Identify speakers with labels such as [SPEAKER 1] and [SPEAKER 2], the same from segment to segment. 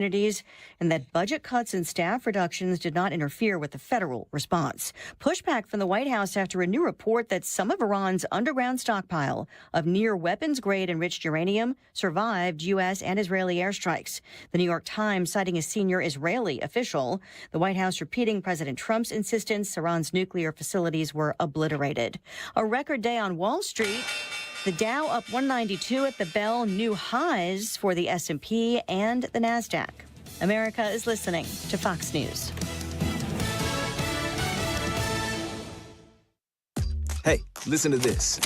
[SPEAKER 1] communities, and that budget cuts and staff reductions did not interfere with the federal response. Pushback from the White House after a new report that some of Iran's underground stockpile of near weapons-grade enriched uranium survived U.S. and Israeli airstrikes. The New York Times citing a senior Israeli official. The White House repeating President Trump's insistence Iran's nuclear facilities were obliterated. A record day on Wall Street. The Dow up 192 at the bell, new highs for the S&P and the NASDAQ. America is listening to Fox News.
[SPEAKER 2] Hey, listen to this.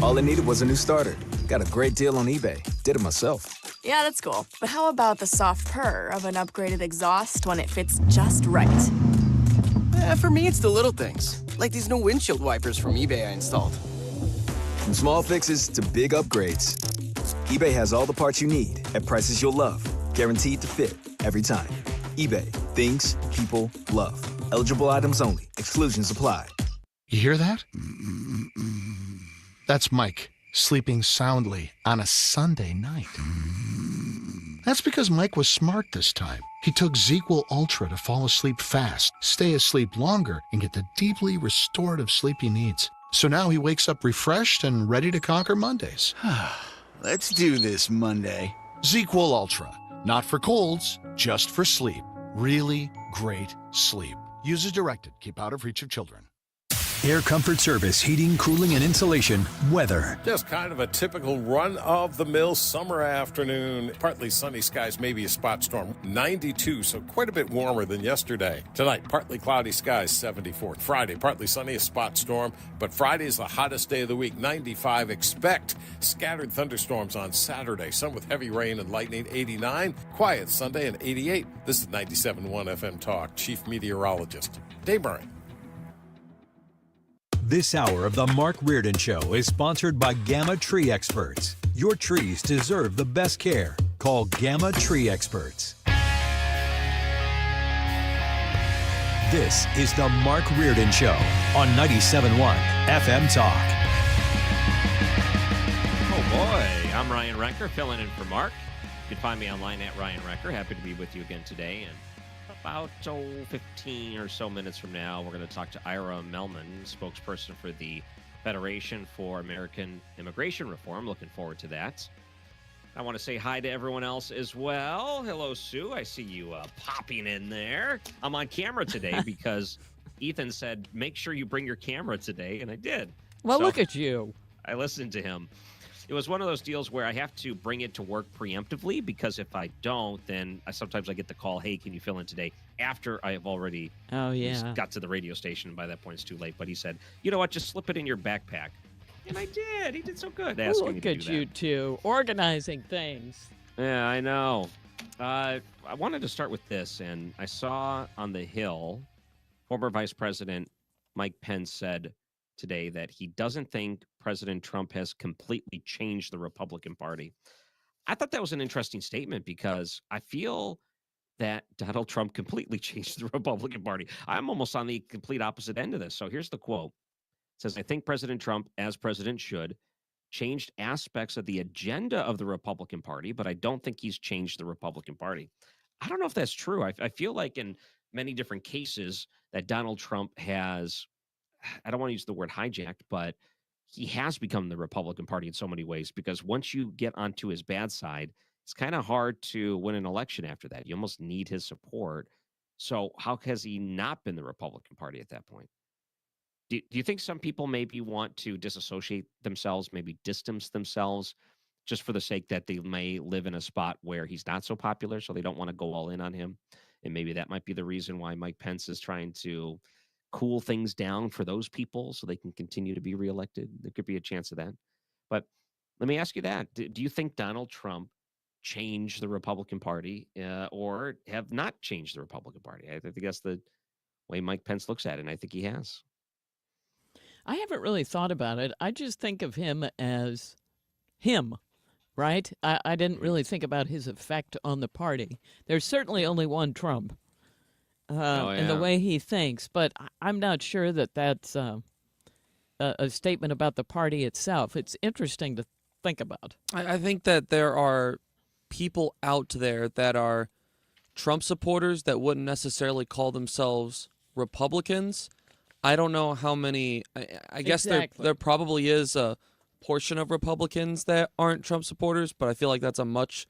[SPEAKER 2] All I needed was a new starter. Got a great deal on eBay. Did it myself.
[SPEAKER 3] Yeah, that's cool. But how about the soft purr of an upgraded exhaust when it fits just right?
[SPEAKER 4] For me, it's the little things, like these new windshield wipers from eBay I installed.
[SPEAKER 2] From small fixes to big upgrades, eBay has all the parts you need at prices you'll love. Guaranteed to fit every time. eBay, things people love. Eligible items only. Exclusions apply.
[SPEAKER 5] You hear that? That's Mike sleeping soundly on a Sunday night. That's because Mike was smart this time. He took ZQL Ultra to fall asleep fast, stay asleep longer, and get the deeply restorative sleep he needs. So now he wakes up refreshed and ready to conquer Mondays.
[SPEAKER 6] Let's do this Monday.
[SPEAKER 5] ZQL Ultra. Not for colds, just for sleep. Really great sleep. Use as directed. Keep out of reach of children.
[SPEAKER 7] Air Comfort Service, heating, cooling, and insulation. Weather.
[SPEAKER 8] Just kind of a typical run-of-the-mill summer afternoon. Partly sunny skies, maybe a spot storm. 92, so quite a bit warmer than yesterday. Tonight, partly cloudy skies, 74. Friday, partly sunny, a spot storm. But Friday is the hottest day of the week, 95. Expect scattered thunderstorms on Saturday, some with heavy rain and lightning, 89. Quiet Sunday, and 88. This is 97.1 FM Talk. Chief Meteorologist Dave Murray.
[SPEAKER 7] This hour of the Mark Reardon Show is sponsored by Gamma Tree Experts. Your trees deserve the best care. Call Gamma Tree Experts. This is the Mark Reardon Show on 97.1 FM Talk.
[SPEAKER 9] Oh boy, I'm Ryan Recker, filling in for Mark. You can find me online at Ryan Recker. Happy to be with you again today. And about 15 or so minutes from now, we're going to talk to Ira Mehlman, spokesperson for the Federation for American Immigration Reform. Looking forward to that. I want to say hi to everyone else as well. Hello, Sue. I see you popping in there. I'm on camera today because Ethan said, make sure you bring your camera today, and I did.
[SPEAKER 10] Well,
[SPEAKER 9] so
[SPEAKER 10] look at you.
[SPEAKER 9] I listened to him. It was one of those deals where I have to bring it to work preemptively because if I don't, then sometimes I get the call, hey, can you fill in today? After I have already got to the radio station, and by that point it's too late. But he said, you know what, just slip it in your backpack. And I did. He did so good.
[SPEAKER 10] Look at you two, organizing things.
[SPEAKER 9] Yeah, I know. I wanted to start with this, and I saw on the Hill, former Vice President Mike Pence said today that he doesn't think President Trump has completely changed the Republican Party. I thought that was an interesting statement because I feel that Donald Trump completely changed the Republican Party. I'm almost on the complete opposite end of this. So here's the quote. It says, I think President Trump, as president should, changed aspects of the agenda of the Republican Party, but I don't think he's changed the Republican Party. I don't know if that's true. I feel like in many different cases that Donald Trump has, I don't want to use the word hijacked, but he has become the Republican Party in so many ways because once you get onto his bad side, it's kind of hard to win an election after that. You almost need his support. So how has he not been the Republican Party at that point? Do you think some people maybe want to disassociate themselves, maybe distance themselves just for the sake that they may live in a spot where he's not so popular, so they don't want to go all in on him? And maybe that might be the reason why Mike Pence is trying to cool things down for those people so they can continue to be reelected. There could be a chance of that. But let me ask you that. Do you think Donald Trump changed the Republican Party or have not changed the Republican Party? I think that's the way Mike Pence looks at it, and I think he has.
[SPEAKER 10] I haven't really thought about it. I just think of him as him, right? I didn't really think about his effect on the party. There's certainly only one Trump. In the way he thinks, but I'm not sure that that's a statement about the party itself. It's interesting to think about.
[SPEAKER 11] I think that there are people out there that are Trump supporters that wouldn't necessarily call themselves Republicans. I don't know how many. I guess there probably is a portion of Republicans that aren't Trump supporters, but I feel like that's a much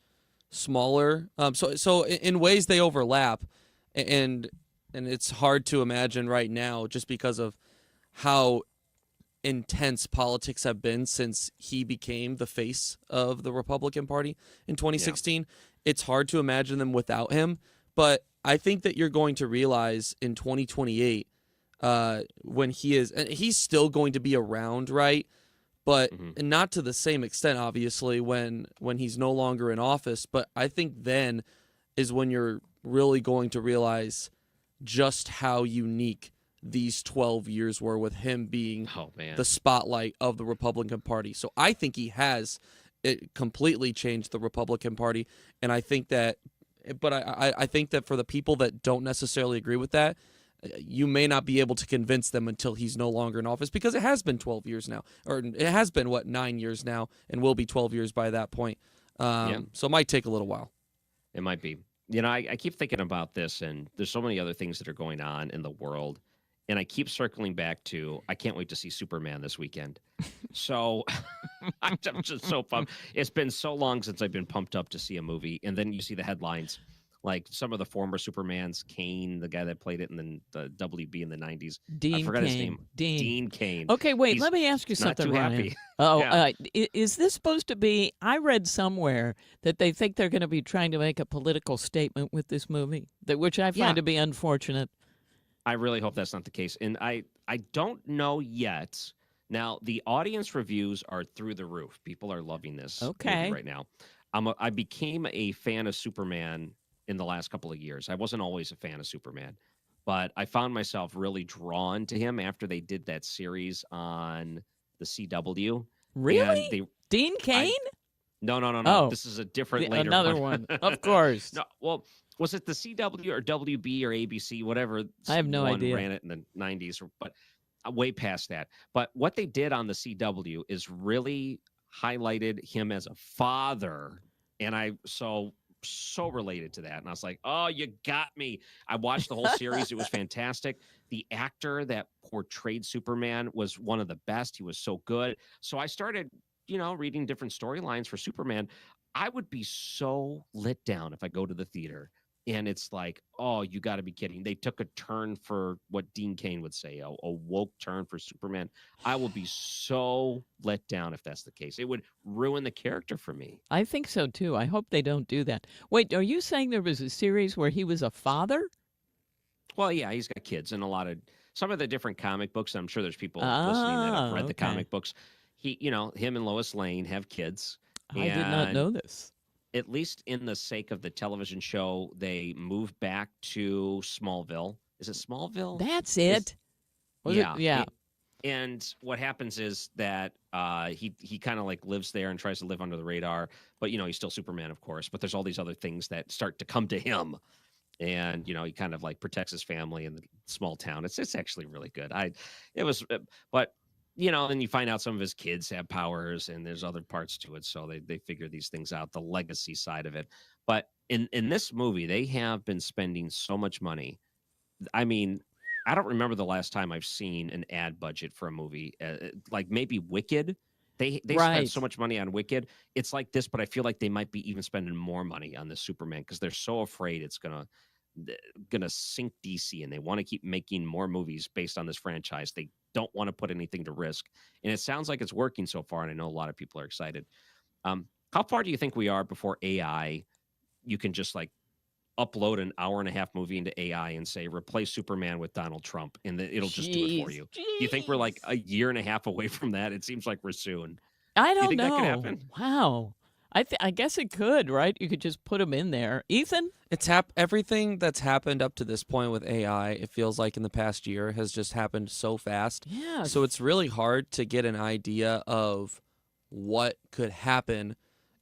[SPEAKER 11] smaller. So in ways they overlap, and it's hard to imagine right now just because of how intense politics have been since he became the face of the Republican Party in 2016. It's hard to imagine them without him, but I think that you're going to realize in 2028 when he's still going to be around, right? But not to the same extent, obviously, when he's no longer in office. But I think then is when you're really going to realize just how unique these 12 years were with him being the spotlight of the Republican Party. So I think he has completely changed the Republican Party. And I think that, but I think that for the people that don't necessarily agree with that, you may not be able to convince them until he's no longer in office, because it has been 12 years now, or it has been 9 years now, and will be 12 years by that point. So it might take a little while.
[SPEAKER 9] It might be. You know, I keep thinking about this, and there's so many other things that are going on in the world, and I keep circling back to I can't wait to see Superman this weekend. So I'm just so pumped. It's been so long since I've been pumped up to see a movie, and then you see the headlines. Like some of the former Supermans, Kane, the guy that played it in the WB in the 90s. I forgot his name. Dean Kane.
[SPEAKER 10] Okay, wait, let me ask you something,
[SPEAKER 9] not too
[SPEAKER 10] Ryan.
[SPEAKER 9] happy.
[SPEAKER 10] Oh, is this supposed to be, I read somewhere that they think they're going to be trying to make a political statement with this movie, which I find to be unfortunate.
[SPEAKER 9] I really hope that's not the case. And I don't know yet. Now, the audience reviews are through the roof. People are loving this movie right now. I became a fan of Superman in the last couple of years. I wasn't always a fan of Superman, but I found myself really drawn to him after they did that series on the CW.
[SPEAKER 10] Really? Dean Kane?
[SPEAKER 9] No.
[SPEAKER 10] Oh,
[SPEAKER 9] this is a different later
[SPEAKER 10] another one. Of course.
[SPEAKER 9] No, well, was it the CW or WB or ABC, whatever?
[SPEAKER 10] I have no idea.
[SPEAKER 9] Ran it in the 90s, but way past that. But what they did on the CW is really highlighted him as a father, and I so related to that. And I was like, oh, you got me. I watched the whole series. It was fantastic. The actor that portrayed Superman was one of the best. He was so good. So I started, reading different storylines for Superman. I would be so lit down if I go to the theater and it's like, oh, you got to be kidding. They took a turn for what Dean Cain would say, a woke turn for Superman. I will be so let down if that's the case. It would ruin the character for me.
[SPEAKER 10] I think so, too. I hope they don't do that. Wait, are you saying there was a series where he was a father?
[SPEAKER 9] Well, yeah, he's got kids and some of the different comic books. I'm sure there's people listening that have read the comic books. Him and Lois Lane have kids.
[SPEAKER 10] I did not know this.
[SPEAKER 9] At least in the sake of the television show, they moved back to Smallville. Is it Smallville?
[SPEAKER 10] That's it. Yeah.
[SPEAKER 9] And what happens is that he kind of like lives there and tries to live under the radar, but he's still Superman, of course. But there's all these other things that start to come to him, and he kind of like protects his family in the small town. It's actually really good. Then you find out some of his kids have powers and there's other parts to it. So they figure these things out, the legacy side of it. But in this movie, they have been spending so much money. I mean, I don't remember the last time I've seen an ad budget for a movie, like maybe Wicked. They spent so much money on Wicked. It's like this, but I feel like they might be even spending more money on this Superman because they're so afraid it's gonna sink DC, and they want to keep making more movies based on this franchise. They don't want to put anything to risk, and it sounds like it's working so far, and I know a lot of people are excited. How far do you think we are before AI, you can just like upload an hour-and-a-half movie into AI and say replace Superman with Donald Trump, and it'll just do it for you? Do you think we're like a year and a half away from that? It seems like we're soon.
[SPEAKER 10] I don't know.
[SPEAKER 9] That could happen?
[SPEAKER 10] Wow. I guess it could, right? You could just put them in there. Ethan?
[SPEAKER 11] Everything that's happened up to this point with AI, it feels like in the past year, has just happened so fast.
[SPEAKER 10] Yeah.
[SPEAKER 11] So it's really hard to get an idea of what could happen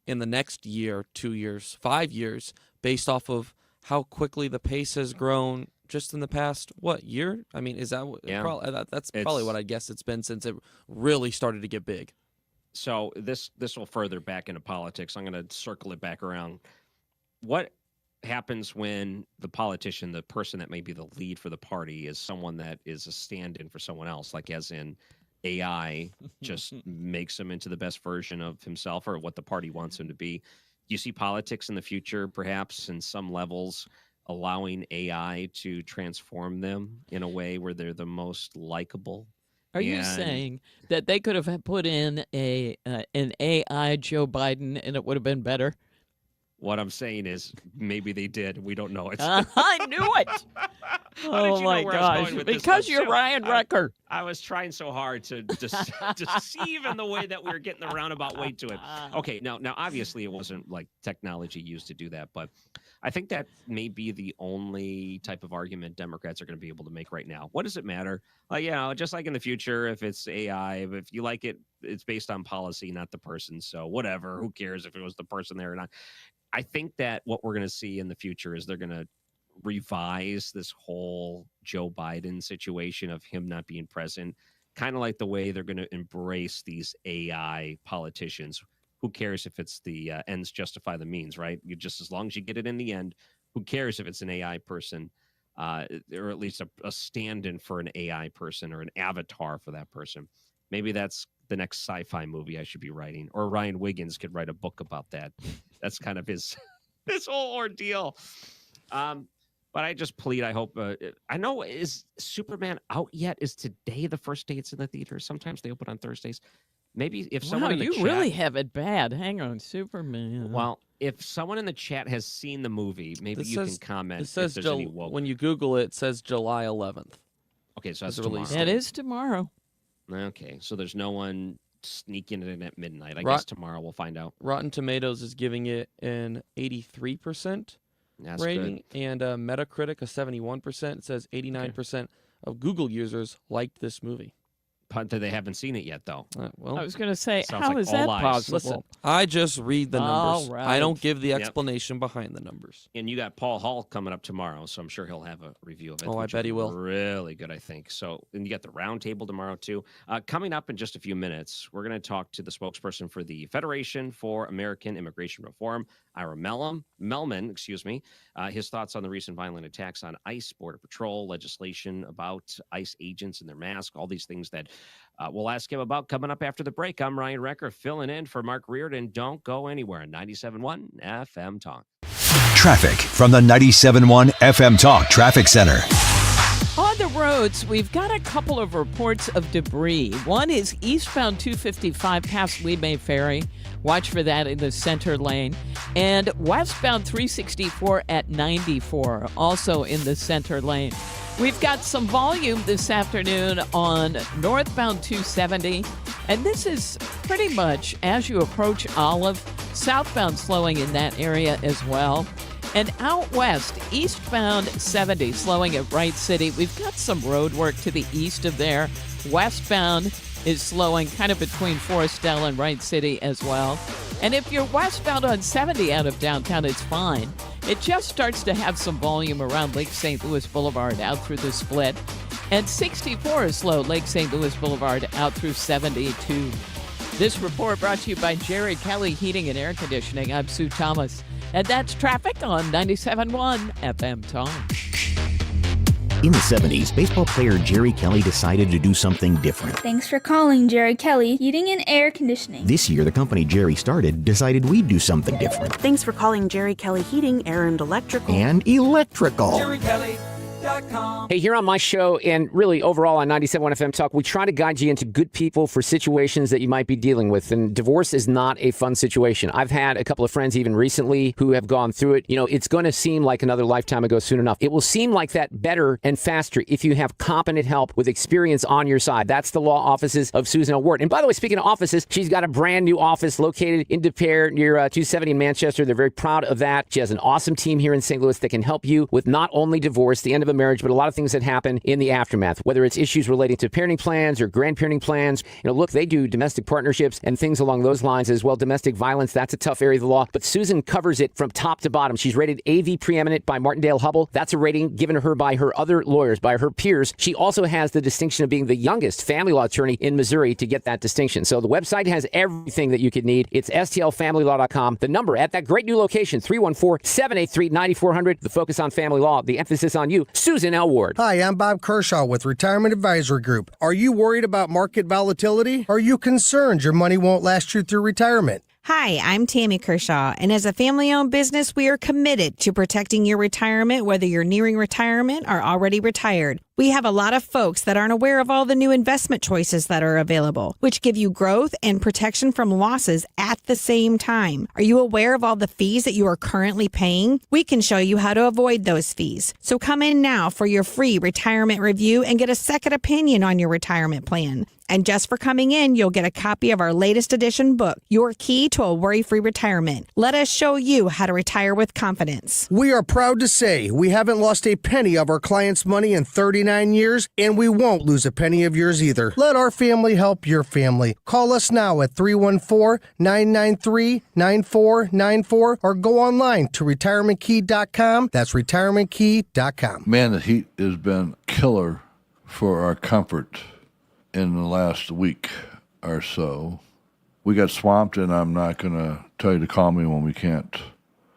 [SPEAKER 11] in the next year, 2 years, 5 years, based off of how quickly the pace has grown just in the past, year? I mean, is that that's probably what I guess it's been since it really started to get big.
[SPEAKER 9] So this will further back into politics. I'm going to circle it back around. What happens when the politician, the person that may be the lead for the party, is someone that is a stand-in for someone else, like as in AI just makes him into the best version of himself or what the party wants him to be? Do you see politics in the future, perhaps in some levels, allowing AI to transform them in a way where they're the most likable?
[SPEAKER 10] Are you saying that they could have put in an AI Joe Biden and it would have been better?
[SPEAKER 9] What I'm saying is maybe they did. We don't know it.
[SPEAKER 10] I knew it. Oh, my gosh. Because you're Ryan Rucker.
[SPEAKER 9] I was trying so hard to deceive in the way that we were getting the roundabout way to it. Okay, now obviously it wasn't like technology used to do that, but I think that may be the only type of argument Democrats are going to be able to make right now. What does it matter? Just like in the future, if it's AI, if you like it, it's based on policy, not the person. So whatever, who cares if it was the person there or not? I think that what we're going to see in the future is they're going to revise this whole Joe Biden situation of him not being present, kind of like the way they're going to embrace these AI politicians. Who cares if it's the ends justify the means, right? Just as long as you get it in the end, who cares if it's an AI person or at least a stand-in for an AI person or an avatar for that person? Maybe that's the next sci-fi movie I should be writing, or Ryan Wiggins could write a book about that. That's kind of his whole ordeal. But I just plead, I hope, I know, is Superman out yet? Is today the first day it's in the theater? Sometimes they open on Thursdays. Maybe if someone in the chat...
[SPEAKER 10] really have it bad. Hang on, Superman.
[SPEAKER 9] Well, if someone in the chat has seen the movie, maybe you can comment.
[SPEAKER 11] It says
[SPEAKER 9] if there's any woke.
[SPEAKER 11] When you Google it, it says July 11th.
[SPEAKER 9] Okay, so that's tomorrow.
[SPEAKER 10] That is tomorrow.
[SPEAKER 9] Okay, so there's no one sneaking it in at midnight. I guess tomorrow we'll find out.
[SPEAKER 11] Rotten Tomatoes is giving it an 83% rating,
[SPEAKER 9] good.
[SPEAKER 11] And Metacritic a 71%. It says 89% of Google users liked this movie.
[SPEAKER 9] But they haven't seen it yet, though.
[SPEAKER 11] Well,
[SPEAKER 10] I was going to say, how
[SPEAKER 9] like
[SPEAKER 10] is
[SPEAKER 9] all
[SPEAKER 10] that
[SPEAKER 9] lies.
[SPEAKER 10] possible?
[SPEAKER 11] Listen, I just read the numbers.
[SPEAKER 10] All right.
[SPEAKER 11] I don't give the explanation behind the numbers.
[SPEAKER 9] And you got Paul Hall coming up tomorrow, so I'm sure he'll have a review of it.
[SPEAKER 11] Oh, I bet he will.
[SPEAKER 9] Really good, I think. So, and you got the roundtable tomorrow, too. Coming up in just a few minutes, we're going to talk to the spokesperson for the Federation for American Immigration Reform, Ira Mehlman, his thoughts on the recent violent attacks on ICE, Border Patrol, legislation about ICE agents and their masks, all these things that we'll ask him about coming up after the break. I'm Ryan Recker, filling in for Mark Reardon. Don't go anywhere. 97.1 FM Talk.
[SPEAKER 7] Traffic from the 97.1 FM Talk Traffic Center.
[SPEAKER 10] On the roads, we've got a couple of reports of debris. One is eastbound 255 past Lee May Ferry. Watch for that in the center lane. And westbound 364 at 94, also in the center lane. We've got some volume this afternoon on northbound 270, and this is pretty much as you approach Olive, southbound slowing in that area as well. And out west, eastbound 70 slowing at Wright City. We've got some road work to the east of there. Westbound is slowing kind of between Forestdale and Wright City as well. And if you're westbound on 70 out of downtown, it's fine. It just starts to have some volume around Lake St. Louis Boulevard out through the split. And 64 is slow, Lake St. Louis Boulevard out through 72. This report brought to you by Jerry Kelly Heating and Air Conditioning. I'm Sue Thomas. And that's traffic on 97.1 FM Talk.
[SPEAKER 12] In the 70s, baseball player Jerry Kelly decided to do something different.
[SPEAKER 13] Thanks for calling Jerry Kelly Heating and Air Conditioning.
[SPEAKER 12] This year, the company Jerry started decided we'd do something different.
[SPEAKER 14] Thanks for calling Jerry Kelly Heating, Air, and Electrical.
[SPEAKER 12] And electrical.
[SPEAKER 15] Hey, here on my show and really overall on 97.1 FM Talk, we try to guide you into good people for situations that you might be dealing with. And divorce is not a fun situation. I've had a couple of friends even recently who have gone through it. You know, it's going to seem like another lifetime ago soon enough. It will seem like that better and faster if you have competent help with experience on your side. That's the law offices of Susan L. Ward. And by the way, speaking of offices, she's got a brand new office located in De Pere near 270 in Manchester. They're very proud of that. She has an awesome team here in St. Louis that can help you with not only divorce, the end of a marriage, marriage, but a lot of things that happen in the aftermath, whether it's issues relating to parenting plans or grandparenting plans. Look, they do domestic partnerships and things along those lines as well. Domestic violence, that's a tough area of the law. But Susan covers it from top to bottom. She's rated AV preeminent by Martindale-Hubbell. That's a rating given to her by her other lawyers, by her peers. She also has the distinction of being the youngest family law attorney in Missouri to get that distinction. So the website has everything that you could need. It's stlfamilylaw.com. The number at that great new location, 314-783-9400. The focus on family law, the emphasis on you, Susan L. Ward.
[SPEAKER 16] Hi, I'm Bob Kershaw with Retirement Advisory Group. Are you worried about market volatility? Are you concerned your money won't last you through retirement?
[SPEAKER 17] Hi, I'm Tammy Kershaw, and as a family-owned business, we are committed to protecting your retirement, whether you're nearing retirement or already retired. We have a lot of folks that aren't aware of all the new investment choices that are available, which give you growth and protection from losses at the same time. Are you aware of all the fees that you are currently paying? We can show you how to avoid those fees. So come in now for your free retirement review and get a second opinion on your retirement plan. And just for coming in, you'll get a copy of our latest edition book, Your Key to a Worry-Free Retirement. Let us show you how to retire with confidence.
[SPEAKER 16] We are proud to say we haven't lost a penny of our clients' money in 39 years, and we won't lose a penny of yours either. Let our family help your family. Call us now at 314-993-9494 or go online to retirementkey.com. That's retirementkey.com.
[SPEAKER 18] Man, the heat has been killer for our comfort in the last week or so. We got swamped, and I'm not going to tell you to call me when we can't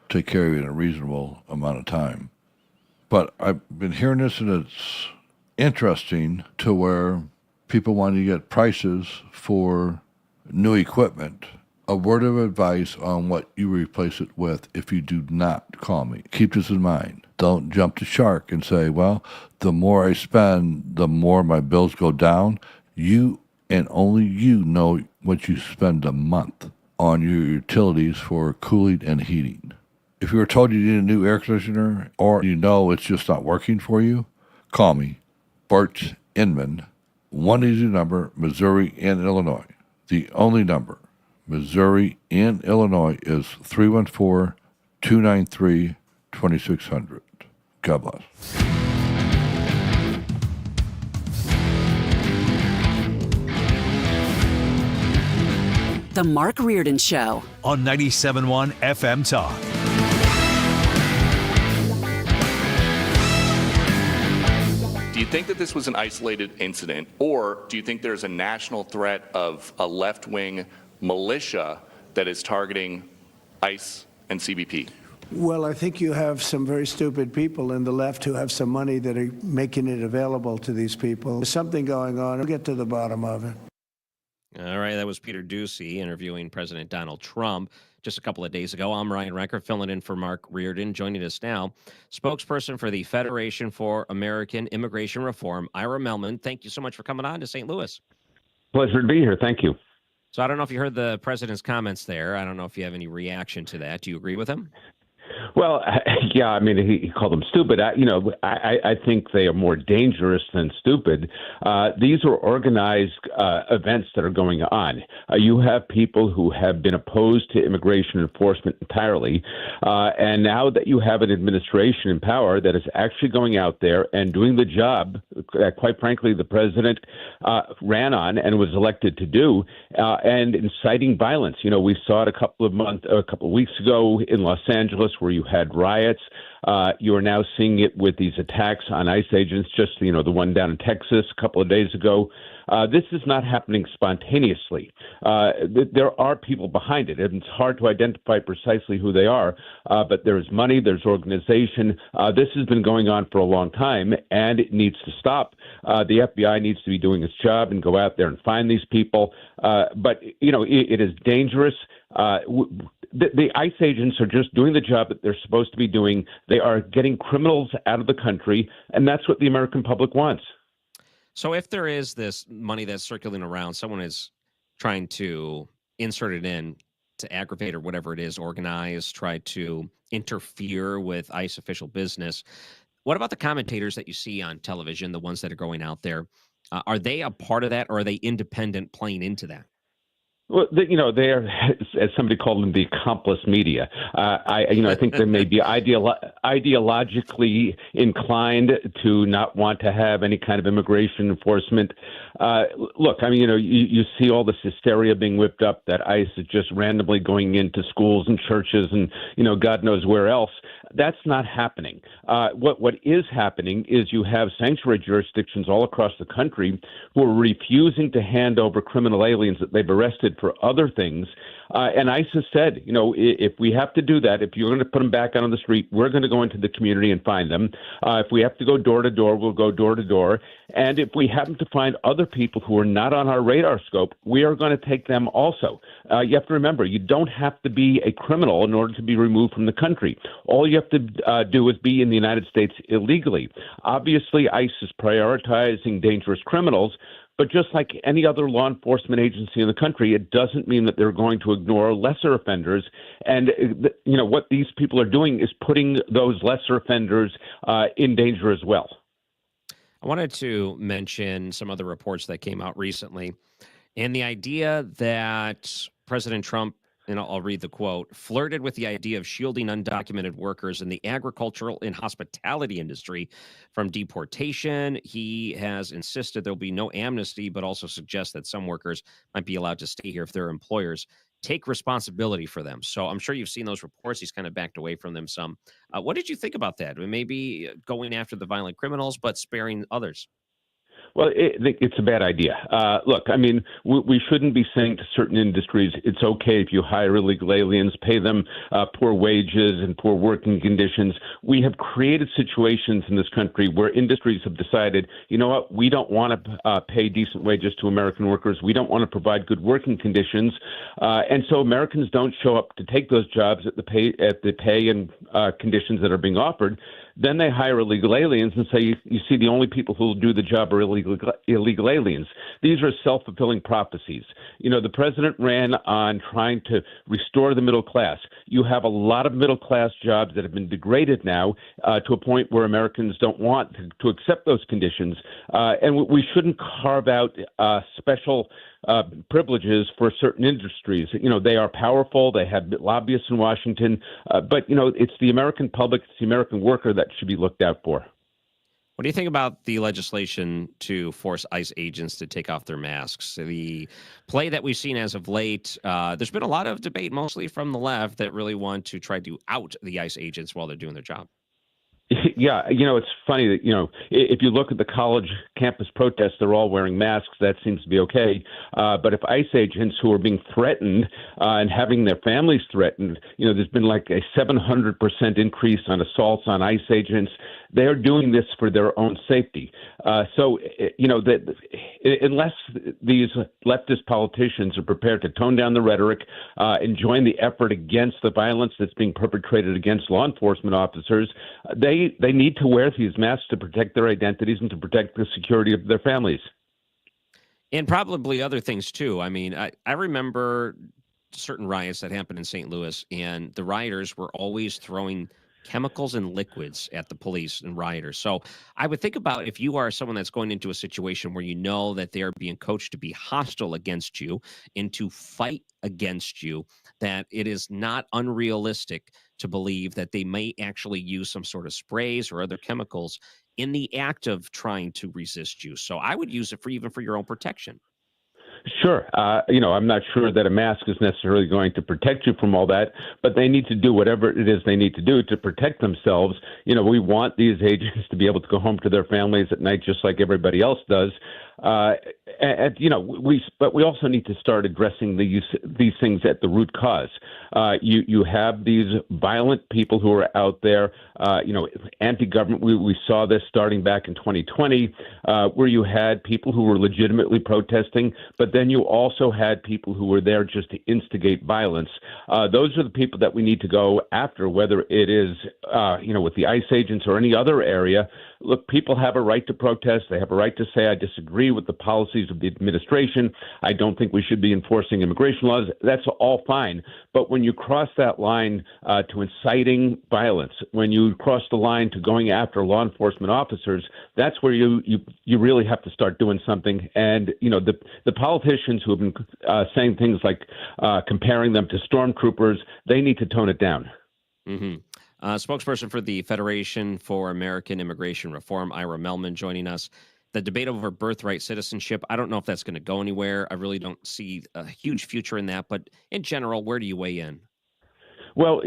[SPEAKER 18] take care of you in a reasonable amount of time. But I've been hearing this, and it's interesting to where people want to get prices for new equipment. A word of advice on what you replace it with if you do not call me. Keep this in mind. Don't jump the shark and say, well, the more I spend, the more my bills go down. You and only you know what you spend a month on your utilities for cooling and heating. If you were told you need a new air conditioner or you know it's just not working for you, call me, Bart Inman, one easy number, Missouri and Illinois. The only number, Missouri and Illinois, is 314-293-2600. God bless.
[SPEAKER 14] The Mark Reardon Show
[SPEAKER 7] on 97.1 FM Talk.
[SPEAKER 19] Do you think that this was an isolated incident, or do you think there's a national threat of a left-wing militia that is targeting ICE and CBP?
[SPEAKER 20] Well, I think you have some very stupid people in the left who have some money that are making it available to these people. There's something going on. We'll get to the bottom of it.
[SPEAKER 9] All right, that was Peter Doocy interviewing President Donald Trump just a couple of days ago. I'm Ryan Recker, filling in for Mark Reardon. Joining us now, spokesperson for the Federation for American Immigration Reform, Ira Mehlman. Thank you so much for coming on to St. Louis.
[SPEAKER 21] Pleasure to be here. Thank you.
[SPEAKER 9] So I don't know if you heard the president's comments there. I don't know if you have any reaction to that. Do you agree with him?
[SPEAKER 21] Well, yeah, I mean, he called them stupid. I think they are more dangerous than stupid. These are organized events that are going on. You have people who have been opposed to immigration enforcement entirely, and now that you have an administration in power that is actually going out there and doing the job that, quite frankly, the president ran on and was elected to do, and inciting violence. You know, we saw it a couple of weeks ago in Los Angeles, where you had riots. You are now seeing it with these attacks on ICE agents, just, the one down in Texas a couple of days ago. This is not happening spontaneously. There are people behind it, and it's hard to identify precisely who they are, but there is money, there's organization. This has been going on for a long time, and it needs to stop. The FBI needs to be doing its job and go out there and find these people. But, it is dangerous. The ICE agents are just doing the job that they're supposed to be doing. They are getting criminals out of the country, and that's what the American public wants.
[SPEAKER 9] So if there is this money that's circulating around, someone is trying to insert it in to aggravate or whatever it is, organize, try to interfere with ICE official business. What about the commentators that you see on television, the ones that are going out there? Are they a part of that, or are they independent playing into that?
[SPEAKER 21] Well, they are, as somebody called them, the accomplice media. I think they may be ideologically inclined to not want to have any kind of immigration enforcement. Look, you see all this hysteria being whipped up that ICE is just randomly going into schools and churches and, God knows where else. That's not happening. What is happening is you have sanctuary jurisdictions all across the country who are refusing to hand over criminal aliens that they've arrested for other things. And ICE has said, if we have to do that, if you're going to put them back out on the street, we're going to go into the community and find them. If we have to go door to door, we'll go door to door. And if we happen to find other people who are not on our radar scope, we are going to take them also. You have to remember, you don't have to be a criminal in order to be removed from the country. All you have to do is be in the United States illegally. Obviously, ICE is prioritizing dangerous criminals, but just like any other law enforcement agency in the country, it doesn't mean that they're going to ignore lesser offenders. And, what these people are doing is putting those lesser offenders in danger as well.
[SPEAKER 9] I wanted to mention some other reports that came out recently, and the idea that President Trump, and I'll read the quote, flirted with the idea of shielding undocumented workers in the agricultural and hospitality industry from deportation. He has insisted there'll be no amnesty, but also suggests that some workers might be allowed to stay here if their employers take responsibility for them. So I'm sure you've seen those reports. He's kind of backed away from them some. What did you think about that? Maybe going after the violent criminals, but sparing others.
[SPEAKER 21] Well, it's a bad idea. Look, we shouldn't be saying to certain industries, it's okay if you hire illegal aliens, pay them poor wages and poor working conditions. We have created situations in this country where industries have decided, you know what, we don't want to pay decent wages to American workers. We don't want to provide good working conditions. And so Americans don't show up to take those jobs at the pay and conditions that are being offered. Then they hire illegal aliens and say, you see, the only people who will do the job are illegal aliens. These are self-fulfilling prophecies. The president ran on trying to restore the middle class. You have a lot of middle class jobs that have been degraded now to a point where Americans don't want to accept those conditions. And we shouldn't carve out special privileges for certain industries. They are powerful. They have lobbyists in Washington. But, it's the American public, it's the American worker that should be looked out for.
[SPEAKER 9] What do you think about the legislation to force ICE agents to take off their masks? The play that we've seen as of late, there's been a lot of debate, mostly from the left, that really want to try to out the ICE agents while they're doing their job.
[SPEAKER 21] Yeah, it's funny that, if you look at the college campus protests, they're all wearing masks. That seems to be okay. But if ICE agents who are being threatened and having their families threatened, there's been like a 700% increase on assaults on ICE agents. They're doing this for their own safety. So, unless these leftist politicians are prepared to tone down the rhetoric and join the effort against the violence that's being perpetrated against law enforcement officers, they need to wear these masks to protect their identities and to protect the security of their families.
[SPEAKER 9] And probably other things, too. I remember certain riots that happened in St. Louis, and the rioters were always throwing chemicals and liquids at the police and rioters. So I would think about if you are someone that's going into a situation where you know that they are being coached to be hostile against you and to fight against you, that it is not unrealistic to believe that they may actually use some sort of sprays or other chemicals in the act of trying to resist you. So I would use it even for your own protection.
[SPEAKER 21] Sure. I'm not sure that a mask is necessarily going to protect you from all that, but they need to do whatever it is they need to do to protect themselves. We want these agents to be able to go home to their families at night just like everybody else does. But we also need to start addressing these things at the root cause. You have these violent people who are out there, anti-government. We saw this starting back in 2020, where you had people who were legitimately protesting, but then you also had people who were there just to instigate violence. Those are the people that we need to go after, whether it is, with the ICE agents or any other area. Look, people have a right to protest. They have a right to say, I disagree agree with the policies of the administration. I don't think we should be enforcing immigration laws. That's all fine. But when you cross that line to inciting violence, when you cross the line to going after law enforcement officers, that's where you really have to start doing something. And, the politicians who have been saying things like comparing them to stormtroopers, they need to tone it down.
[SPEAKER 9] Mm-hmm. Spokesperson for the Federation for American Immigration Reform, Ira Mehlman, joining us. The debate over birthright citizenship, I don't know if that's going to go anywhere. I really don't see a huge future in that. But in general, where do you weigh in?
[SPEAKER 21] Well,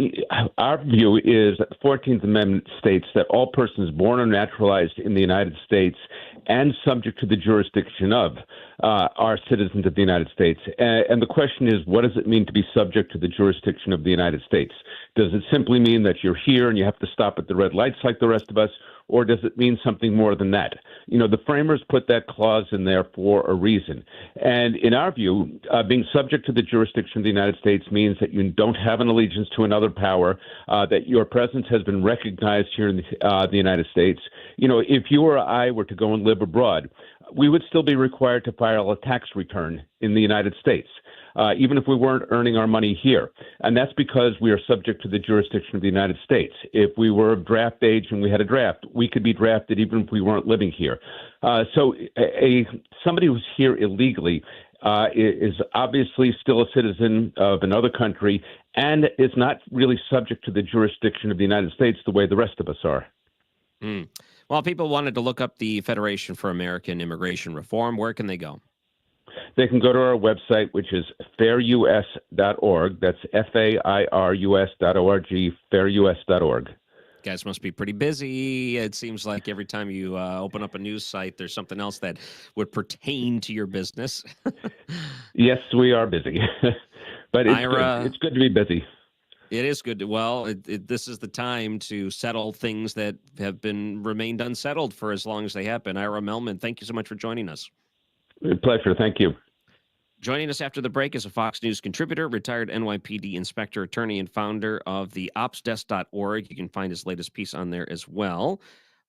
[SPEAKER 21] our view is that the 14th Amendment states that all persons born or naturalized in the United States and subject to the jurisdiction of are citizens of the United States. And the question is, what does it mean to be subject to the jurisdiction of the United States? Does it simply mean that you're here and you have to stop at the red lights like the rest of us? Or does it mean something more than that? The framers put that clause in there for a reason. And in our view, being subject to the jurisdiction of the United States means that you don't have an allegiance to another power, that your presence has been recognized here in the United States. If you or I were to go and live abroad, we would still be required to file a tax return in the United States, even if we weren't earning our money here. And that's because we are subject to the jurisdiction of the United States. If we were of draft age and we had a draft, we could be drafted even if we weren't living here. So somebody who's here illegally is obviously still a citizen of another country and is not really subject to the jurisdiction of the United States the way the rest of us are.
[SPEAKER 9] Mm. Well, people wanted to look up the Federation for American Immigration Reform. Where can they go?
[SPEAKER 21] They can go to our website, which is fairus.org. That's fairus.org, fairus.org.
[SPEAKER 9] You guys must be pretty busy. It seems like every time you open up a news site, there's something else that would pertain to your business.
[SPEAKER 21] Yes, we are busy. But it's good to be busy.
[SPEAKER 9] It is good. This is the time to settle things that have remained unsettled for as long as they have been. Ira Mehlman, thank you so much for joining us.
[SPEAKER 21] Pleasure. Thank you.
[SPEAKER 9] Joining us after the break is a Fox News contributor, retired NYPD inspector, attorney, and founder of the opsdesk.org. You can find his latest piece on there as well.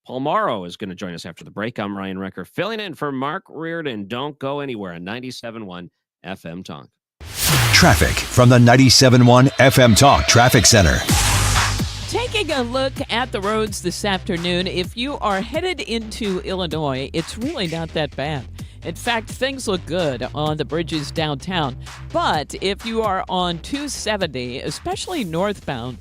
[SPEAKER 9] Paul Mauro is going to join us after the break. I'm Ryan Recker, filling in for Mark Reardon. Don't go anywhere on 97.1 FM Talk.
[SPEAKER 7] Traffic from the 97.1 FM Talk Traffic Center.
[SPEAKER 10] Taking a look at the roads this afternoon, if you are headed into Illinois, it's really not that bad. In fact, things look good on the bridges downtown. But if you are on 270, especially northbound,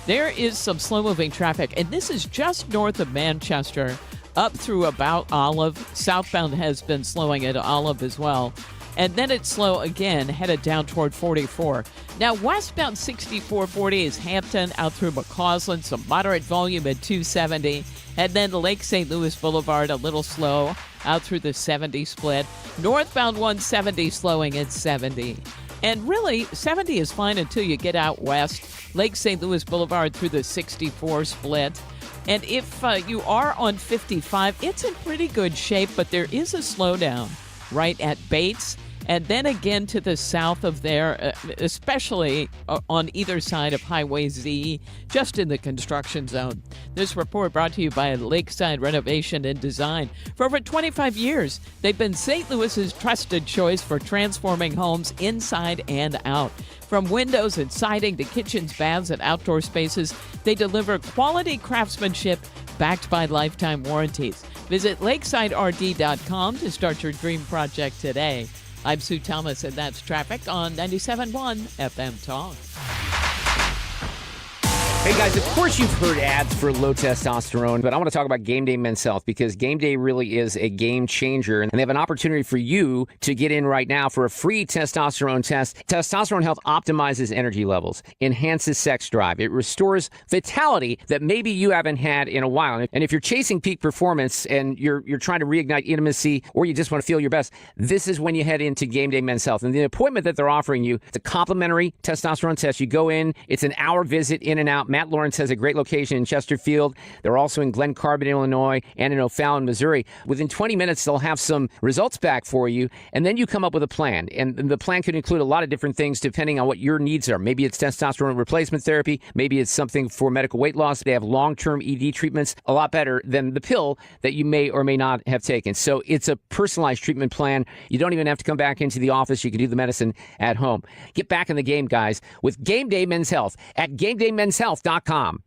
[SPEAKER 10] there is some slow-moving traffic. And this is just north of Manchester, up through about Olive. Southbound has been slowing at Olive as well. And then it's slow again, headed down toward 44. Now, westbound 6440 is Hampton out through McCausland, some moderate volume at 270. And then Lake St. Louis Boulevard, a little slow out through the 70 split. Northbound 170 slowing at 70. And really, 70 is fine until you get out west. Lake St. Louis Boulevard through the 64 split. And if you are on 55, it's in pretty good shape, but there is a slowdown right at Bates. And then again to the south of there, especially on either side of Highway Z, just in the construction zone. This report brought to you by Lakeside Renovation and Design. For over 25 years, they've been St. Louis's trusted choice for transforming homes inside and out. From windows and siding to kitchens, baths, and outdoor spaces, they deliver quality craftsmanship backed by lifetime warranties. Visit lakesiderd.com to start your dream project today. I'm Sue Thomas, and that's traffic on 97.1 FM Talk.
[SPEAKER 15] Hey guys, of course you've heard ads for low testosterone, but I want to talk about Game Day Men's Health because Game Day really is a game changer, and they have an opportunity for you to get in right now for a free testosterone test. Testosterone Health optimizes energy levels, enhances sex drive. It restores vitality that maybe you haven't had in a while. And if you're chasing peak performance and you're trying to reignite intimacy or you just want to feel your best, this is when you head into Game Day Men's Health. And the appointment that they're offering you, it's a complimentary testosterone test. You go in, it's an hour visit, in and out, Matt Lawrence has a great location in Chesterfield. They're also in Glen Carbon, Illinois, and in O'Fallon, Missouri. Within 20 minutes, they'll have some results back for you, and then you come up with a plan. And the plan could include a lot of different things depending on what your needs are. Maybe it's testosterone replacement therapy. Maybe it's something for medical weight loss. They have long-term ED treatments, a lot better than the pill that you may or may not have taken. So it's a personalized treatment plan. You don't even have to come back into the office. You can do the medicine at home. Get back in the game, guys, with Game Day Men's Health at GameDayMen'sHealth.com.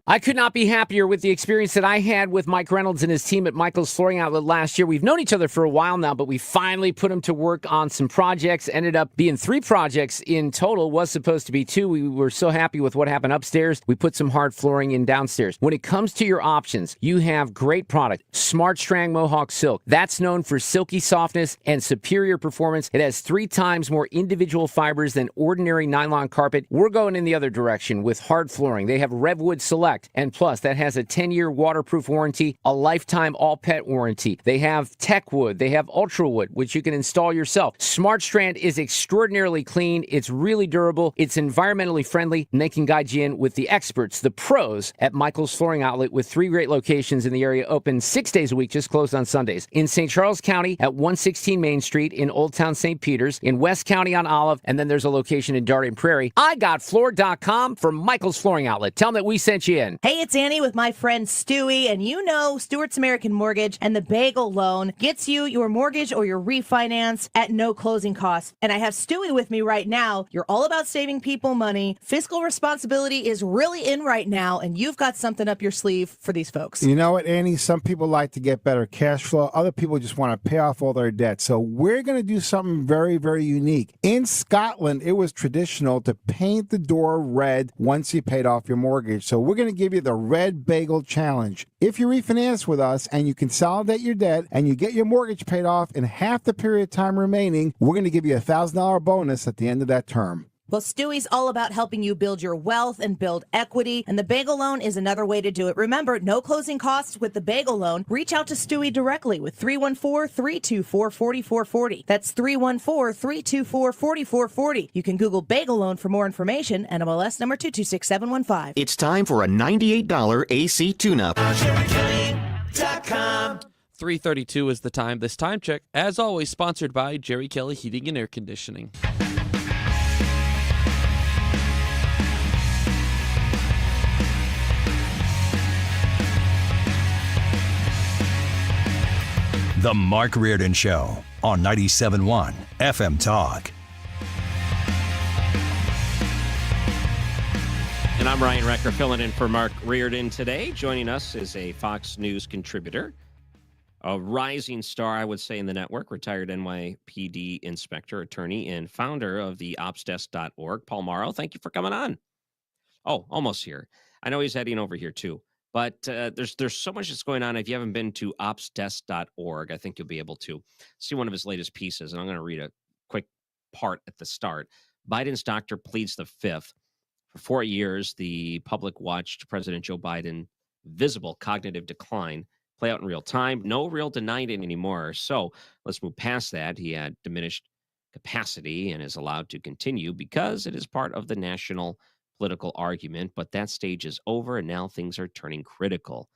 [SPEAKER 15] I could not be happier with the experience that I had with Mike Reynolds and his team at Michael's Flooring Outlet last year. We've known each other for a while now, but we finally put him to work on some projects. Ended up being 3 projects in total. Was supposed to be 2. We were so happy with what happened upstairs. We put some hard flooring in downstairs. When it comes to your options, you have great product. Smart Strang Mohawk Silk. That's known for silky softness and superior performance. It has 3 times more individual fibers than ordinary nylon carpet. We're going in the other direction with hard flooring. They have Revwood Select, and plus that has a 10-year waterproof warranty, a lifetime all-pet warranty. They have Techwood. They have Ultrawood, which you can install yourself. Smart Strand is extraordinarily clean. It's really durable. It's environmentally friendly, and they can guide you in with the experts, the pros at Michael's Flooring Outlet, with 3 great locations in the area, open 6 days a week, just closed on Sundays. In St. Charles County at 116 Main Street, in Old Town St. Peters, in West County on Olive, and then there's a location in Darien Prairie. IGotFloor.com for Michael's Flooring Outlet. Tell them that we sent you in.
[SPEAKER 1] Hey, it's Annie with my friend Stewie, and you know Stewart's American Mortgage and the Bagel Loan gets you your mortgage or your refinance at no closing costs. And I have Stewie with me right now. You're all about saving people money. Fiscal responsibility is really in right now, and you've got something up your sleeve for these folks.
[SPEAKER 22] You know what, Annie? Some people like to get better cash flow. Other people just want to pay off all their debt. So we're going to do something very, very unique. In Scotland, it was traditional to paint the door red once you paid off your mortgage. So we're going to give you the Red Bagel Challenge. If you refinance with us and you consolidate your debt and you get your mortgage paid off in half the period of time remaining, we're going to give you a $1,000 bonus at the end of that term.
[SPEAKER 1] Well, Stewie's all about helping you build your wealth and build equity, and the Bagel Loan is another way to do it. Remember, no closing costs with the Bagel Loan. Reach out to Stewie directly with 314-324-4440. That's 314-324-4440. You can Google Bagel Loan for more information, NMLS number 226715.
[SPEAKER 23] It's time for a $98 AC tune-up.
[SPEAKER 11] 3:32 is the time. This time check, as always, sponsored by Jerry Kelly Heating and Air Conditioning.
[SPEAKER 7] The Mark Reardon Show on 97.1 FM Talk.
[SPEAKER 9] And I'm Ryan Recker, filling in for Mark Reardon today. Joining us is a Fox News contributor, a rising star, I would say, in the network, retired NYPD inspector, attorney, and founder of the opsdesk.org, Paul Mauro. Thank you for coming on. Oh, almost here. I know he's heading over here, too. But there's so much that's going on. If you haven't been to opsdesk.org, I think you'll be able to see one of his latest pieces. And I'm going to read a quick part at the start. Biden's doctor pleads the fifth. For 4 years, the public watched President Joe Biden visible cognitive decline play out in real time. No real denying it anymore. So let's move past that. He had diminished capacity and is allowed to continue because it is part of the national political argument, but that stage is over, and now things are turning critical,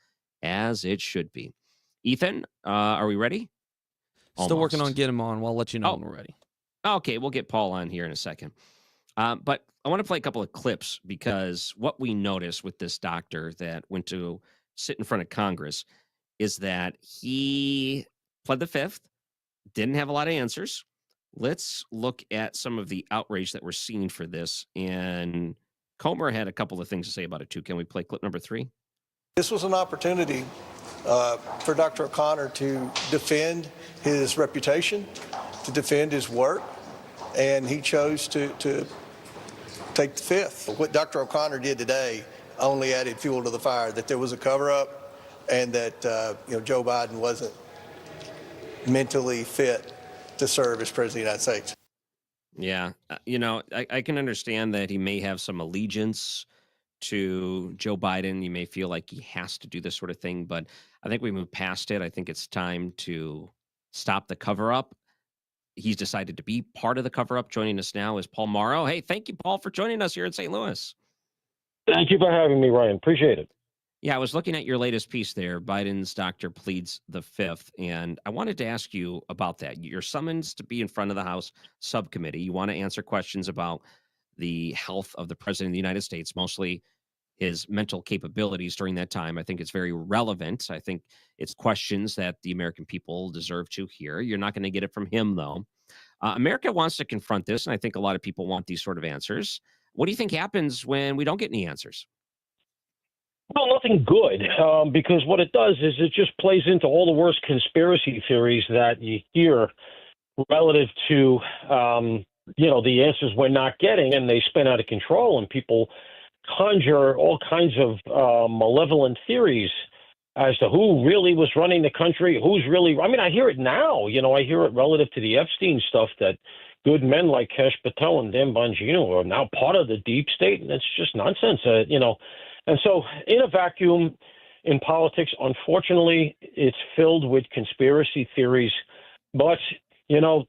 [SPEAKER 9] as it should be. Ethan, are we ready?
[SPEAKER 11] Still working on getting him on. We'll let you know when we're ready.
[SPEAKER 9] Okay, we'll get Paul on here in a second. But I want to play a couple of clips because what we noticed with this doctor that went to sit in front of Congress is that he pled the fifth, didn't have a lot of answers. Let's look at some of the outrage that we're seeing for this, and Comer had a couple of things to say about it, too. Can we play clip number 3?
[SPEAKER 24] This was an opportunity for Dr. O'Connor to defend his reputation, to defend his work, and he chose to take the fifth. What Dr. O'Connor did today only added fuel to the fire, that there was a cover-up and that Joe Biden wasn't mentally fit to serve as President of the United States.
[SPEAKER 9] Yeah, I can understand that he may have some allegiance to Joe Biden. You may feel like he has to do this sort of thing, but I think we moved past it. I think it's time to stop the cover-up. He's decided to be part of the cover-up. Joining us now is Paul Mauro. Hey, thank you, Paul, for joining us here in St. Louis.
[SPEAKER 2] Thank you for having me, Ryan. Appreciate it.
[SPEAKER 9] Yeah, I was looking at your latest piece there. Biden's doctor pleads the fifth. And I wanted to ask you about that. You're summoned to be in front of the House subcommittee. You want to answer questions about the health of the president of the United States, mostly his mental capabilities during that time. I think it's very relevant. I think it's questions that the American people deserve to hear. You're not going to get it from him, though. America wants to confront this, and I think a lot of people want these sort of answers. What do you think happens when we don't get any answers?
[SPEAKER 2] Well, nothing good, because what it does is it just plays into all the worst conspiracy theories that you hear relative to, the answers we're not getting, and they spin out of control, and people conjure all kinds of malevolent theories as to who really was running the country, who's really. I mean, I hear it now. I hear it relative to the Epstein stuff that good men like Kash Patel and Dan Bongino are now part of the deep state, and it's just nonsense. And so in a vacuum in politics, unfortunately, it's filled with conspiracy theories. But,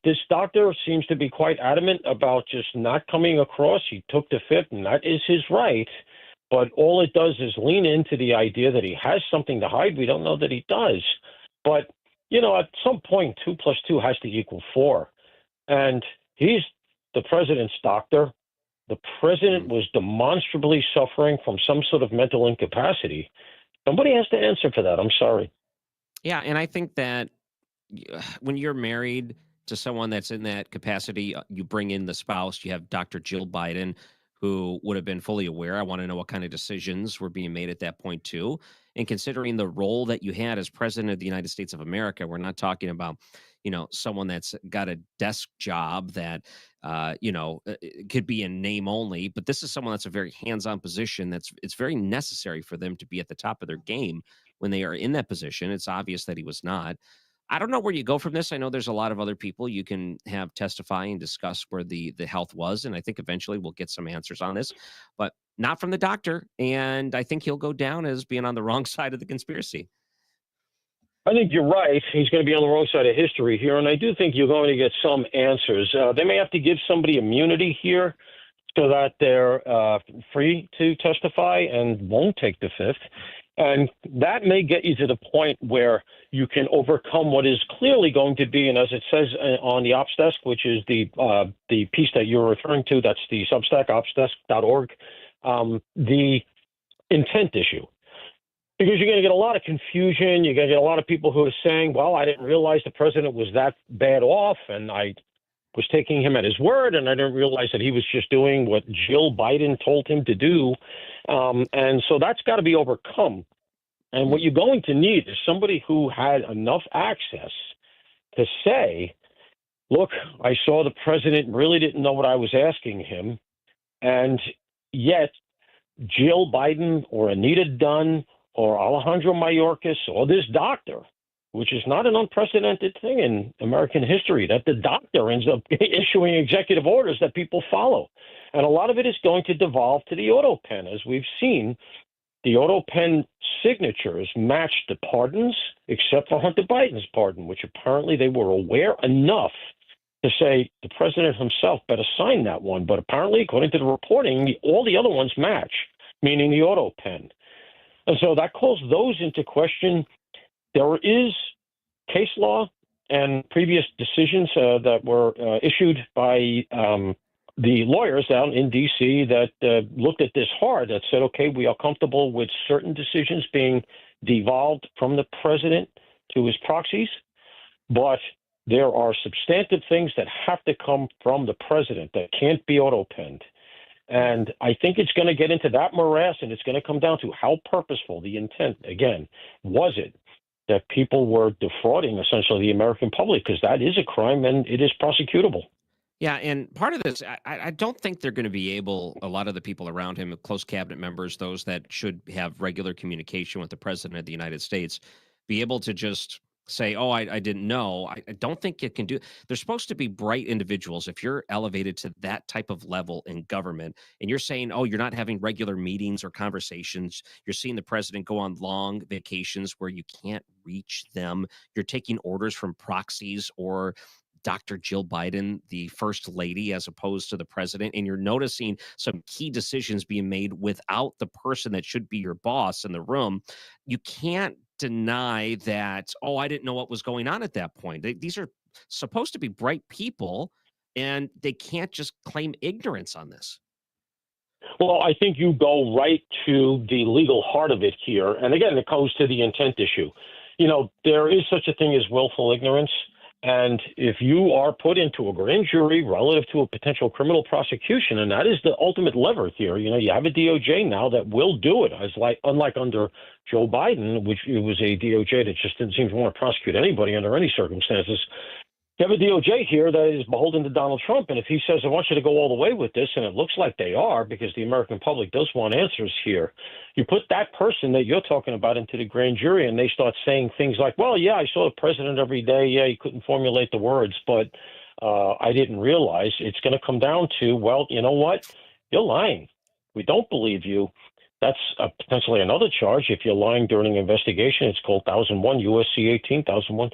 [SPEAKER 2] this doctor seems to be quite adamant about just not coming across. He took the fifth, and that is his right. But all it does is lean into the idea that he has something to hide. We don't know that he does. But, at some point, 2 + 2 has to equal 4. And he's the president's doctor. The president was demonstrably suffering from some sort of mental incapacity. Somebody has to answer for that. I'm sorry.
[SPEAKER 9] Yeah, and I think that when you're married to someone that's in that capacity, you bring in the spouse. You have Dr. Jill Biden, who would have been fully aware. I want to know what kind of decisions were being made at that point, too. And considering the role that you had as president of the United States of America, we're not talking about someone that's got a desk job that, it could be in name only, but this is someone that's a very hands-on position. It's very necessary for them to be at the top of their game when they are in that position. It's obvious that he was not. I don't know where you go from this. I know there's a lot of other people you can have testify and discuss where the health was, and I think eventually we'll get some answers on this, but not from the doctor. And I think he'll go down as being on the wrong side of the conspiracy.
[SPEAKER 2] I think you're right. He's going to be on the wrong side of history here, and I do think you're going to get some answers. They may have to give somebody immunity here so that they're free to testify and won't take the fifth. And that may get you to the point where you can overcome what is clearly going to be, and as it says on the Ops Desk, which is the piece that you're referring to, that's the Substack, opsdesk.org, the intent issue. Because you're going to get a lot of confusion. You're going to get a lot of people who are saying, well, I didn't realize the president was that bad off, and I was taking him at his word, and I didn't realize that he was just doing what Jill Biden told him to do. And so that's got to be overcome. And what you're going to need is somebody who had enough access to say, look, I saw the president really didn't know what I was asking him, and yet Jill Biden or Anita Dunn or Alejandro Mayorkas or this doctor, which is not an unprecedented thing in American history, that the doctor ends up issuing executive orders that people follow. And a lot of it is going to devolve to the auto pen. As we've seen, the auto pen signatures matched the pardons, except for Hunter Biden's pardon, which apparently they were aware enough to say the president himself better sign that one. But apparently, according to the reporting, all the other ones match, meaning the auto pen. And so that calls those into question. There is case law and previous decisions that were issued by the lawyers down in D.C. that looked at this hard, that said, okay, we are comfortable with certain decisions being devolved from the president to his proxies, but there are substantive things that have to come from the president that can't be auto-penned. And I think it's going to get into that morass, and it's going to come down to how purposeful the intent, again, was it that people were defrauding essentially the American public, because that is a crime and it is prosecutable.
[SPEAKER 9] Yeah, and part of this, I don't think they're going to be able, a lot of the people around him, close cabinet members, those that should have regular communication with the president of the United States, be able to just say, oh, I didn't know. I don't think it can do. They're supposed to be bright individuals. If you're elevated to that type of level in government and you're saying, oh, you're not having regular meetings or conversations, you're seeing the president go on long vacations where you can't reach them, you're taking orders from proxies or Dr. Jill Biden, the first lady, as opposed to the president, and you're noticing some key decisions being made without the person that should be your boss in the room, you can't deny that, oh, I didn't know what was going on at that point. These are supposed to be bright people, and they can't just claim ignorance on this.
[SPEAKER 2] Well, I think you go right to the legal heart of it here. And again, it goes to the intent issue. You know, there is such a thing as willful ignorance. And if you are put into a grand jury relative to a potential criminal prosecution, and that is the ultimate lever here, you know, you have a DOJ now that will do it, unlike under Joe Biden, which it was a DOJ that just didn't seem to want to prosecute anybody under any circumstances. You have a DOJ here that is beholden to Donald Trump, and if he says, I want you to go all the way with this, and it looks like they are, because the American public does want answers here, you put that person that you're talking about into the grand jury, and they start saying things like, well, yeah, I saw the president every day. Yeah, he couldn't formulate the words, but I didn't realize. It's going to come down to, well, you know what? You're lying. We don't believe you. That's potentially another charge. If you're lying during an investigation, it's called 1001, USC 18,001.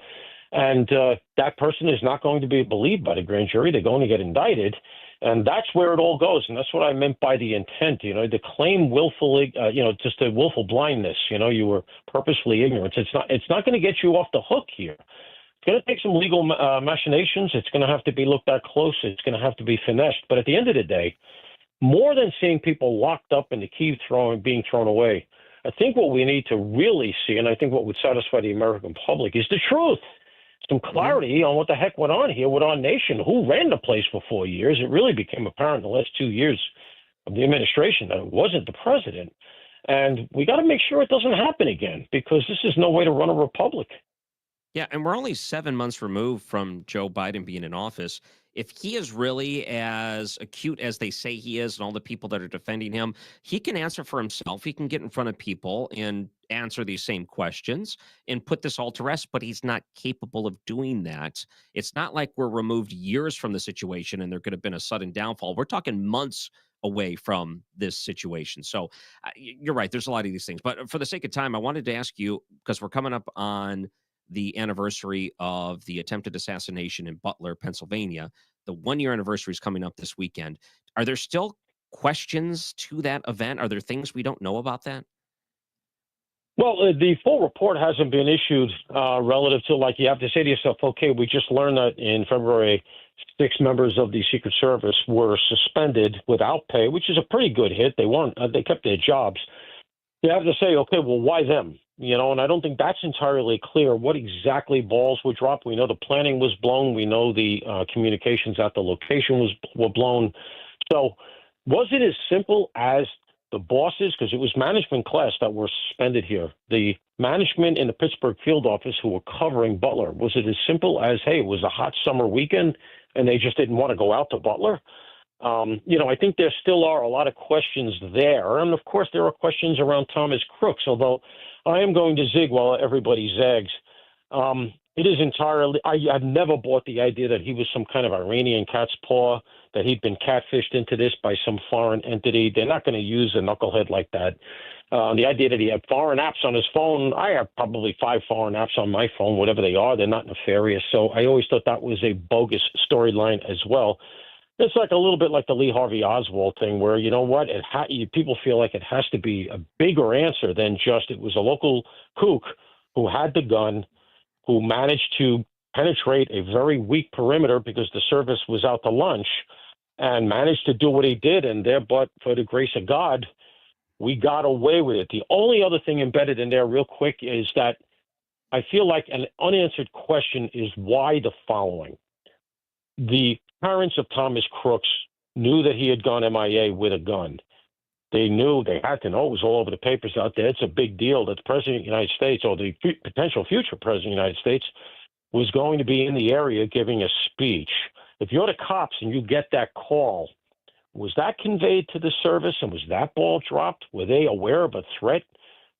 [SPEAKER 2] And that person is not going to be believed by the grand jury. They're going to get indicted. And that's where it all goes. And that's what I meant by the intent, you know, to claim willfully, just a willful blindness. You know, you were purposefully ignorant. It's not going to get you off the hook here. It's going to take some legal machinations. It's going to have to be looked at close. It's going to have to be finessed. But at the end of the day, more than seeing people locked up and the key being thrown away, I think what we need to really see, and I think what would satisfy the American public, is the truth. Some clarity on what the heck went on here with our nation. Who ran the place for 4 years? It really became apparent in the last 2 years of the administration that it wasn't the president. And we got to make sure it doesn't happen again, because this is no way to run a republic.
[SPEAKER 9] Yeah, and we're only 7 months removed from Joe Biden being in office. If he is really as acute as they say he is, and all the people that are defending him, he can answer for himself. He can get in front of people and answer these same questions and put this all to rest, but he's not capable of doing that. It's not like we're removed years from the situation and there could have been a sudden downfall. We're talking months away from this situation. So you're right. There's a lot of these things. But for the sake of time, I wanted to ask you, because we're coming up on the anniversary of the attempted assassination in Butler, Pennsylvania. The 1-year anniversary is coming up this weekend. Are there still questions to that event? Are there things we don't know about that?
[SPEAKER 2] Well, the full report hasn't been issued relative to, like, you have to say to yourself, okay, we just learned that in February, 6 members of the Secret Service were suspended without pay, which is a pretty good hit. They kept their jobs. You have to say, okay, well, why them? You know, and I don't think that's entirely clear what exactly balls were dropped. We know the planning was blown. We know the communications at the location were blown. So was it as simple as the bosses, because it was management class that were suspended here, the management in the Pittsburgh field office who were covering Butler, was it as simple as, hey, it was a hot summer weekend and they just didn't want to go out to Butler? I think there still are a lot of questions there. And, of course, there are questions around Thomas Crooks, although I am going to zig while everybody zags. It is entirely – I've never bought the idea that he was some kind of Iranian cat's paw, that he'd been catfished into this by some foreign entity. They're not going to use a knucklehead like that. The idea that he had foreign apps on his phone, I have probably 5 foreign apps on my phone, whatever they are. They're not nefarious. So I always thought that was a bogus storyline as well. It's like a little bit like the Lee Harvey Oswald thing where, you know what, people feel like it has to be a bigger answer than just it was a local kook who had the gun, who managed to penetrate a very weak perimeter because the service was out to lunch and managed to do what he did. And there, but for the grace of God, we got away with it. The only other thing embedded in there real quick is that I feel like an unanswered question is why the following. The parents of Thomas Crooks knew that he had gone MIA with a gun. They knew, they had to know, it was all over the papers out there. It's a big deal that the President of the United States, or the potential future President of the United States, was going to be in the area giving a speech. If you're the cops and you get that call, was that conveyed to the service and was that ball dropped? Were they aware of a threat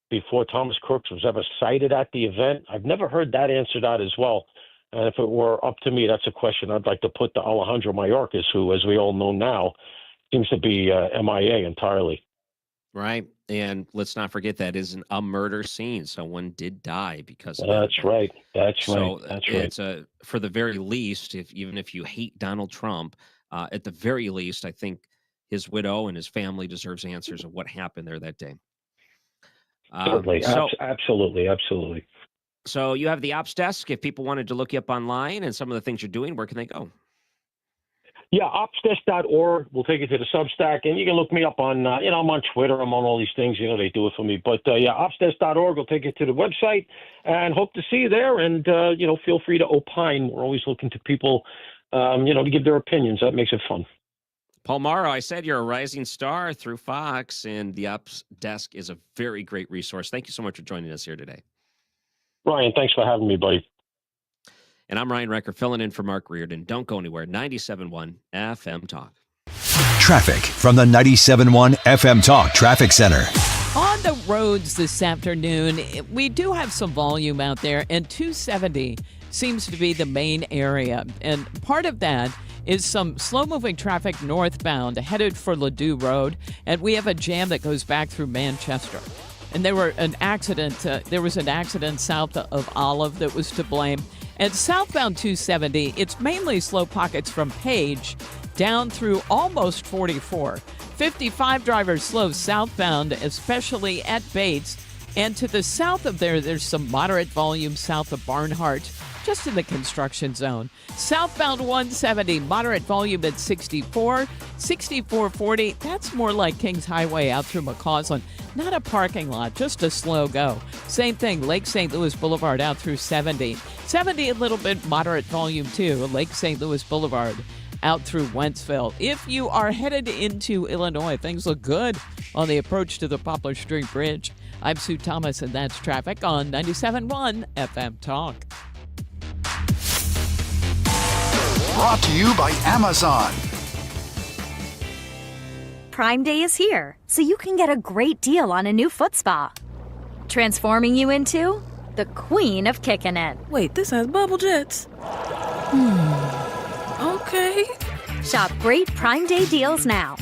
[SPEAKER 2] before Thomas Crooks was ever cited at the event? I've never heard that answered out as well. And if it were up to me, that's a question I'd like to put to Alejandro Mayorkas, who, as we all know now, seems to be MIA entirely.
[SPEAKER 9] Right. And let's not forget that isn't a murder scene. Someone did die because of
[SPEAKER 2] That's
[SPEAKER 9] that.
[SPEAKER 2] right. That's
[SPEAKER 9] So
[SPEAKER 2] right. That's right.
[SPEAKER 9] it's for the very least, even if you hate Donald Trump, at the very least, I think his widow and his family deserves answers of what happened there that day.
[SPEAKER 2] Certainly. Absolutely.
[SPEAKER 9] So you have the ops desk. If people wanted to look you up online and some of the things you're doing, where can they go?
[SPEAKER 2] Yeah, opsdesk.org will take you to the Substack, and you can look me up on, I'm on Twitter, I'm on all these things, they do it for me. But, opsdesk.org will take you to the website, and hope to see you there, and, feel free to opine. We're always looking to people, to give their opinions. That makes it fun.
[SPEAKER 9] Paul Mauro, I said you're a rising star through Fox, and the ops desk is a very great resource. Thank you so much for joining us here today.
[SPEAKER 2] Ryan, thanks for having me, buddy.
[SPEAKER 9] And I'm Ryan Recker, filling in for Mark Reardon. Don't go anywhere. 97.1 FM Talk.
[SPEAKER 3] Traffic from the 97.1 FM Talk Traffic Center.
[SPEAKER 10] On the roads this afternoon, we do have some volume out there, and 270 seems to be the main area. And part of that is some slow-moving traffic northbound headed for Ladue Road, and we have a jam that goes back through Manchester. And there was an accident south of Olive that was to blame. And southbound 270, it's mainly slow pockets from Page down through almost 44. 55 drivers slow southbound, especially at Bates. And to the south of there's some moderate volume south of Barnhart, just in the construction zone. Southbound 170, moderate volume at 64. 6440, that's more like Kings Highway out through McCausland. Not a parking lot, just a slow go. Same thing, Lake St. Louis Boulevard out through 70. 70, a little bit moderate volume too, Lake St. Louis Boulevard out through Wentzville. If you are headed into Illinois, things look good on the approach to the Poplar Street Bridge. I'm Sue Thomas, and that's traffic on 97.1 FM Talk.
[SPEAKER 4] Brought to you by Amazon.
[SPEAKER 5] Prime Day is here, so you can get a great deal on a new foot spa. Transforming you into the queen of kicking it.
[SPEAKER 6] Wait, this has bubble jets. Okay.
[SPEAKER 5] Shop great Prime Day deals now.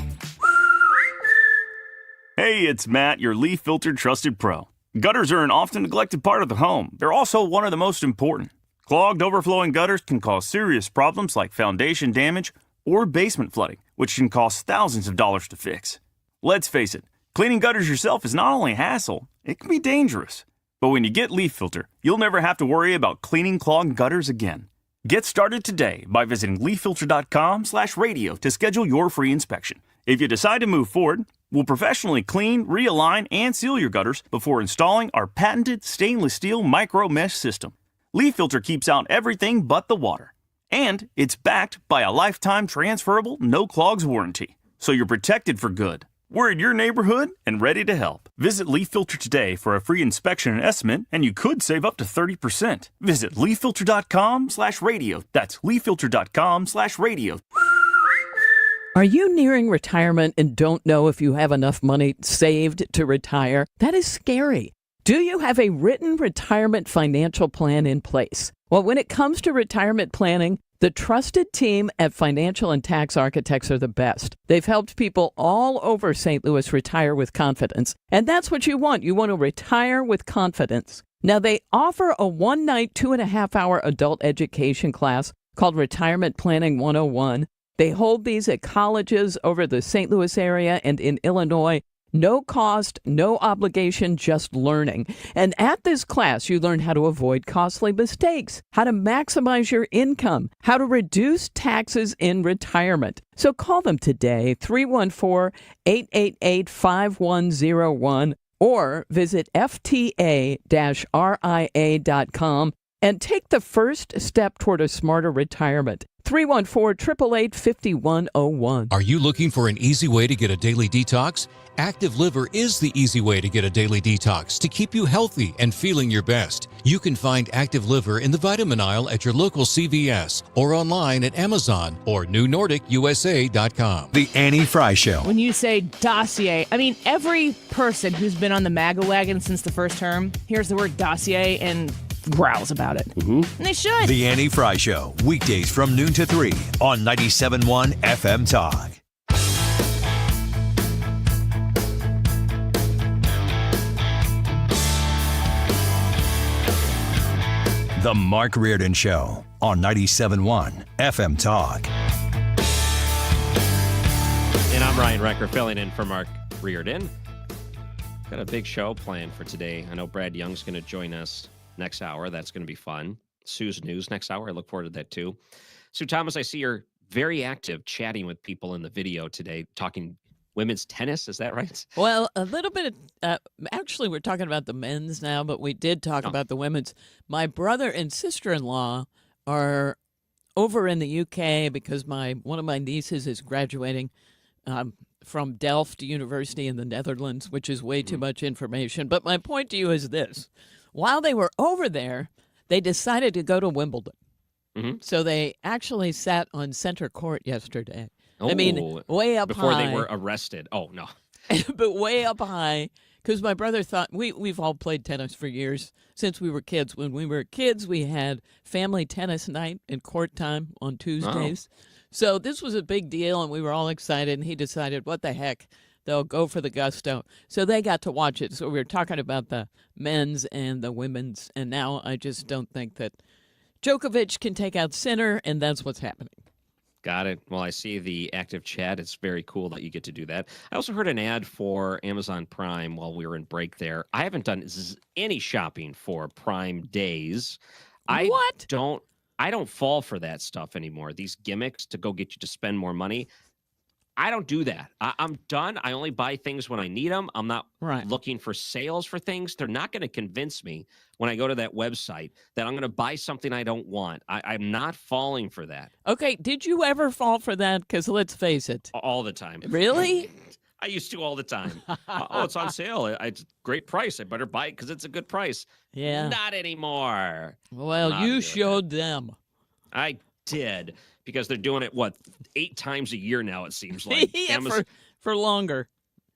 [SPEAKER 25] Hey, it's Matt, your leaf filter trusted pro. Gutters are an often neglected part of the home. They're also one of the most important. Clogged, overflowing gutters can cause serious problems like foundation damage or basement flooding, which can cost thousands of dollars to fix. Let's face it, cleaning gutters yourself is not only a hassle, it can be dangerous. But when you get Leaf Filter, you'll never have to worry about cleaning clogged gutters again. Get started today by visiting leaffilter.com/radio to schedule your free inspection. If you decide to move forward, we'll professionally clean, realign, and seal your gutters before installing our patented stainless steel micro mesh system. Leaf Filter keeps out everything but the water. And it's backed by a lifetime transferable no clogs warranty. So you're protected for good. We're in your neighborhood and ready to help. Visit Leaf Filter today for a free inspection and estimate, and you could save up to 30%. Visit leaffilter.com/radio. That's leaffilter.com/radio.
[SPEAKER 10] Are you nearing retirement and don't know if you have enough money saved to retire? That is scary. Do you have a written retirement financial plan in place? Well, when it comes to retirement planning, the trusted team at Financial and Tax Architects are the best. They've helped people all over St. Louis retire with confidence. And that's what you want. You want to retire with confidence. Now, they offer a one-night, 2.5-hour adult education class called Retirement Planning 101. They hold these at colleges over the St. Louis area and in Illinois. No cost, no obligation, just learning. And at this class, you learn how to avoid costly mistakes, how to maximize your income, how to reduce taxes in retirement. So call them today, 314-888-5101, or visit fta-ria.com and take the first step toward a smarter retirement. 314-888-5101.
[SPEAKER 3] Are you looking for an easy way to get a daily detox? Active Liver is the easy way to get a daily detox to keep you healthy and feeling your best. You can find Active Liver in the vitamin aisle at your local CVS or online at Amazon or NewNordicUSA.com. The Annie Fry Show.
[SPEAKER 1] When you say dossier, I mean every person who's been on the MAGA wagon since the first term hears the word dossier and growls about it. And they should.
[SPEAKER 3] The Annie Fry Show, weekdays from noon to 3 on 97.1 FM Talk.
[SPEAKER 7] The Mark Reardon Show on 97.1 FM Talk.
[SPEAKER 9] And I'm Ryan Recker filling in for Mark Reardon. Got a big show planned for today. I know Brad Young's going to join us next hour. That's going to be fun. Sue's News next hour. I look forward to that too. Sue Thomas, I see you're very active chatting with people in the video today, talking women's tennis. Is that right?
[SPEAKER 10] Well, a little bit. Actually, we're talking about the men's now, but we did talk about the women's. My brother and sister-in-law are over in the UK because one of my nieces is graduating from Delft University in the Netherlands, which is way too much information. But my point to you is this. While they were over there, they decided to go to Wimbledon. Mm-hmm. So they actually sat on center court yesterday. I mean, way up
[SPEAKER 9] before
[SPEAKER 10] high.
[SPEAKER 9] Before they were arrested. Oh, no.
[SPEAKER 10] But way up high, because my brother thought, we've all played tennis for years since we were kids. When we were kids, we had family tennis night and court time on Tuesdays. Oh. So this was a big deal, and we were all excited, and he decided, what the heck, they'll go for the gusto. So they got to watch it. So we were talking about the men's and the women's, and now I just don't think that Djokovic can take out Sinner, and that's what's happening.
[SPEAKER 9] Got it. Well, I see the active chat. It's very cool that you get to do that. I also heard an ad for Amazon Prime while we were in break there. I haven't done any shopping for Prime days. I don't fall for that stuff anymore. These gimmicks to go get you to spend more money. I don't do that. I'm done. I only buy things when I need them. I'm not looking for sales for things. They're not going to convince me when I go to that website that I'm going to buy something I don't want. I'm not falling for that.
[SPEAKER 10] Okay. Did you ever fall for that? Because let's face it.
[SPEAKER 9] All the time.
[SPEAKER 10] Really?
[SPEAKER 9] I used to all the time. It's on sale. It's a great price. I better buy it because it's a good price.
[SPEAKER 10] Yeah.
[SPEAKER 9] Not anymore.
[SPEAKER 10] Well, you showed them.
[SPEAKER 9] I did. Because they're doing it, 8 times a year now, it seems like.
[SPEAKER 10] Yeah, for longer.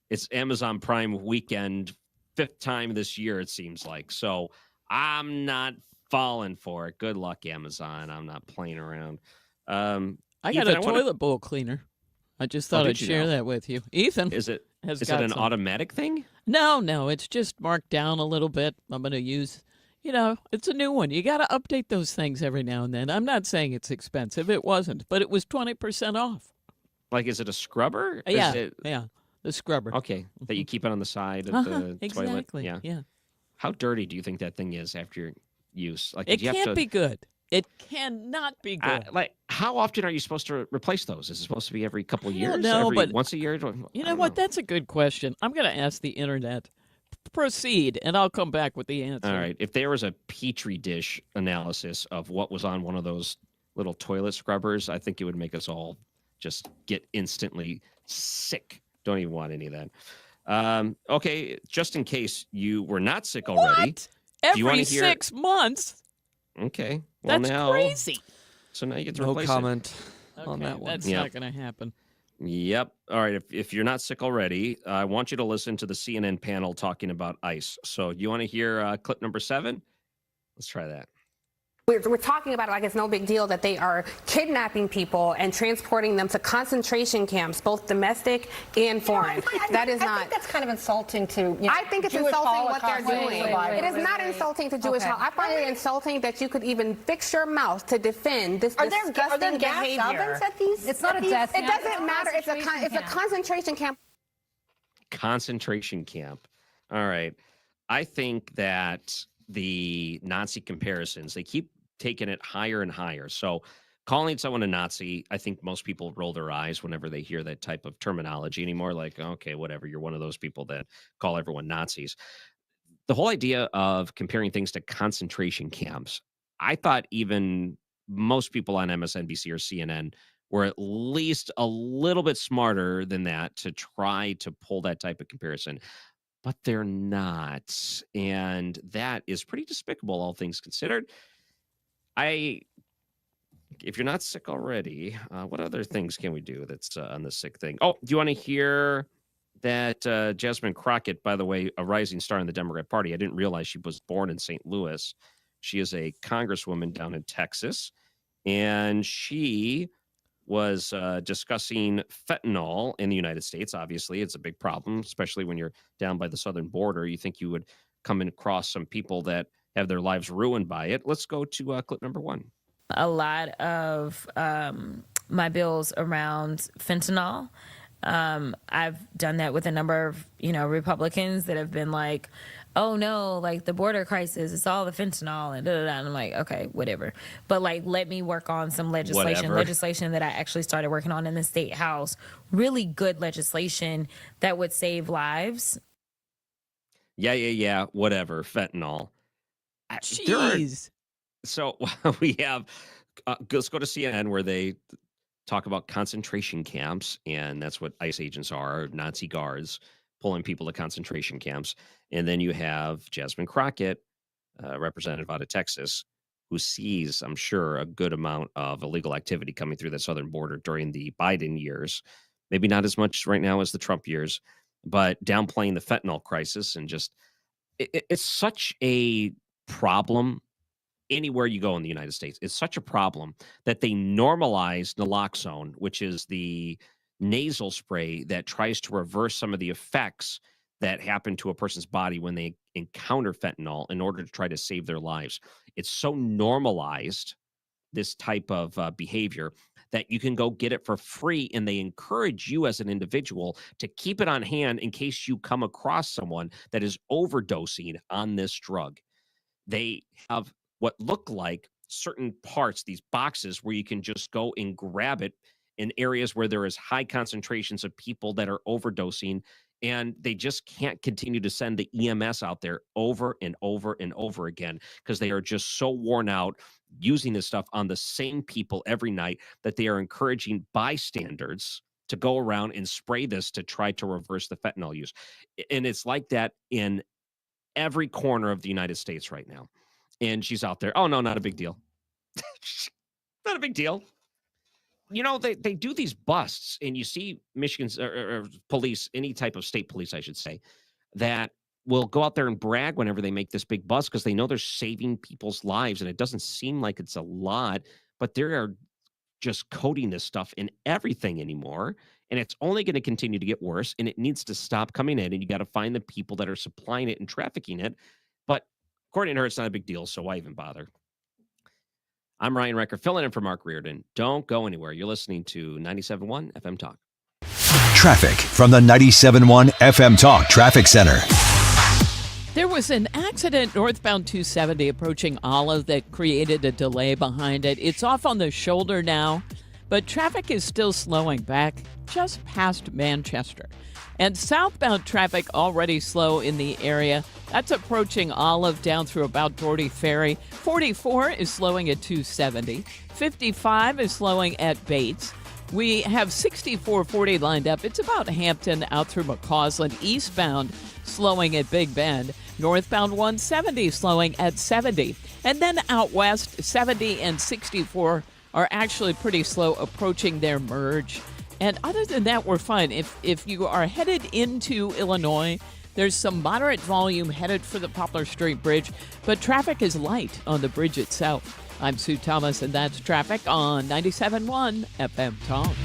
[SPEAKER 9] It's Amazon Prime weekend, 5th time this year, it seems like. So I'm not falling for it. Good luck, Amazon. I'm not playing around.
[SPEAKER 10] I got a toilet bowl cleaner. I just thought I'd share that with you. Ethan
[SPEAKER 9] Is it an automatic thing?
[SPEAKER 10] No. It's just marked down a little bit. I'm going to use... it's a new one. You got to update those things every now and then. I'm not saying it's expensive. It wasn't, but it was 20% off.
[SPEAKER 9] Like, is it a scrubber?
[SPEAKER 10] Yeah, the scrubber.
[SPEAKER 9] Okay, that you keep it on the side of the toilet.
[SPEAKER 10] Exactly. Yeah.
[SPEAKER 9] How dirty do you think that thing is after your use? Like,
[SPEAKER 10] it can't be good. It cannot be good.
[SPEAKER 9] How often are you supposed to replace those? Is it supposed to be every couple of years?
[SPEAKER 10] But
[SPEAKER 9] once a year?
[SPEAKER 10] You know what? That's a good question. I'm going to ask the internet. Proceed, and I'll come back with the answer.
[SPEAKER 9] All right. If there was a Petri dish analysis of what was on one of those little toilet scrubbers, I think it would make us all just get instantly sick. Don't even want any of that. Okay, just in case you were not sick already.
[SPEAKER 10] What? Every 6 months?
[SPEAKER 9] Okay. Well,
[SPEAKER 10] that's crazy.
[SPEAKER 9] So now you get to
[SPEAKER 11] no
[SPEAKER 9] replace
[SPEAKER 11] comment
[SPEAKER 10] it.
[SPEAKER 11] on that one.
[SPEAKER 10] That's not going to happen.
[SPEAKER 9] Yep. All right. If you're not sick already, I want you to listen to the CNN panel talking about ICE. So you want to hear clip number 7? Let's try that.
[SPEAKER 8] We're talking about it like it's no big deal that they are kidnapping people and transporting them to concentration camps, both domestic and foreign. I think
[SPEAKER 12] that's kind of insulting to.
[SPEAKER 8] I think it's insulting what they're doing. It is not insulting to Jewish Holocaust. I find it insulting that you could even fix your mouth to defend this disgusting behavior.
[SPEAKER 12] Ovens at these?
[SPEAKER 8] It's not a death camp. It doesn't matter. It's a concentration camp.
[SPEAKER 9] Concentration camp. All right. I think that the Nazi comparisons, they keep taking it higher and higher. So calling someone a Nazi, I think most people roll their eyes whenever they hear that type of terminology anymore. Like, okay, whatever, you're one of those people that call everyone Nazis. The whole idea of comparing things to concentration camps, I thought even most people on MSNBC or CNN were at least a little bit smarter than that to try to pull that type of comparison. But they're not. And that is pretty despicable, all things considered. If you're not sick already, what other things can we do that's on the sick thing? Oh, do you want to hear that Jasmine Crockett, by the way, a rising star in the Democrat Party? I didn't realize she was born in St. Louis. She is a congresswoman down in Texas. And she was discussing fentanyl in the United States. Obviously, it's a big problem, especially when you're down by the southern border. You think you would come across some people that have their lives ruined by it. Let's go to clip number 1.
[SPEAKER 13] A lot of my bills around fentanyl. I've done that with a number of, Republicans that have been like, oh no, like the border crisis, it's all the fentanyl and da-da-da. And I'm like, okay, whatever. But like, let me work on some legislation that I actually started working on in the state house. Really good legislation that would save lives.
[SPEAKER 9] Yeah. Whatever. Fentanyl.
[SPEAKER 10] Jeez.
[SPEAKER 9] So we have, let's go to CNN where they talk about concentration camps, and that's what ICE agents are, Nazi guards pulling people to concentration camps. And then you have Jasmine Crockett, representative out of Texas, who sees, I'm sure, a good amount of illegal activity coming through the southern border during the Biden years. Maybe not as much right now as the Trump years, but downplaying the fentanyl crisis. And just, it's such a problem anywhere you go in the United States. It's such a problem that they normalized naloxone, which is the nasal spray that tries to reverse some of the effects that happen to a person's body when they encounter fentanyl in order to try to save their lives. It's so normalized, this type of behavior, that you can go get it for free, and they encourage you as an individual to keep it on hand in case you come across someone that is overdosing on this drug. They have what look like certain parts, these boxes where you can just go and grab it in areas where there is high concentrations of people that are overdosing, and they just can't continue to send the EMS out there over and over and over again because they are just so worn out using this stuff on the same people every night that they are encouraging bystanders to go around and spray this to try to reverse the fentanyl use. And it's like that in every corner of the United States right now. And she's out there. Oh, no, not a big deal. Not a big deal. They do these busts, and you see Michigan's or police, any type of state police, I should say, that will go out there and brag whenever they make this big bust because they know they're saving people's lives. And it doesn't seem like it's a lot, but they are just coating this stuff in everything anymore. And it's only going to continue to get worse, and it needs to stop coming in. And you got to find the people that are supplying it and trafficking it. But according to her, it's not a big deal, so why even bother? I'm Ryan Recker, filling in for Mark Reardon. Don't go anywhere. You're listening to 97.1 FM Talk.
[SPEAKER 7] Traffic from the 97.1 FM Talk Traffic Center.
[SPEAKER 10] There was an accident northbound 270 approaching Olive that created a delay behind it. It's off on the shoulder now, but traffic is still slowing back just past Manchester. And southbound traffic already slow in the area. That's approaching Olive down through about Doherty Ferry. 44 is slowing at 270. 55 is slowing at Bates. We have 6440 lined up. It's about Hampton out through McCausland. Eastbound slowing at Big Bend. Northbound 170 slowing at 70. And then out west, 70 and 64 are actually pretty slow approaching their merge. And other than that, we're fine. If you are headed into Illinois, there's some moderate volume headed for the Poplar Street Bridge, but traffic is light on the bridge itself. I'm Sue Thomas, and that's traffic on 97.1 FM Talk.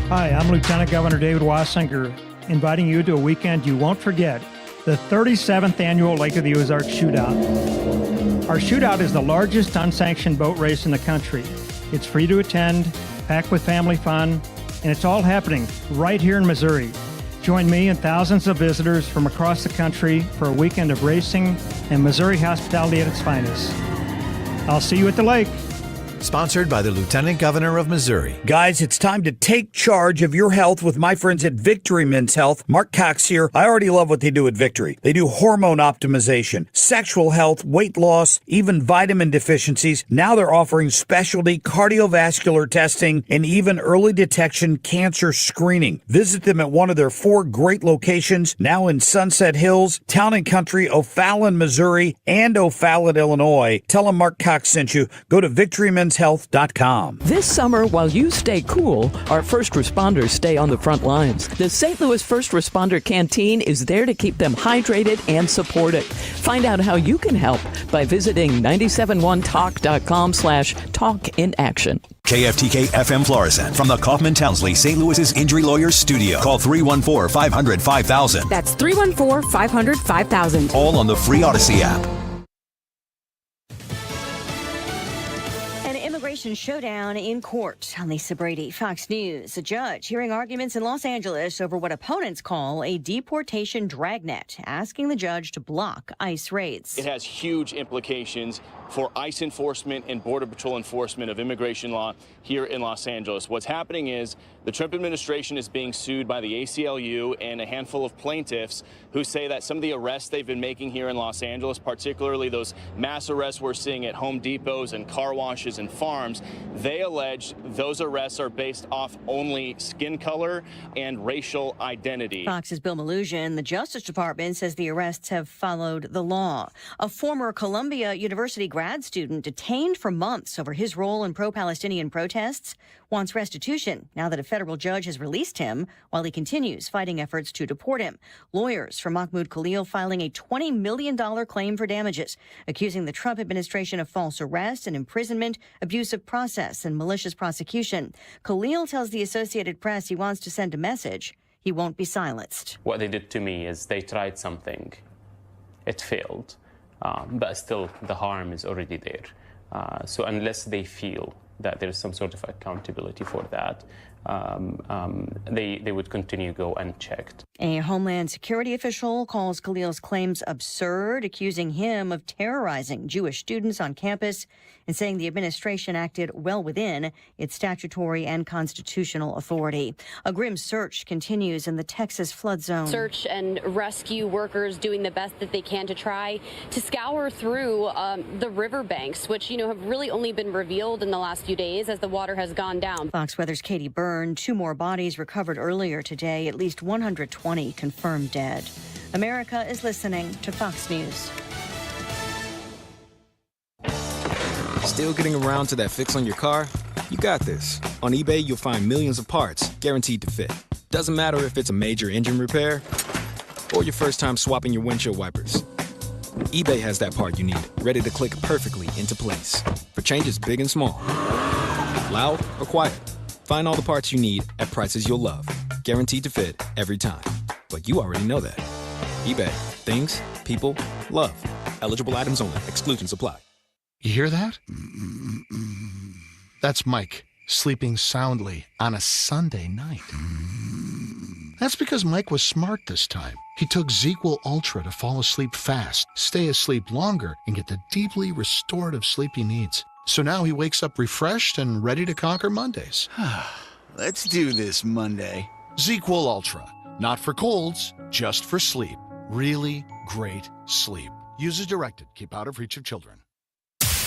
[SPEAKER 14] Hi, I'm Lieutenant Governor David Wassinger, inviting you to a weekend you won't forget, the 37th annual Lake of the Ozarks Shootout. Our shootout is the largest unsanctioned boat race in the country. It's free to attend, packed with family fun, and it's all happening right here in Missouri. Join me and thousands of visitors from across the country for a weekend of racing and Missouri hospitality at its finest. I'll see you at the lake.
[SPEAKER 16] Sponsored by the Lieutenant Governor of Missouri.
[SPEAKER 17] Guys, it's time to take charge of your health with my friends at Victory Men's Health. Mark Cox here. I already love what they do at Victory. They do hormone optimization, sexual health, weight loss, even vitamin deficiencies. Now they're offering specialty cardiovascular testing and even early detection cancer screening. Visit them at one of their 4 great locations, now in Sunset Hills, Town and Country, O'Fallon, Missouri, and O'Fallon, Illinois. Tell them Mark Cox sent you. Go to Victory Men's MyFriendsHealth.com.
[SPEAKER 15] This summer, while you stay cool, our first responders stay on the front lines. The St. Louis First Responder Canteen is there to keep them hydrated and supported. Find out how you can help by visiting 971talk.com/talkinaction.
[SPEAKER 18] KFTK FM Florissant from the Kaufman Townsley St. Louis's Injury Lawyers Studio. Call 314-500-5000.
[SPEAKER 19] That's 314-500-5000.
[SPEAKER 18] All on the free Odyssey app.
[SPEAKER 20] Immigration showdown in court. I'm Lisa Brady, Fox News. A judge hearing arguments in Los Angeles over what opponents call a deportation dragnet, asking the judge to block ICE raids.
[SPEAKER 21] It has huge implications for ICE enforcement and Border Patrol enforcement of immigration law here in Los Angeles. What's happening is the Trump administration is being sued by the ACLU and a handful of plaintiffs who say that some of the arrests they've been making here in Los Angeles, particularly those mass arrests we're seeing at Home Depots and car washes and farms, they allege those arrests are based off only skin color and racial identity.
[SPEAKER 20] Fox's Bill Malugin. The Justice Department says the arrests have followed the law. A former Columbia University grad student detained for months over his role in pro-Palestinian protests wants restitution now that a federal judge has released him while he continues fighting efforts to deport him. Lawyers for Mahmoud Khalil filing a $20 million claim for damages, accusing the Trump administration of false arrest and imprisonment, abuse of process, and malicious prosecution. Khalil tells the Associated Press he wants to send a message. He won't be silenced.
[SPEAKER 26] What they did to me is they tried something. It failed. But still, the harm is already there. So unless they feel that there is some sort of accountability for that, they would continue to go unchecked.
[SPEAKER 20] A Homeland Security official calls Khalil's claims absurd, accusing him of terrorizing Jewish students on campus and saying the administration acted well within its statutory and constitutional authority. A grim search continues in the Texas flood zone.
[SPEAKER 27] Search and rescue workers doing the best that they can to try to scour through the riverbanks, which, have really only been revealed in the last few days as the water has gone down.
[SPEAKER 20] Fox Weather's Katie Byrne. 2 more bodies recovered earlier today, at least 120 confirmed dead. America is listening to Fox News.
[SPEAKER 28] Still getting around to that fix on your car? You got this. On eBay, you'll find millions of parts guaranteed to fit. Doesn't matter if it's a major engine repair or your first time swapping your windshield wipers. eBay has that part you need, ready to click perfectly into place for changes big and small. Loud or quiet. Find all the parts you need at prices you'll love. Guaranteed to fit every time. But you already know that. eBay. Things, people, love. Eligible items only. Exclusions apply.
[SPEAKER 29] You hear that? That's Mike, sleeping soundly on a Sunday night. That's because Mike was smart this time. He took ZzzQuil Ultra to fall asleep fast, stay asleep longer, and get the deeply restorative sleep he needs. So now he wakes up refreshed and ready to conquer Mondays.
[SPEAKER 30] Let's do this Monday.
[SPEAKER 29] ZzzQuil Ultra. Not for colds, just for sleep. Really great sleep. Use as directed. Keep out of reach of children.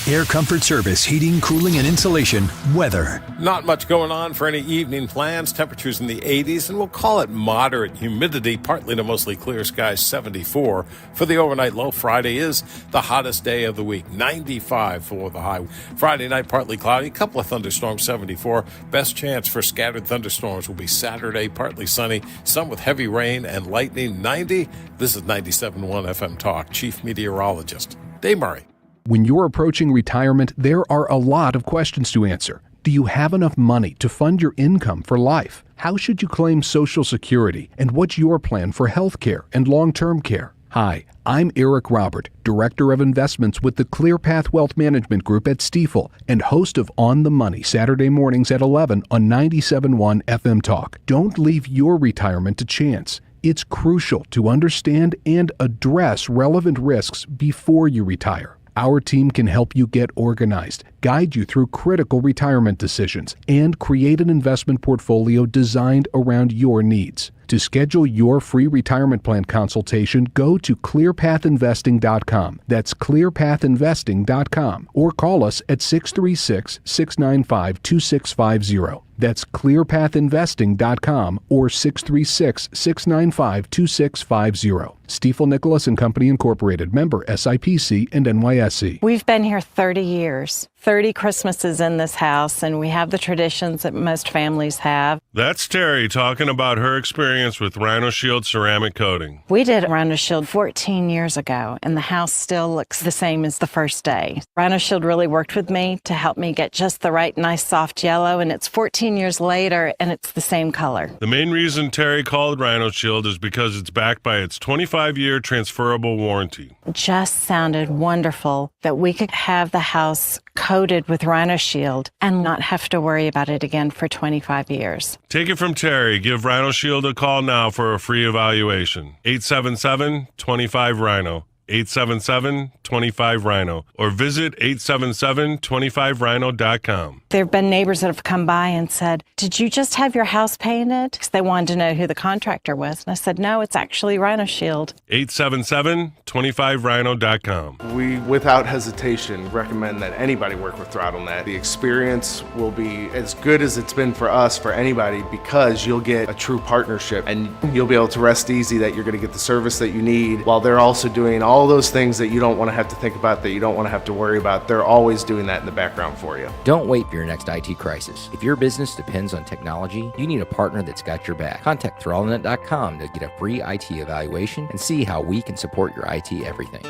[SPEAKER 18] Air Comfort Service, heating, cooling, and insulation. Weather.
[SPEAKER 31] Not much going on for any evening plans. Temperatures in the 80s, and we'll call it moderate humidity. Partly to mostly clear skies, 74. For the overnight low, Friday is the hottest day of the week, 95 for the high. Friday night, partly cloudy, a couple of thunderstorms, 74. Best chance for scattered thunderstorms will be Saturday, partly sunny, some with heavy rain and lightning, 90. This is 97.1 FM Talk. Chief Meteorologist Dave Murray.
[SPEAKER 32] When you're approaching retirement, there are a lot of questions to answer. Do you have enough money to fund your income for life? How should you claim Social Security? And what's your plan for health care and long-term care? Hi, I'm Eric Robert, Director of Investments with the ClearPath Wealth Management Group at Stifel and host of On the Money Saturday mornings at 11 on 97.1 FM Talk. Don't leave your retirement to chance. It's crucial to understand and address relevant risks before you retire. Our team can help you get organized, guide you through critical retirement decisions, and create an investment portfolio designed around your needs. To schedule your free retirement plan consultation, go to clearpathinvesting.com. That's clearpathinvesting.com. Or call us at 636-695-2650. That's clearpathinvesting.com or 636-695-2650. Stifel Nicholas and Company Incorporated, member SIPC and NYSE.
[SPEAKER 33] We've been here 30 years.
[SPEAKER 1] 30 Christmases in this house, and we have the traditions that most families have.
[SPEAKER 2] That's Terry talking about her experience with Rhino Shield ceramic coating.
[SPEAKER 1] We did Rhino Shield 14 years ago, and the house still looks the same as the first day. Rhino Shield really worked with me to help me get just the right, nice, soft yellow, and it's 14 years later, and it's the same color.
[SPEAKER 2] The main reason Terry called Rhino Shield is because it's backed by its 25-year transferable warranty.
[SPEAKER 1] It just sounded wonderful that we could have the house coated with Rhino Shield and not have to worry about it again for 25 years.
[SPEAKER 2] Take it from Terry. Give Rhino Shield a call now for a free evaluation. 877-25-RHINO. 877-25-RHINO. Or visit 877-25rhino.com.
[SPEAKER 1] There have been neighbors that have come by and said, "Did you just have your house painted?" Because they wanted to know who the contractor was. And I said, "No, it's actually Rhino Shield."
[SPEAKER 2] 877-25rhino.com.
[SPEAKER 3] We, without hesitation, recommend that anybody work with Throttlenet. The experience will be as good as it's been for us, for anybody, because you'll get a true partnership and you'll be able to rest easy that you're going to get the service that you need while they're also doing all those things that you don't want to have to think about, that you don't want to have to worry about. They're always doing that in the background for you.
[SPEAKER 4] Don't wait for your next IT crisis. If your business depends on technology, you need a partner that's got your back. Contact Throttlenet.com to get a free IT evaluation and see how we can support your IT everything.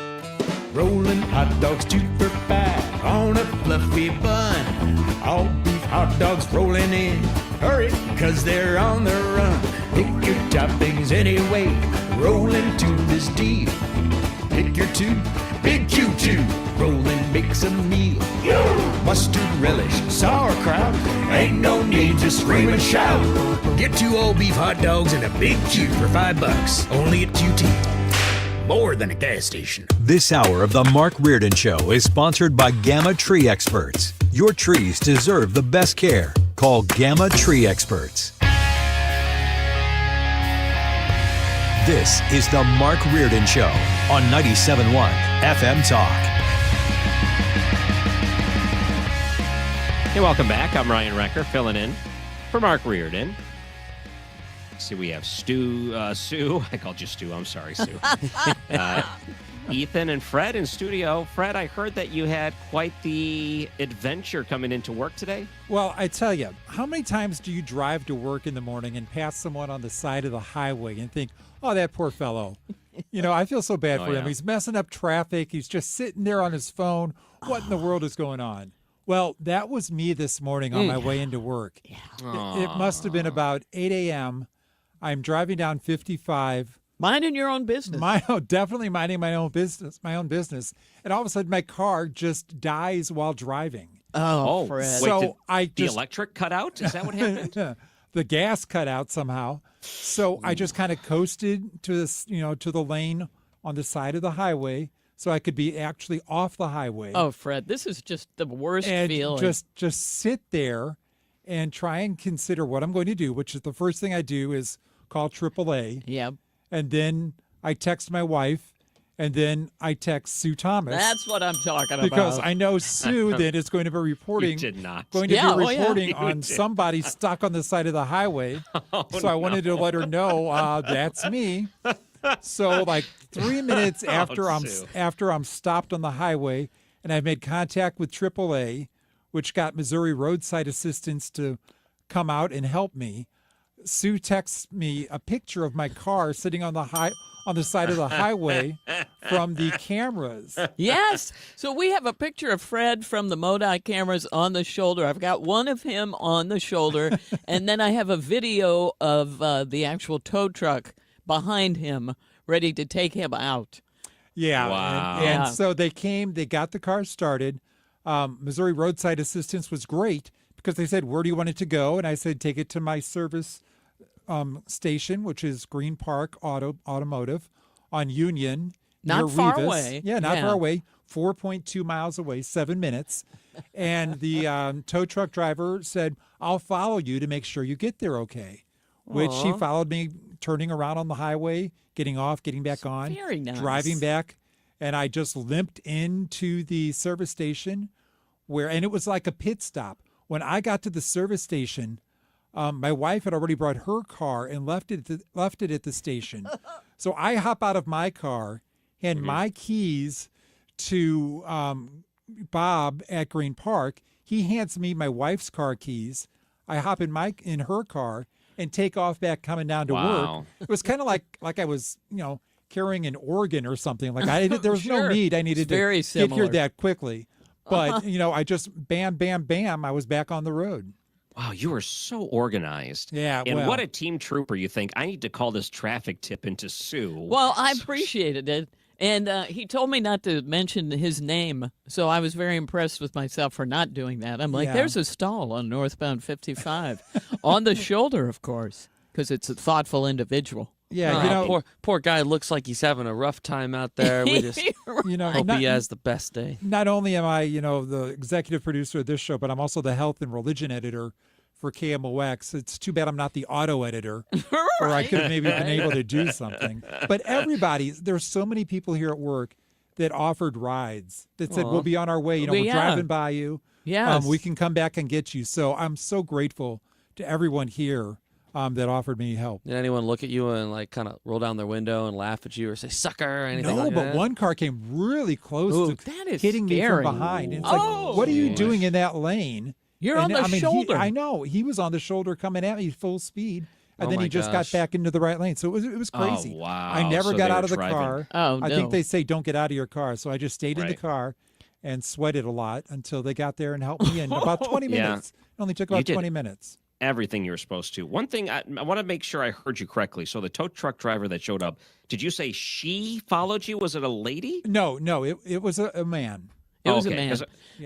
[SPEAKER 5] Rolling hot dogs 2 for $5 on a fluffy bun. All beef hot dogs rolling in. Hurry, cause they're on the run. Pick your toppings anyway. Roll into this deal. Pick your 2, big Q2. Roll and mix a meal. Mustard relish, sauerkraut. Ain't no need to scream and shout. Get 2 all beef hot dogs and a big Q for $5. Only at QT. More than a gas station.
[SPEAKER 7] This hour of the Mark Reardon Show is sponsored by Gamma Tree Experts. Your trees deserve the best care. Call Gamma Tree Experts. This is the Mark Reardon Show on 97.1 FM Talk.
[SPEAKER 9] Hey, welcome back. I'm Ryan Recker, filling in for Mark Reardon. See, we have Sue. I called you Stu. I'm sorry, Sue. Ethan and Fred in studio. Fred, I heard that you had quite the adventure coming into work today.
[SPEAKER 6] Well, I tell you, how many times do you drive to work in the morning and pass someone on the side of the highway and think, oh, that poor fellow. You know, I feel so bad for him. He's messing up traffic. He's just sitting there on his phone. What in the world is going on? Well, that was me this morning on my way into work. Yeah. It must have been about 8 a.m. I'm driving down 55.
[SPEAKER 10] Minding your own business.
[SPEAKER 6] Definitely minding my own business. And all of a sudden, my car just dies while driving.
[SPEAKER 10] Oh, Fred.
[SPEAKER 6] So
[SPEAKER 9] the electric cut out? Is that what happened?
[SPEAKER 6] The gas cut out somehow. So I just kind of coasted to this, to the lane on the side of the highway, so I could be actually off the highway.
[SPEAKER 10] Oh, Fred, this is just the worst feeling.
[SPEAKER 6] Just sit there and try and consider what I'm going to do, which is the first thing I do is call AAA.
[SPEAKER 10] Yep.
[SPEAKER 6] And then I text my wife, and then I text Sue Thomas.
[SPEAKER 10] That's what I'm talking about.
[SPEAKER 6] Because I know Sue then is going to be reporting.
[SPEAKER 9] You did not.
[SPEAKER 6] Going to be reporting on somebody stuck on the side of the highway. So I wanted to let her know that's me. So like 3 minutes after I'm stopped on the highway, and I've made contact with AAA, which got Missouri Roadside Assistance to come out and help me. Sue texts me a picture of my car sitting on the side of the highway from the cameras.
[SPEAKER 10] Yes. So we have a picture of Fred from the MODI cameras on the shoulder. I've got one of him on the shoulder, and then I have a video of the actual tow truck behind him ready to take him out.
[SPEAKER 6] Yeah.
[SPEAKER 9] Wow.
[SPEAKER 6] And so they got the car started. Missouri Roadside Assistance was great because they said, where do you want it to go? And I said, take it to my service station, which is Green Park Automotive on Union.
[SPEAKER 10] Not far away.
[SPEAKER 6] Yeah, not far away. 4.2 miles away, 7 minutes. And the tow truck driver said, I'll follow you to make sure you get there okay. Which he followed me, turning around on the highway, getting off, getting back on.
[SPEAKER 10] Very nice.
[SPEAKER 6] Driving back. And I just limped into the service station and it was like a pit stop. When I got to the service station, my wife had already brought her car and left it at the station. So I hop out of my car, hand my keys to Bob at Green Park. He hands me my wife's car keys. I hop in her car and take off back coming down to work. It was kind of like I was, carrying an organ or something. Like there was no need. I needed to get here that quickly. But, I just bam, bam, bam. I was back on the road.
[SPEAKER 9] Wow, you are so organized.
[SPEAKER 6] Yeah,
[SPEAKER 9] and what a team trooper you think. I need to call this traffic tip into Sue.
[SPEAKER 10] Well, I appreciated it. And he told me not to mention his name, so I was very impressed with myself for not doing that. I'm like, there's a stall on northbound 55. On the shoulder, of course, because it's a thoughtful individual.
[SPEAKER 8] Yeah, poor guy looks like he's having a rough time out there. We just hope he has the best day.
[SPEAKER 6] Not only am I, the executive producer of this show, but I'm also the health and religion editor for KMOX. It's too bad I'm not the auto editor, or I could have maybe been able to do something. But there's so many people here at work that offered rides that said, we'll be on our way. We're driving by you.
[SPEAKER 10] Yes.
[SPEAKER 6] We can come back and get you. So I'm so grateful to everyone here that offered me help.
[SPEAKER 8] Did anyone look at you and kind of roll down their window and laugh at you or say sucker or anything like that?
[SPEAKER 6] No, but one car came really close to hitting me from behind. And it's like, what are you doing in that lane?
[SPEAKER 10] You're on the shoulder.
[SPEAKER 6] I know. He was on the shoulder coming at me full speed. And then he just got back into the right lane. So it was crazy.
[SPEAKER 9] Oh, wow.
[SPEAKER 6] I never got out of the
[SPEAKER 9] driving.
[SPEAKER 6] car.
[SPEAKER 10] Oh, no.
[SPEAKER 6] I think they say don't get out of your car. So I just stayed in the car and sweated a lot until they got there and helped me in about 20 minutes. It only took about 20 minutes.
[SPEAKER 9] Everything you were supposed to. One thing, I want to make sure I heard you correctly. So the tow truck driver that showed up, did you say she followed you? Was it a lady?
[SPEAKER 6] No, it was a man.
[SPEAKER 10] It was a man.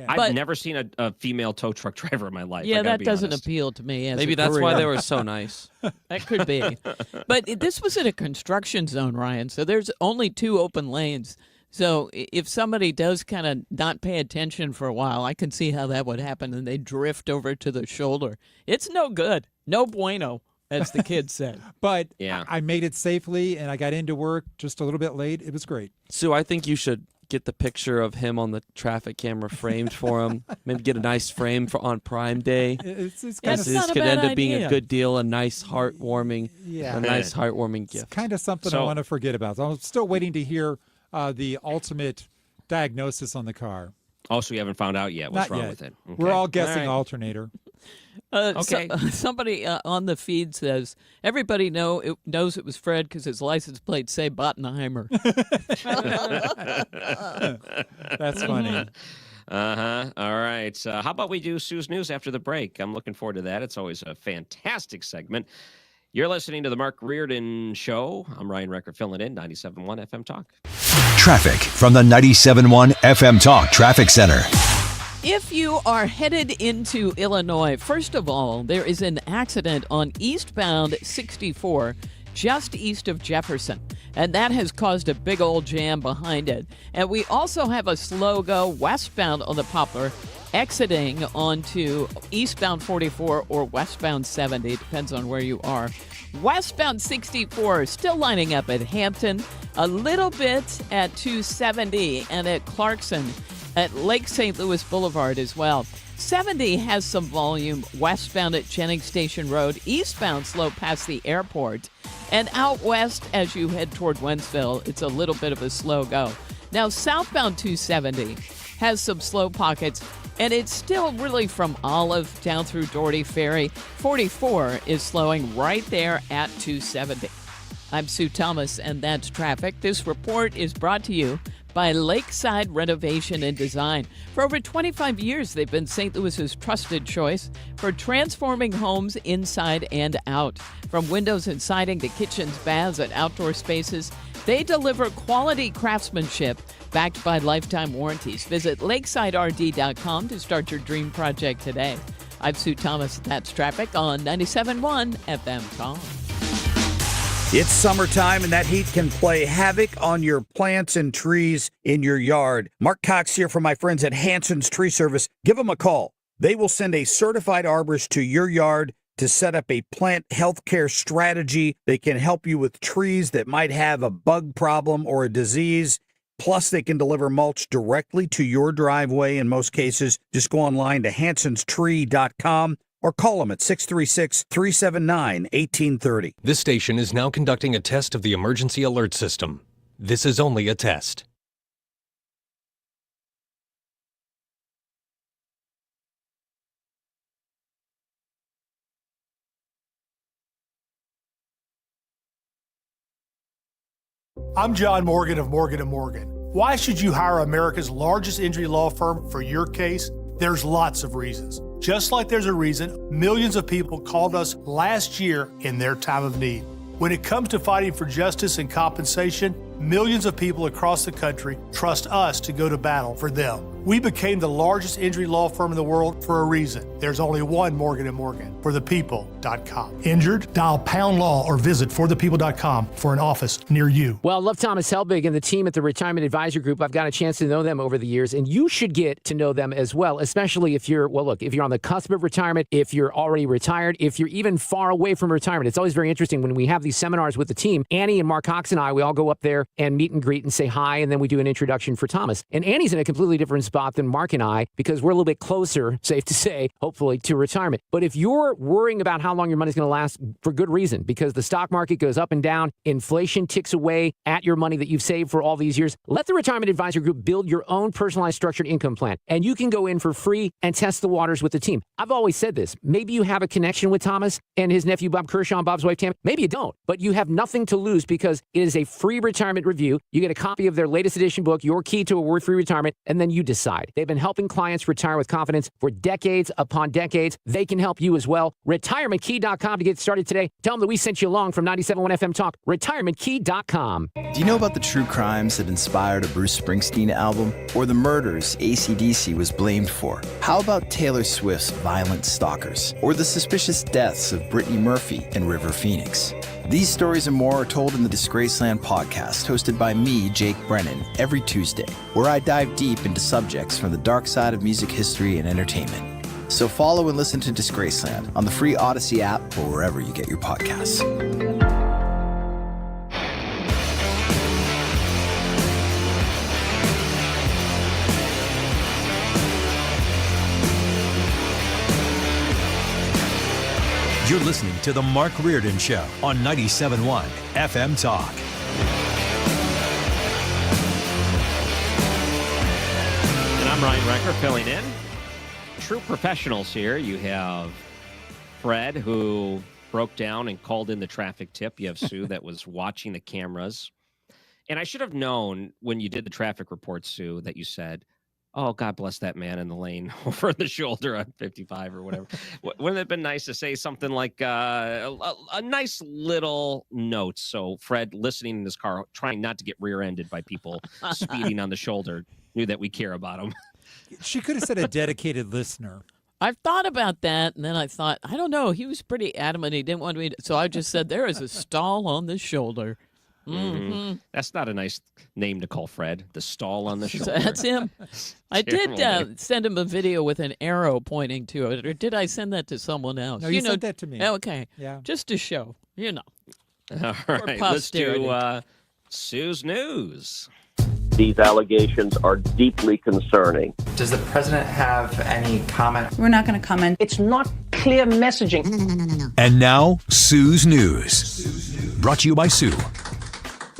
[SPEAKER 9] I've never seen a female tow truck driver in my life.
[SPEAKER 10] Yeah, that doesn't appeal to me.
[SPEAKER 8] Maybe that's why they were so nice.
[SPEAKER 10] That could be. But this was in a construction zone, Ryan, so there's only 2 open lanes. So if somebody does kind of not pay attention for a while, I can see how that would happen, and they drift over to the shoulder. It's no good. No bueno, as the kids said.
[SPEAKER 6] But I made it safely, and I got into work just a little bit late. It was great.
[SPEAKER 8] Sue, I think you should get the picture of him on the traffic camera framed for him. Maybe get a nice frame on Prime Day.
[SPEAKER 6] It's
[SPEAKER 8] this could end up being a good deal, a nice heartwarming gift.
[SPEAKER 6] It's kind of something I want to forget about. So I'm still waiting to hear the ultimate diagnosis on the car.
[SPEAKER 9] Oh, so you haven't found out yet what's
[SPEAKER 6] Not
[SPEAKER 9] wrong
[SPEAKER 6] yet.
[SPEAKER 9] with it? Okay.
[SPEAKER 6] We're all guessing alternator.
[SPEAKER 9] Okay.
[SPEAKER 10] Somebody on the feed says, everybody knows it was Fred because his license plate say Bottenheimer.
[SPEAKER 6] That's funny.
[SPEAKER 9] All right. How about we do Sue's News after the break? I'm looking forward to that. It's always a fantastic segment. You're listening to the Mark Reardon Show. I'm Ryan Recker filling in, 97.1 FM Talk.
[SPEAKER 18] Traffic from the 97.1 FM Talk Traffic Center.
[SPEAKER 10] If you are headed into Illinois, first of all, there is an accident on eastbound 64 just east of Jefferson, and that has caused a big old jam behind it. And we also have a slow go westbound on the Poplar, exiting onto eastbound 44 or westbound 70, depends on where you are. Westbound 64 still lining up at Hampton, a little bit at 270 and at Clarkson at Lake St. Louis Boulevard as well. 70 has some volume westbound at Jennings Station Road, eastbound slow past the airport, and out west as you head toward Wentzville, it's a little bit of a slow go. Now southbound 270 has some slow pockets, and it's still really from Olive down through Doherty Ferry. 44 is slowing right there at 270. I'm Sue Thomas, and that's traffic. This report is brought to you by Lakeside Renovation and Design. For over 25 years, they've been St. Louis's trusted choice for transforming homes inside and out. From windows and siding to kitchens, baths, and outdoor spaces, they deliver quality craftsmanship backed by lifetime warranties. Visit lakesiderd.com to start your dream project today. I'm Sue Thomas. That's traffic on 97.1 FM Talk.
[SPEAKER 11] It's summertime, and that heat can play havoc on your plants and trees in your yard. Mark Cox here from my friends at Hanson's Tree Service. Give them a call. They will send a certified arborist to your yard to set up a plant health care strategy. They can help you with trees that might have a bug problem or a disease. Plus, they can deliver mulch directly to your driveway in most cases. Just go online to hansonstree.com. or call them at 636-379-1830.
[SPEAKER 12] This station is now conducting a test of the emergency alert system. This is only a test.
[SPEAKER 13] I'm John Morgan of Morgan & Morgan. Why should you hire America's largest injury law firm for your case? There's lots of reasons. Just like there's a reason millions of people called us last year in their time of need. When it comes to fighting for justice and compensation, millions of people across the country trust us to go to battle for them. We became the largest injury law firm in the world for a reason. There's only one Morgan & Morgan, forthepeople.com. Injured? Dial pound law or visit forthepeople.com for an office near you.
[SPEAKER 14] Well, I love Thomas Helbig and the team at the Retirement Advisor Group. I've got a chance to know them over the years, and you should get to know them as well, especially if you're, well, look, if you're on the cusp of retirement, if you're already retired, if you're even far away from retirement. It's always very interesting when we have these seminars with the team. Annie and Mark Cox and I, we all go up there and meet and greet and say hi, and then we do an introduction for Thomas. And Annie's in a completely different spot than Mark and I, because we're a little bit closer, safe to say, hopefully, to retirement. But if you're worrying about how long your money's going to last, for good reason, because the stock market goes up and down, inflation ticks away at your money that you've saved for all these years, let the Retirement Advisor Group build your own personalized structured income plan. And you can go in for free and test the waters with the team. I've always said this. Maybe you have a connection with Thomas and his nephew, Bob Kershaw, and Bob's wife, Tammy. Maybe you don't, but you have nothing to lose because it is a free retirement review. You get a copy of their latest edition book, Your Key to a Worry-Free Retirement, and then you decide. They've been helping clients retire with confidence for decades upon decades. They can help you as well. RetirementKey.com to get started today. Tell them that we sent you along from 97.1 FM Talk. RetirementKey.com.
[SPEAKER 30] Do you know about the true crimes that inspired a Bruce Springsteen album? Or the murders AC/DC was blamed for? How about Taylor Swift's Violent Stalkers? Or the suspicious deaths of Brittany Murphy and River Phoenix? These stories and more are told in the Disgraceland podcast, hosted by me, Jake Brennan, every Tuesday, where I dive deep into subjects from the dark side of music history and entertainment. So follow and listen to Disgraceland on the free Odyssey app or wherever you get your podcasts.
[SPEAKER 7] You're listening to The Mark Reardon Show on 97.1 FM Talk.
[SPEAKER 9] And I'm Ryan Recker filling in. True professionals here. You have Fred, who broke down and called in the traffic tip. You have Sue that was watching the cameras. And I should have known when you did the traffic report, Sue, that you said, oh, God bless that man in the lane over the shoulder on 55 or whatever. Wouldn't it have been nice to say something like a nice little note? So Fred, listening in his car, trying not to get rear-ended by people speeding on the shoulder, knew that we care about him.
[SPEAKER 6] She could have said a dedicated listener.
[SPEAKER 10] I've thought about that, and then I thought, I don't know. He was pretty adamant. He didn't want me to. So I just said, there is a stall on the shoulder. Mm-hmm.
[SPEAKER 9] That's not a nice name to call Fred. The stall on the shoulder.
[SPEAKER 10] That's him. I did send him a video with an arrow pointing to it, or did I send that to someone else?
[SPEAKER 6] No, you sent that to me.
[SPEAKER 10] Okay.
[SPEAKER 6] Yeah.
[SPEAKER 10] Just to show,
[SPEAKER 9] All right, let's do Sue's News.
[SPEAKER 15] These allegations are deeply concerning.
[SPEAKER 16] Does the president have any comment?
[SPEAKER 17] We're not going to comment.
[SPEAKER 15] It's not clear messaging.
[SPEAKER 17] No.
[SPEAKER 18] And now, Sue's News. Brought to you by Sue.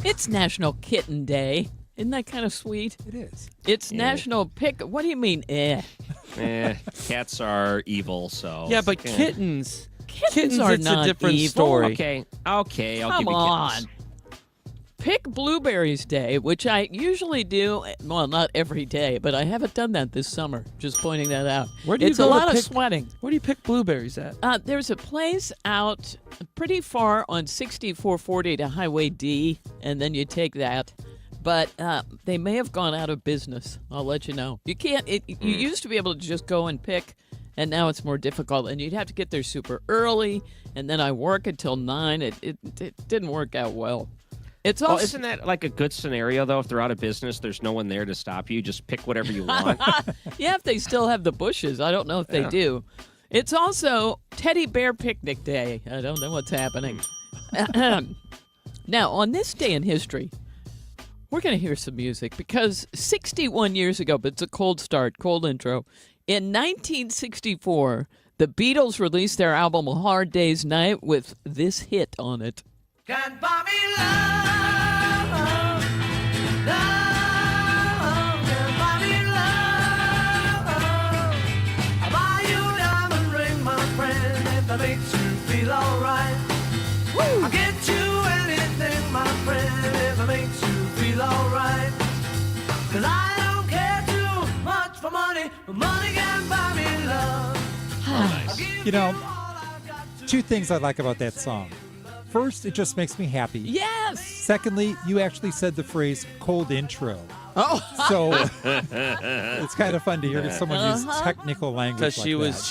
[SPEAKER 10] It's National Kitten Day. Isn't that kind of sweet?
[SPEAKER 6] It is.
[SPEAKER 10] It's National Pick. What do you mean,
[SPEAKER 9] Cats are evil, so.
[SPEAKER 8] Yeah, but kittens
[SPEAKER 10] are
[SPEAKER 8] it's
[SPEAKER 10] not
[SPEAKER 8] a different
[SPEAKER 10] evil.
[SPEAKER 8] story.
[SPEAKER 9] Okay, I'll give you kittens.
[SPEAKER 10] Come on. Pick Blueberries Day, which I usually do. Well, not every day, but I haven't done that this summer. Just pointing that out.
[SPEAKER 8] Where do you
[SPEAKER 10] it's
[SPEAKER 8] go
[SPEAKER 10] a lot
[SPEAKER 8] to
[SPEAKER 10] of sweating.
[SPEAKER 8] Where do you pick blueberries at?
[SPEAKER 10] There's a place out pretty far on 6440 to Highway D, and then you take that. But they may have gone out of business. I'll let you know. You can't. You used to be able to just go and pick, and now it's more difficult. And you'd have to get there super early, and then I work until 9. It didn't work out well. It's also,
[SPEAKER 9] isn't that like a good scenario, though? If they're out of business, there's no one there to stop you. Just pick whatever you want.
[SPEAKER 10] Yeah, if they still have the bushes. I don't know if they do. It's also Teddy Bear Picnic Day. I don't know what's happening. Now, on this day in history, we're going to hear some music because 61 years ago, but it's a cold start, cold intro. In 1964, the Beatles released their album A Hard Day's Night with this hit on it.
[SPEAKER 5] Can't buy me love, can't buy me love. I'll buy you a diamond ring, my friend, if that makes you feel alright. I'll get you anything, my friend, if it makes you 'cause I don't care too much for money, but money can buy me love.
[SPEAKER 6] You know, two things I like about that song. First, it just makes me happy.
[SPEAKER 10] Yes.
[SPEAKER 6] Secondly, you actually said the phrase cold intro.
[SPEAKER 10] Oh.
[SPEAKER 6] So it's kind of fun to hear someone use technical language
[SPEAKER 8] Because
[SPEAKER 6] like that.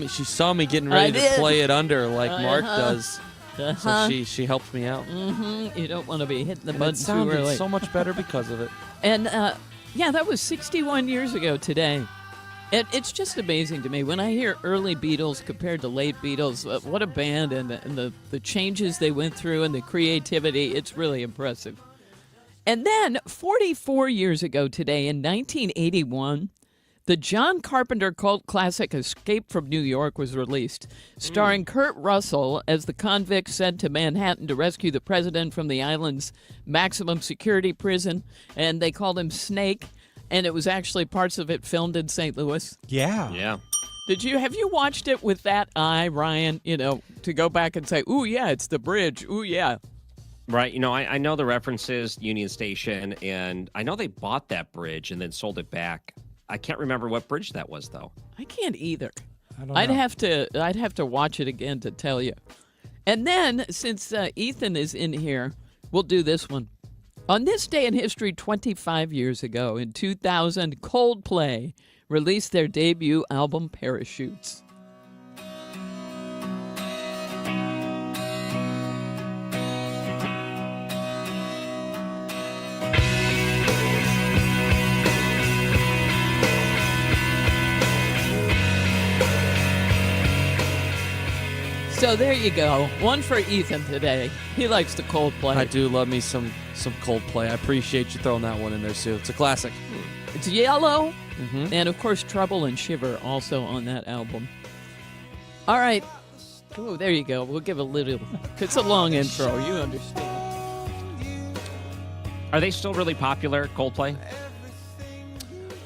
[SPEAKER 8] she saw me getting ready to play it under like Mark does.
[SPEAKER 10] Uh-huh.
[SPEAKER 8] So she helped me out.
[SPEAKER 10] Mm-hmm. You don't want to be hitting the
[SPEAKER 8] And
[SPEAKER 10] button
[SPEAKER 8] it
[SPEAKER 10] too
[SPEAKER 8] sounded
[SPEAKER 10] early.
[SPEAKER 8] so much better because of it.
[SPEAKER 10] And yeah, that was 61 years ago today. It's just amazing to me when I hear early Beatles compared to late Beatles. What a band, and the changes they went through and the creativity. It's really impressive. And then 44 years ago today, in 1981, the John Carpenter cult classic Escape from New York was released, starring Kurt Russell as the convict sent to Manhattan to rescue the president from the island's maximum security prison, and they called him Snake. And it was actually parts of it filmed in St. Louis.
[SPEAKER 6] Yeah.
[SPEAKER 9] Yeah.
[SPEAKER 10] Have you watched it with that eye, Ryan, to go back and say, ooh, yeah, it's the bridge. Ooh, yeah.
[SPEAKER 9] Right. I know the references, Union Station, and I know they bought that bridge and then sold it back. I can't remember what bridge that was, though.
[SPEAKER 10] I can't either.
[SPEAKER 6] I'd
[SPEAKER 10] have to watch it again to tell you. And then, since Ethan is in here, we'll do this one. On this day in history, 25 years ago, in 2000, Coldplay released their debut album, Parachutes. So there you go. One for Ethan today. He likes the Coldplay.
[SPEAKER 8] I do love me some Coldplay. I appreciate you throwing that one in there, Sue. It's a classic.
[SPEAKER 10] It's Yellow. Mm-hmm. And, of course, Trouble and Shiver also on that album. All right. Oh, there you go. We'll give a little. It's a long intro. You understand.
[SPEAKER 9] Are they still really popular, Coldplay?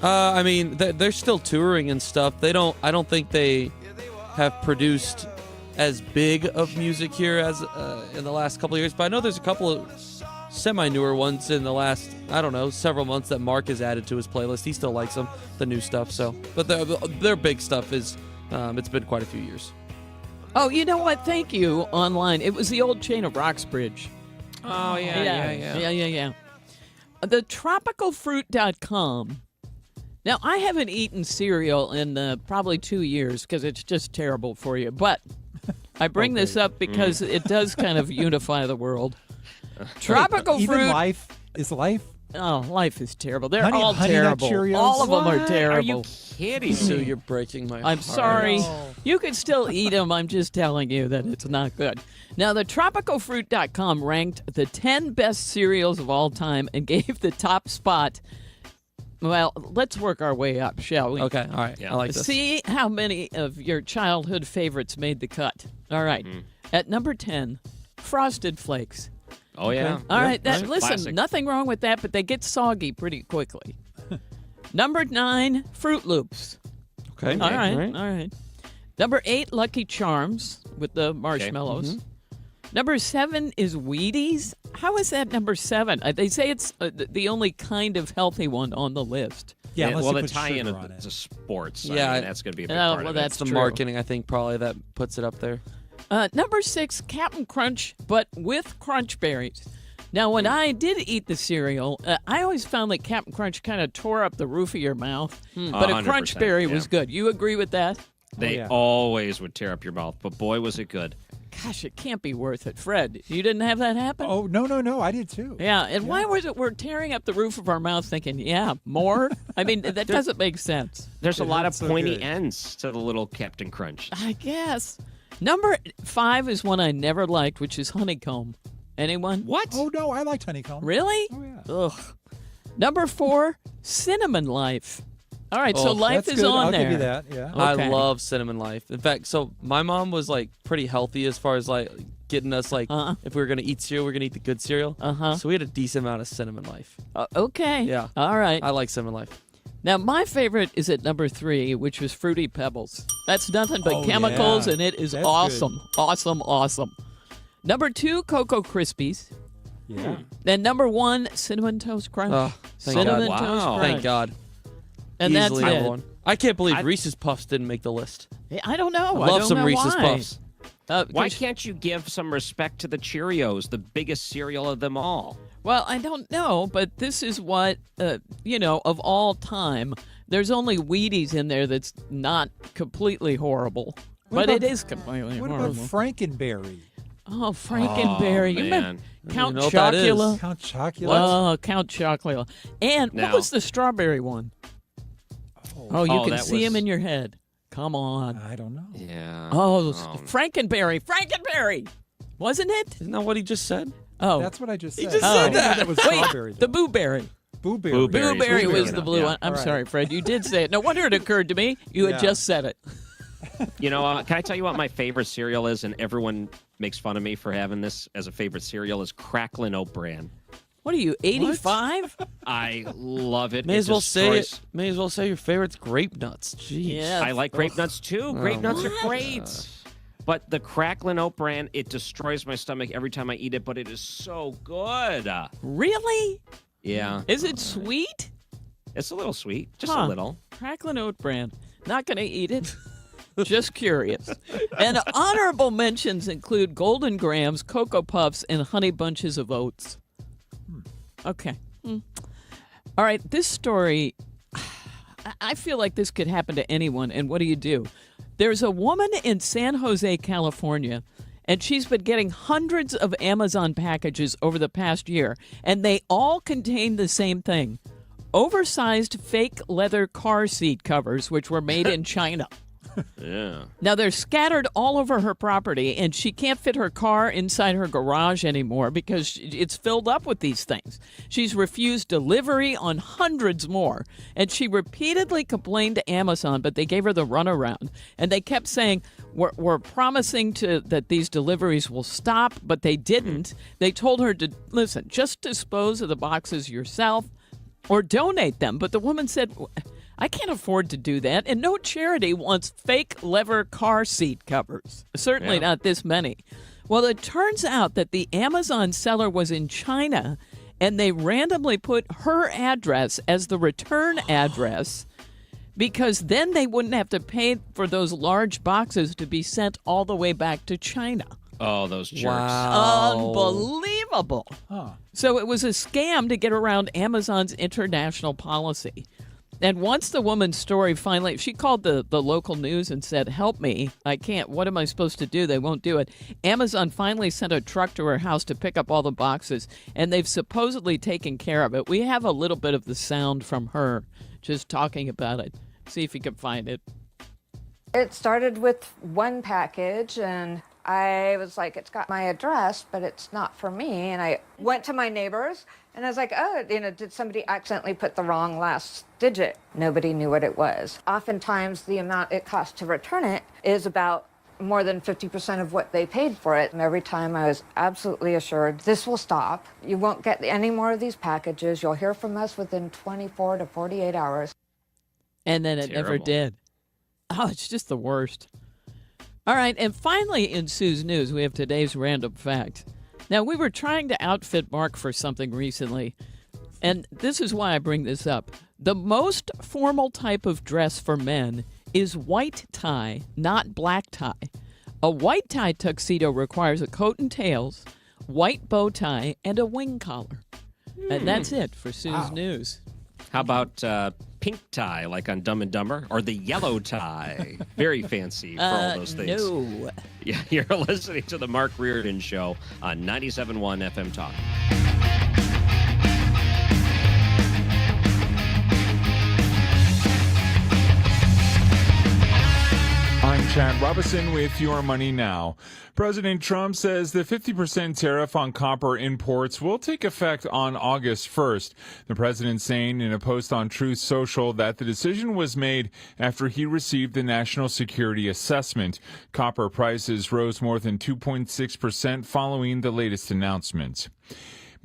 [SPEAKER 8] I mean, they're still touring and stuff. I don't think they have produced as big of music here as in the last couple of years, but I know there's a couple of semi-newer ones in the last, I don't know, several months that Mark has added to his playlist. He still likes them, the new stuff. So, but their big stuff is, it's been quite a few years.
[SPEAKER 10] Oh, you know what? Thank you, online. It was the old Chain of Rocks bridge.
[SPEAKER 9] Oh, yeah.
[SPEAKER 10] The tropicalfruit.com. Now, I haven't eaten cereal in probably 2 years because it's just terrible for you, but I bring this up because it does kind of unify the world. Tropical fruit.
[SPEAKER 6] Even life is life.
[SPEAKER 10] Oh, life is terrible. They're
[SPEAKER 6] Honey
[SPEAKER 10] all
[SPEAKER 6] Nut
[SPEAKER 10] terrible.
[SPEAKER 6] Cheerios?
[SPEAKER 10] All of them are
[SPEAKER 9] What?
[SPEAKER 10] terrible.
[SPEAKER 9] Are you kidding
[SPEAKER 8] Sue,
[SPEAKER 9] me?
[SPEAKER 8] you're breaking my
[SPEAKER 10] I'm
[SPEAKER 8] heart.
[SPEAKER 10] sorry. You could still eat them. I'm just telling you that it's not good. Now, the tropicalfruit.com ranked the 10 best cereals of all time and gave the top spot. Well, let's work our way up, shall we?
[SPEAKER 8] Okay, all right.
[SPEAKER 9] Yeah.
[SPEAKER 8] I like this.
[SPEAKER 10] See how many of your childhood favorites made the cut. All right. At number 10, Frosted Flakes.
[SPEAKER 9] Oh, yeah.
[SPEAKER 10] All right.
[SPEAKER 9] That's a
[SPEAKER 10] Listen,
[SPEAKER 9] classic.
[SPEAKER 10] nothing wrong with that, but they get soggy pretty quickly. Number 9, Fruit Loops.
[SPEAKER 8] Okay.
[SPEAKER 10] All right. Number 8, Lucky Charms with the marshmallows. Number 7 is Wheaties. How is that number 7? They say it's the only kind of healthy one on the list.
[SPEAKER 6] Yeah,
[SPEAKER 9] And,
[SPEAKER 6] unless
[SPEAKER 9] well,
[SPEAKER 6] you
[SPEAKER 9] the
[SPEAKER 6] put
[SPEAKER 9] tie-in
[SPEAKER 6] sugar on it.
[SPEAKER 9] to sports.
[SPEAKER 8] Yeah,
[SPEAKER 9] I mean, that's going to be a big
[SPEAKER 10] Oh,
[SPEAKER 9] part
[SPEAKER 10] well,
[SPEAKER 9] of
[SPEAKER 10] that's
[SPEAKER 9] it.
[SPEAKER 8] The
[SPEAKER 10] true.
[SPEAKER 8] marketing, I think, probably that puts it up there.
[SPEAKER 10] Number 6, Captain Crunch, but with Crunch Berries. Now, when I did eat the cereal, I always found that Captain Crunch kind of tore up the roof of your mouth, but a
[SPEAKER 9] 100%,
[SPEAKER 10] Crunch Berry was
[SPEAKER 9] yeah.
[SPEAKER 10] good. You agree with that?
[SPEAKER 9] They always would tear up your mouth, but boy, was it good.
[SPEAKER 10] Gosh, it can't be worth it. Fred, you didn't have that happen?
[SPEAKER 6] Oh, no, I did too.
[SPEAKER 10] Yeah, and why was it we're tearing up the roof of our mouth thinking, yeah, more? I mean, that doesn't make sense.
[SPEAKER 9] There's a lot of
[SPEAKER 6] so
[SPEAKER 9] pointy
[SPEAKER 6] good.
[SPEAKER 9] ends to the little Captain Crunch.
[SPEAKER 10] I guess. Number 5 is one I never liked, which is Honeycomb. Anyone?
[SPEAKER 9] What?
[SPEAKER 6] Oh, no, I liked honeycomb.
[SPEAKER 10] Really?
[SPEAKER 6] Oh, yeah.
[SPEAKER 10] Ugh. Number 4, Cinnamon Life. All right, so
[SPEAKER 8] Oh,
[SPEAKER 10] Life
[SPEAKER 6] That's
[SPEAKER 10] is
[SPEAKER 6] good.
[SPEAKER 10] on
[SPEAKER 6] I'll
[SPEAKER 10] there.
[SPEAKER 6] give you that, yeah.
[SPEAKER 10] Okay.
[SPEAKER 8] I love Cinnamon Life. In fact, so my mom was like pretty healthy as far as like getting us like if we were gonna eat cereal, we are gonna eat the good cereal. So we had a decent amount of Cinnamon Life.
[SPEAKER 10] Okay.
[SPEAKER 8] Yeah.
[SPEAKER 10] All right.
[SPEAKER 8] I like Cinnamon Life.
[SPEAKER 10] Now, my favorite is at number 3, which was Fruity Pebbles. That's nothing but
[SPEAKER 6] Oh,
[SPEAKER 10] chemicals,
[SPEAKER 6] yeah.
[SPEAKER 10] and it is
[SPEAKER 6] That's
[SPEAKER 10] awesome. Awesome. Number 2, Cocoa Krispies.
[SPEAKER 6] Yeah.
[SPEAKER 10] And number 1, Cinnamon Toast Crunch.
[SPEAKER 8] Oh, thank
[SPEAKER 10] Cinnamon
[SPEAKER 8] God.
[SPEAKER 10] Toast Crunch.
[SPEAKER 8] Thank God.
[SPEAKER 10] And
[SPEAKER 8] Easily
[SPEAKER 10] that's
[SPEAKER 8] number
[SPEAKER 10] it.
[SPEAKER 8] one. I can't believe Reese's Puffs didn't make the list.
[SPEAKER 10] I don't know.
[SPEAKER 8] I love
[SPEAKER 10] don't
[SPEAKER 8] some
[SPEAKER 10] know
[SPEAKER 8] Reese's
[SPEAKER 10] why.
[SPEAKER 8] Puffs.
[SPEAKER 9] Why can't you give some respect to the Cheerios, the biggest cereal of them all?
[SPEAKER 10] Well, I don't know, but this is what, of all time, there's only Wheaties in there that's not completely horrible.
[SPEAKER 6] What
[SPEAKER 10] But
[SPEAKER 6] about-
[SPEAKER 10] it is completely
[SPEAKER 6] What
[SPEAKER 10] horrible.
[SPEAKER 6] about Frankenberry?
[SPEAKER 10] Oh, Frankenberry. You
[SPEAKER 9] man.
[SPEAKER 10] remember Count
[SPEAKER 8] You know what that is.
[SPEAKER 10] Chocula?
[SPEAKER 6] Count Chocula?
[SPEAKER 10] Oh, Count Chocula. And what
[SPEAKER 9] Now-
[SPEAKER 10] was the strawberry one? Oh, you can
[SPEAKER 9] that
[SPEAKER 10] see him
[SPEAKER 9] was-
[SPEAKER 10] in your head. Come on.
[SPEAKER 6] I don't know.
[SPEAKER 9] Yeah.
[SPEAKER 10] Oh, Frankenberry. Frankenberry. Wasn't it?
[SPEAKER 8] Isn't that what he just said?
[SPEAKER 10] Oh.
[SPEAKER 6] That's what I just said.
[SPEAKER 8] He just
[SPEAKER 6] I
[SPEAKER 8] said
[SPEAKER 6] didn't know
[SPEAKER 8] that.
[SPEAKER 6] that was
[SPEAKER 10] Wait,
[SPEAKER 6] strawberry.
[SPEAKER 10] the Booberry.
[SPEAKER 6] Booberry.
[SPEAKER 10] Blueberry was the blue
[SPEAKER 9] Yeah.
[SPEAKER 10] one. I'm
[SPEAKER 6] All right.
[SPEAKER 10] sorry, Fred. You did say it. No wonder it occurred to me. You had
[SPEAKER 6] Yeah.
[SPEAKER 10] just said it.
[SPEAKER 9] You know, can I tell you what my favorite cereal is? And everyone makes fun of me for having this as a favorite cereal is Cracklin' Oat Bran.
[SPEAKER 10] What are you, 85?
[SPEAKER 9] I love it.
[SPEAKER 8] May
[SPEAKER 9] It
[SPEAKER 8] as well say
[SPEAKER 9] destroys-
[SPEAKER 8] it. May as well say your favorite's grape nuts. Jeez.
[SPEAKER 10] Yeah.
[SPEAKER 9] I like grape nuts too. Grape nuts are great.
[SPEAKER 8] gosh.
[SPEAKER 9] But the Cracklin' Oat Bran, it destroys my stomach every time I eat it, but it is so good.
[SPEAKER 10] Really?
[SPEAKER 9] Yeah.
[SPEAKER 10] Is it sweet?
[SPEAKER 9] It's a little sweet, just
[SPEAKER 10] Huh.
[SPEAKER 9] a little.
[SPEAKER 10] Cracklin' Oat Bran. Not going to eat it. Just curious. And honorable mentions include Golden Grams, Cocoa Puffs, and Honey Bunches of Oats. Okay. All right, this story, I feel like this could happen to anyone, and what do? There's a woman in San Jose, California, and she's been getting hundreds of Amazon packages over the past year, and they all contain the same thing: oversized fake leather car seat covers, which were made in China.
[SPEAKER 9] Yeah.
[SPEAKER 10] Now, they're scattered all over her property, and she can't fit her car inside her garage anymore because it's filled up with these things. She's refused delivery on hundreds more, and she repeatedly complained to Amazon, but they gave her the runaround. And they kept saying, we're promising that these deliveries will stop, but they didn't. They told her to, listen, just dispose of the boxes yourself or donate them. But the woman said, I can't afford to do that, and no charity wants fake leather car seat covers. Certainly not this many. Well, it turns out that the Amazon seller was in China, and they randomly put her address as the return address because then they wouldn't have to pay for those large boxes to be sent all the way back to China.
[SPEAKER 9] Oh, those jerks.
[SPEAKER 10] Unbelievable. So it was a scam to get around Amazon's international policy. And once the woman's story finally, she called the local news and said, help me, I can't, what am I supposed to do? They won't do it. Amazon finally sent a truck to her house to pick up all the boxes, and they've supposedly taken care of it. We have a little bit of the sound from her just talking about it. See if you can find it.
[SPEAKER 17] It started with one package, and I was like, it's got my address, but it's not for me. And I went to my neighbors, and I was like, oh, did somebody accidentally put the wrong last digit? Nobody knew what it was. Oftentimes, the amount it costs to return it is about more than 50% of what they paid for it. And every time I was absolutely assured, this will stop. You won't get any more of these packages. You'll hear from us within 24 to 48 hours.
[SPEAKER 10] And then it never did. Oh, it's just the worst. All right, and finally in Sue's News, we have today's random fact. Now, we were trying to outfit Mark for something recently, and this is why I bring this up. The most formal type of dress for men is white tie, not black tie. A white tie tuxedo requires a coat and tails, white bow tie, and a wing collar. And that's it for Sue's News.
[SPEAKER 9] How about pink tie, like on Dumb and Dumber, or the yellow tie? Very fancy for all those things.
[SPEAKER 10] No.
[SPEAKER 9] Yeah, you're listening to the Mark Reardon Show on 97.1 FM Talk.
[SPEAKER 19] I'm Chad Robinson with Your Money Now. President Trump says the 50% tariff on copper imports will take effect on August 1st. The president saying in a post on Truth Social that the decision was made after he received the National Security Assessment. Copper prices rose more than 2.6% following the latest announcement.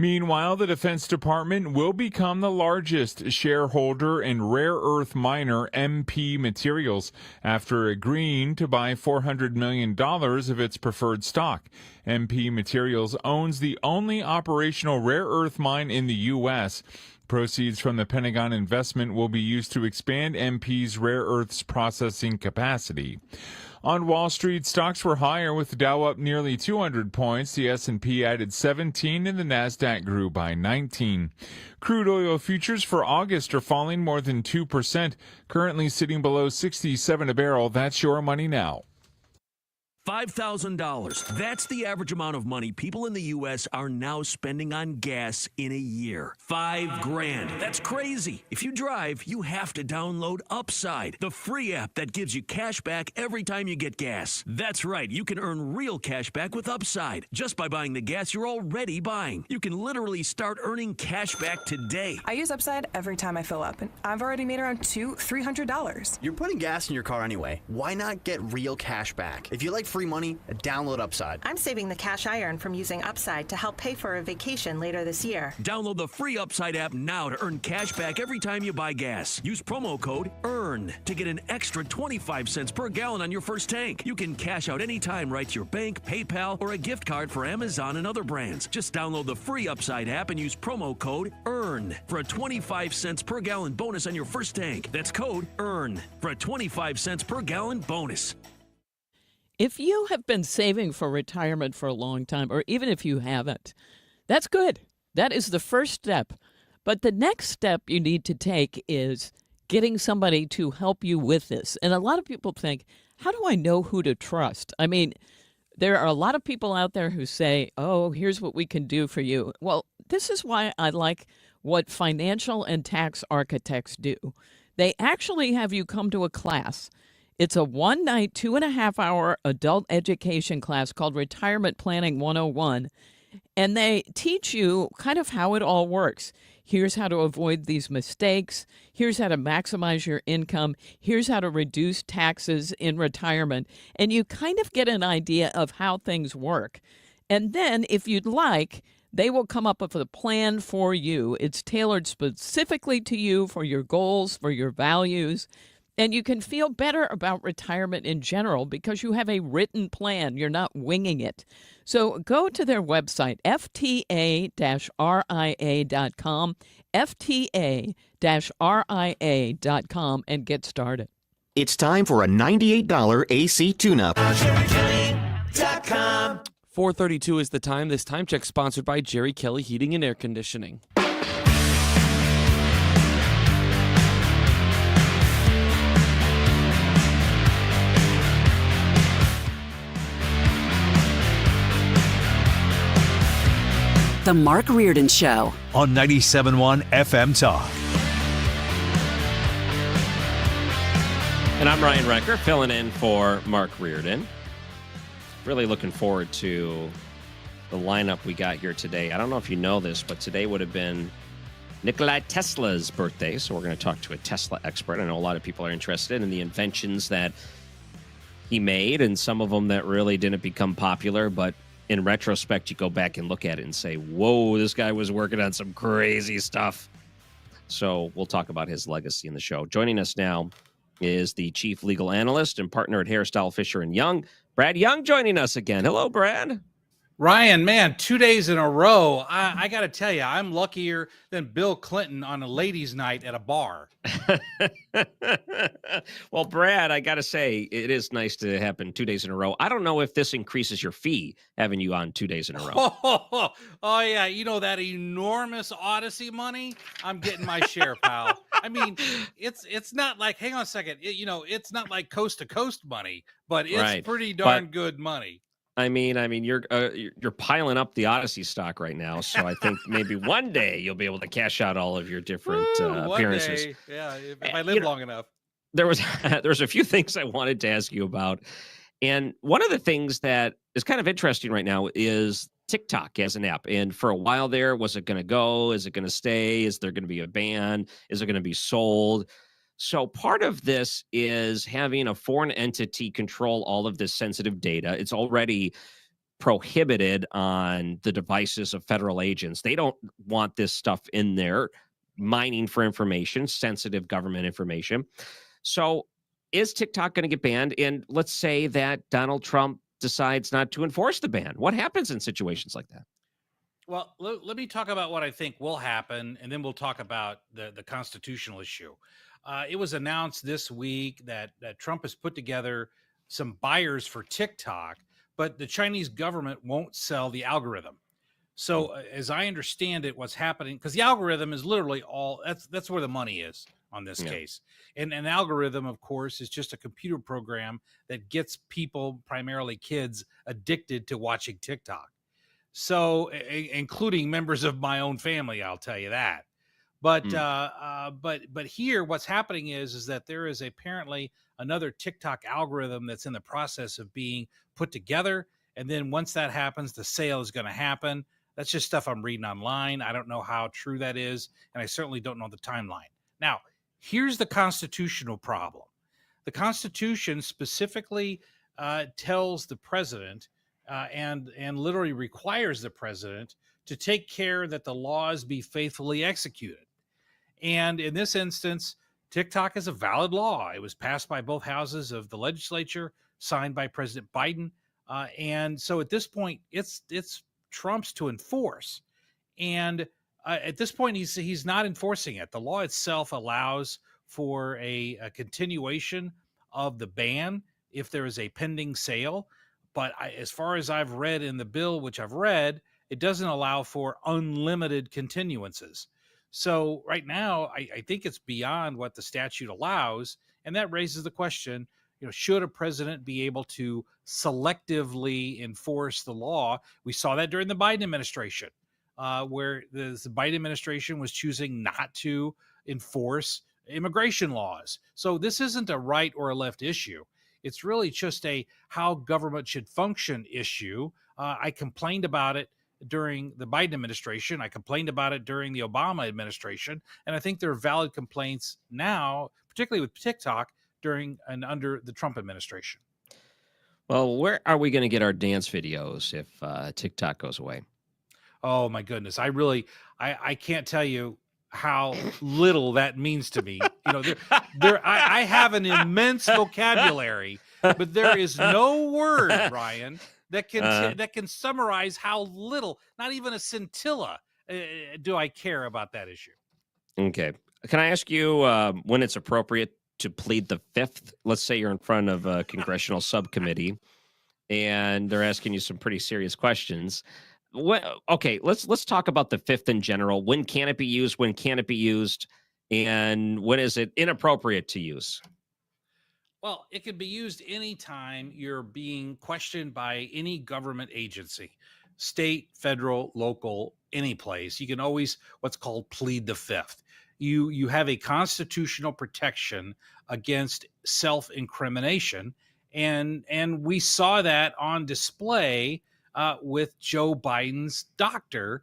[SPEAKER 19] Meanwhile, the Defense Department will become the largest shareholder in rare earth miner MP Materials after agreeing to buy $400 million of its preferred stock. MP Materials owns the only operational rare earth mine in the U.S. Proceeds from the Pentagon investment will be used to expand MP's rare earths processing capacity. On Wall Street, stocks were higher with the Dow up nearly 200 points. The S&P added 17 and the Nasdaq grew by 19. Crude oil futures for August are falling more than 2%, currently sitting below 67 a barrel. That's your money now.
[SPEAKER 20] $5,000. That's the average amount of money people in the U.S. are now spending on gas in a year. $5,000. That's crazy. If you drive, you have to download Upside, the free app that gives you cash back every time you get gas. That's right. You can earn real cash back with Upside just by buying the gas you're already buying. You can literally start earning cash back today.
[SPEAKER 21] I use Upside every time I fill up, and I've already made around $300.
[SPEAKER 22] You're putting gas in your car anyway. Why not get real cash back? If you like free money, download Upside.
[SPEAKER 23] I'm saving the cash I earn from using Upside to help pay for a vacation later this year.
[SPEAKER 20] Download the free Upside app now to earn cash back every time you buy gas. Use promo code EARN to get an extra 25 cents per gallon on your first tank. You can cash out anytime right to your bank, PayPal, or a gift card for Amazon and other brands. Just download the free Upside app and use promo code EARN for a 25 cents per gallon bonus on your first tank. That's code EARN for a 25 cents per gallon bonus.
[SPEAKER 10] If you have been saving for retirement for a long time, or even if you haven't, that's good. That is the first step. But the next step you need to take is getting somebody to help you with this. And a lot of people think, how do I know who to trust? I mean, there are a lot of people out there who say, oh, here's what we can do for you. Well, this is why I like what financial and tax architects do. They actually have you come to a class. It's a one-night, 2.5-hour adult education class called Retirement Planning 101, and they teach you kind of how it all works. Here's how to avoid these mistakes. Here's how to maximize your income. Here's how to reduce taxes in retirement. And you kind of get an idea of how things work. And then, if you'd like, they will come up with a plan for you. It's tailored specifically to you for your goals, for your values. And you can feel better about retirement in general because you have a written plan. You're not winging it. So go to their website, fta-ria.com, fta-ria.com, and get started.
[SPEAKER 24] It's time for a $98 AC tune-up.
[SPEAKER 8] 4:32 is the time. This time check sponsored by Jerry Kelly Heating and Air Conditioning.
[SPEAKER 25] The Mark Reardon Show
[SPEAKER 18] on 97.1 FM Talk.
[SPEAKER 9] And I'm Ryan Recker, filling in for Mark Reardon. Really looking forward to the lineup we got here today. I don't know if you know this, but today would have been Nikola Tesla's birthday, so we're going to talk to a Tesla expert. I know a lot of people are interested in the inventions that he made, and some of them that really didn't become popular, but in retrospect, you go back and look at it and say, whoa, this guy was working on some crazy stuff. So we'll talk about his legacy in the show. Joining us now is the chief legal analyst and partner at Hairstyle Fisher & Young, Brad Young, joining us again. Hello, Brad.
[SPEAKER 26] Ryan, man, 2 days in a row. I got to tell you, I'm luckier than Bill Clinton on a ladies' night at a bar.
[SPEAKER 9] Well, Brad, I got to say, it is nice to happen 2 days in a row. I don't know if this increases your fee, having you on 2 days in a row.
[SPEAKER 26] Oh yeah. You know that enormous Odyssey money? I'm getting my share, pal. I mean, it's not like, hang on a second. It's not like coast to coast money, but it's pretty darn good money.
[SPEAKER 9] I mean, you're piling up the Odyssey stock right now, so I think maybe one day you'll be able to cash out all of your different appearances.
[SPEAKER 26] One day. Yeah, if I live long enough.
[SPEAKER 9] There was a few things I wanted to ask you about, and one of the things that is kind of interesting right now is TikTok as an app. And for a while there, was it going to go? Is it going to stay? Is there going to be a ban? Is it going to be sold? So part of this is having a foreign entity control all of this sensitive data. It's already prohibited on the devices of federal agents. They don't want this stuff in there, mining for information, sensitive government information. So is TikTok going to get banned? And let's say that Donald Trump decides not to enforce the ban. What happens in situations like that?
[SPEAKER 26] Well, let me talk about what I think will happen, and then we'll talk about the constitutional issue. It was announced this week that Trump has put together some buyers for TikTok, but the Chinese government won't sell the algorithm. So as I understand it, what's happening, because the algorithm is literally that's where the money is on this case. And an algorithm, of course, is just a computer program that gets people, primarily kids, addicted to watching TikTok. So including members of my own family, I'll tell you that. But here, what's happening is that there is apparently another TikTok algorithm that's in the process of being put together. And then once that happens, the sale is going to happen. That's just stuff I'm reading online. I don't know how true that is, and I certainly don't know the timeline. Now, here's the constitutional problem. The Constitution specifically tells the president and literally requires the president to take care that the laws be faithfully executed. And in this instance, TikTok is a valid law. It was passed by both houses of the legislature, signed by President Biden. And so at this point, it's Trump's to enforce. And at this point, he's not enforcing it. The law itself allows for a continuation of the ban if there is a pending sale. But as far as I've read in the bill, which I've read, it doesn't allow for unlimited continuances. So right now, I think it's beyond what the statute allows. And that raises the question, should a president be able to selectively enforce the law? We saw that during the Biden administration, where the Biden administration was choosing not to enforce immigration laws. So this isn't a right or a left issue. It's really just a how government should function issue. I complained about it during the Biden administration. I complained about it during the Obama administration. And I think there are valid complaints now, particularly with TikTok, during and under the Trump administration.
[SPEAKER 9] Well, where are we going to get our dance videos if TikTok goes away?
[SPEAKER 26] Oh, my goodness. I can't tell you how little that means to me. I have an immense vocabulary, but there is no word, Ryan, that can summarize how little, not even a scintilla, do I care about that issue.
[SPEAKER 9] Okay. Can I ask you when it's appropriate to plead the fifth? Let's say you're in front of a congressional subcommittee and they're asking you some pretty serious questions. Okay, let's talk about the fifth in general. When can it be used? When can it be used? And when is it inappropriate to use?
[SPEAKER 26] Well, it can be used anytime you're being questioned by any government agency, state, federal, local, any place. You can always what's called plead the fifth. You have a constitutional protection against self-incrimination, and we saw that on display with Joe Biden's doctor,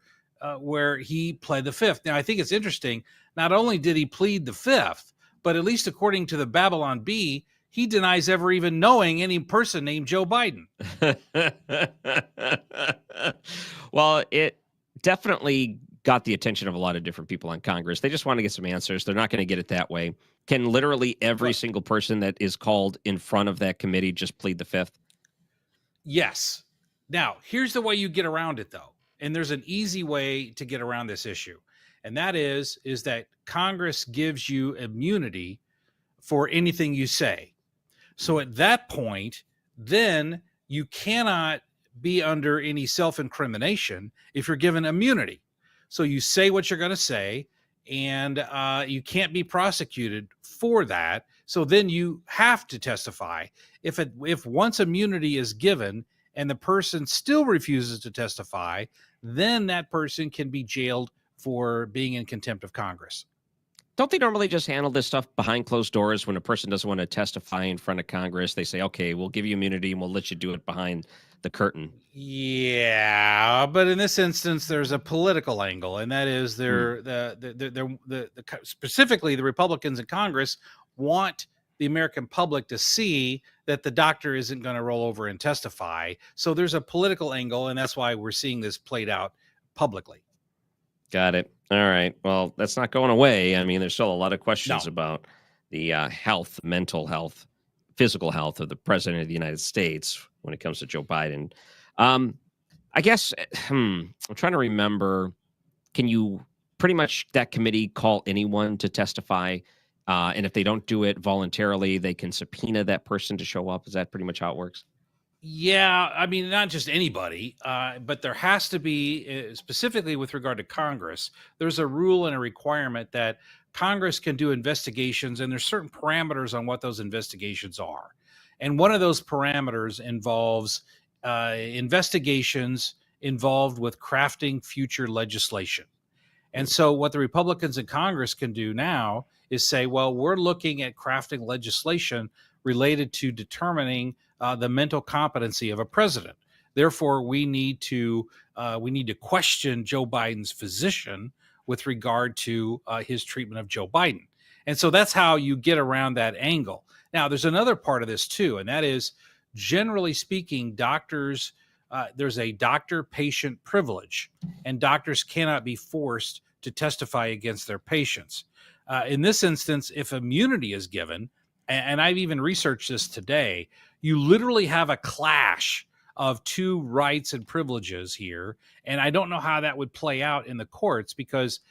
[SPEAKER 26] where he pled the fifth. Now, I think it's interesting. Not only did he plead the fifth, but at least according to the Babylon Bee, he denies ever even knowing any person named Joe Biden.
[SPEAKER 9] Well, it definitely got the attention of a lot of different people in Congress. They just want to get some answers. They're not going to get it that way. Can literally every single person that is called in front of that committee just plead the fifth?
[SPEAKER 26] Yes. Now, here's the way you get around it, though. And there's an easy way to get around this issue. And that is that Congress gives you immunity for anything you say. So at that point, then you cannot be under any self-incrimination if you're given immunity. So you say what you're going to say, and you can't be prosecuted for that. So then you have to testify. If once immunity is given and the person still refuses to testify, then that person can be jailed for being in contempt of Congress.
[SPEAKER 9] Don't they normally just handle this stuff behind closed doors when a person doesn't want to testify in front of Congress? They say, okay, we'll give you immunity and we'll let you do it behind the curtain.
[SPEAKER 26] Yeah, but in this instance, there's a political angle, and that is specifically the Republicans in Congress want the American public to see that the doctor isn't going to roll over and testify. So there's a political angle, and that's why we're seeing this played out publicly.
[SPEAKER 9] Got it. All right. Well, that's not going away. I mean, there's still a lot of questions about the health, mental health, physical health of the president of the United States when it comes to Joe Biden. I guess I'm trying to remember. Can you pretty much that committee call anyone to testify? And if they don't do it voluntarily, they can subpoena that person to show up. Is that pretty much how it works?
[SPEAKER 26] Yeah, I mean, not just anybody, but there has to be, specifically with regard to Congress, there's a rule and a requirement that Congress can do investigations, and there's certain parameters on what those investigations are. And one of those parameters involves investigations involved with crafting future legislation. And so what the Republicans in Congress can do now is say, well, we're looking at crafting legislation related to determining the mental competency of a president. Therefore, we need to question Joe Biden's physician with regard to his treatment of Joe Biden. And so that's how you get around that angle. Now, there's another part of this too, and that is, generally speaking, doctors, there's a doctor-patient privilege, and doctors cannot be forced to testify against their patients. In this instance, if immunity is given, and I've even researched this today, you literally have a clash of two rights and privileges here. And I don't know how that would play out in the courts, because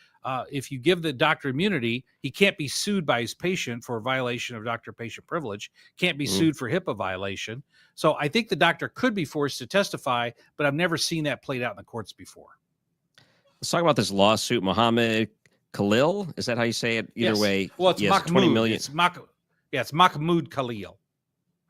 [SPEAKER 26] if you give the doctor immunity, he can't be sued by his patient for a violation of doctor-patient privilege, can't be sued for HIPAA violation. So I think the doctor could be forced to testify, but I've never seen that played out in the courts before.
[SPEAKER 9] Let's talk about this lawsuit. Mohammed Khalil, is that how you say it? Either way.
[SPEAKER 26] Well, it's
[SPEAKER 9] yes,
[SPEAKER 26] Mahmoud.
[SPEAKER 9] 20 million.
[SPEAKER 26] It's Mahmoud Khalil.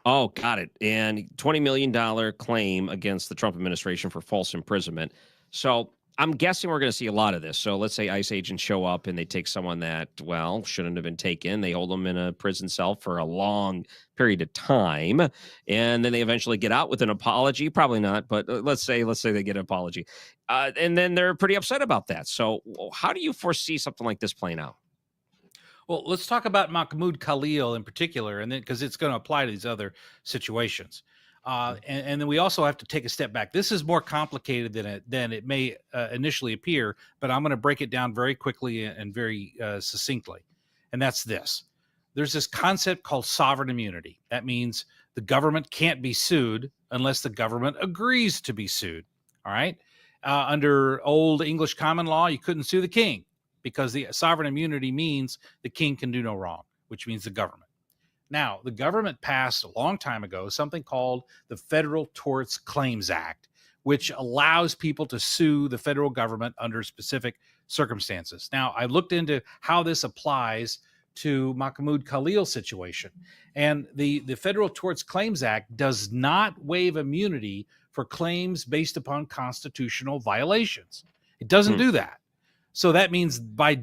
[SPEAKER 9] Oh, got it. And $20 million claim against the Trump administration for false imprisonment. So I'm guessing we're going to see a lot of this. So let's say ICE agents show up and they take someone that, well, shouldn't have been taken. They hold them in a prison cell for a long period of time. And then they eventually get out with an apology. Probably not, but let's say they get an apology. And then they're pretty upset about that. So how do you foresee something like this playing out?
[SPEAKER 26] Well, let's talk about Mahmoud Khalil in particular, and then because it's going to apply to these other situations. And then we also have to take a step back. This is more complicated than it may initially appear, but I'm going to break it down very quickly and very succinctly. And that's this. There's this concept called sovereign immunity. That means the government can't be sued unless the government agrees to be sued. All right. Under old English common law, you couldn't sue the king, because the sovereign immunity means the king can do no wrong, which means the government. Now, the government passed a long time ago something called the Federal Tort Claims Act, which allows people to sue the federal government under specific circumstances. Now, I looked into how this applies to Mahmoud Khalil's situation, and the Federal Tort Claims Act does not waive immunity for claims based upon constitutional violations. It doesn't do that. So that means by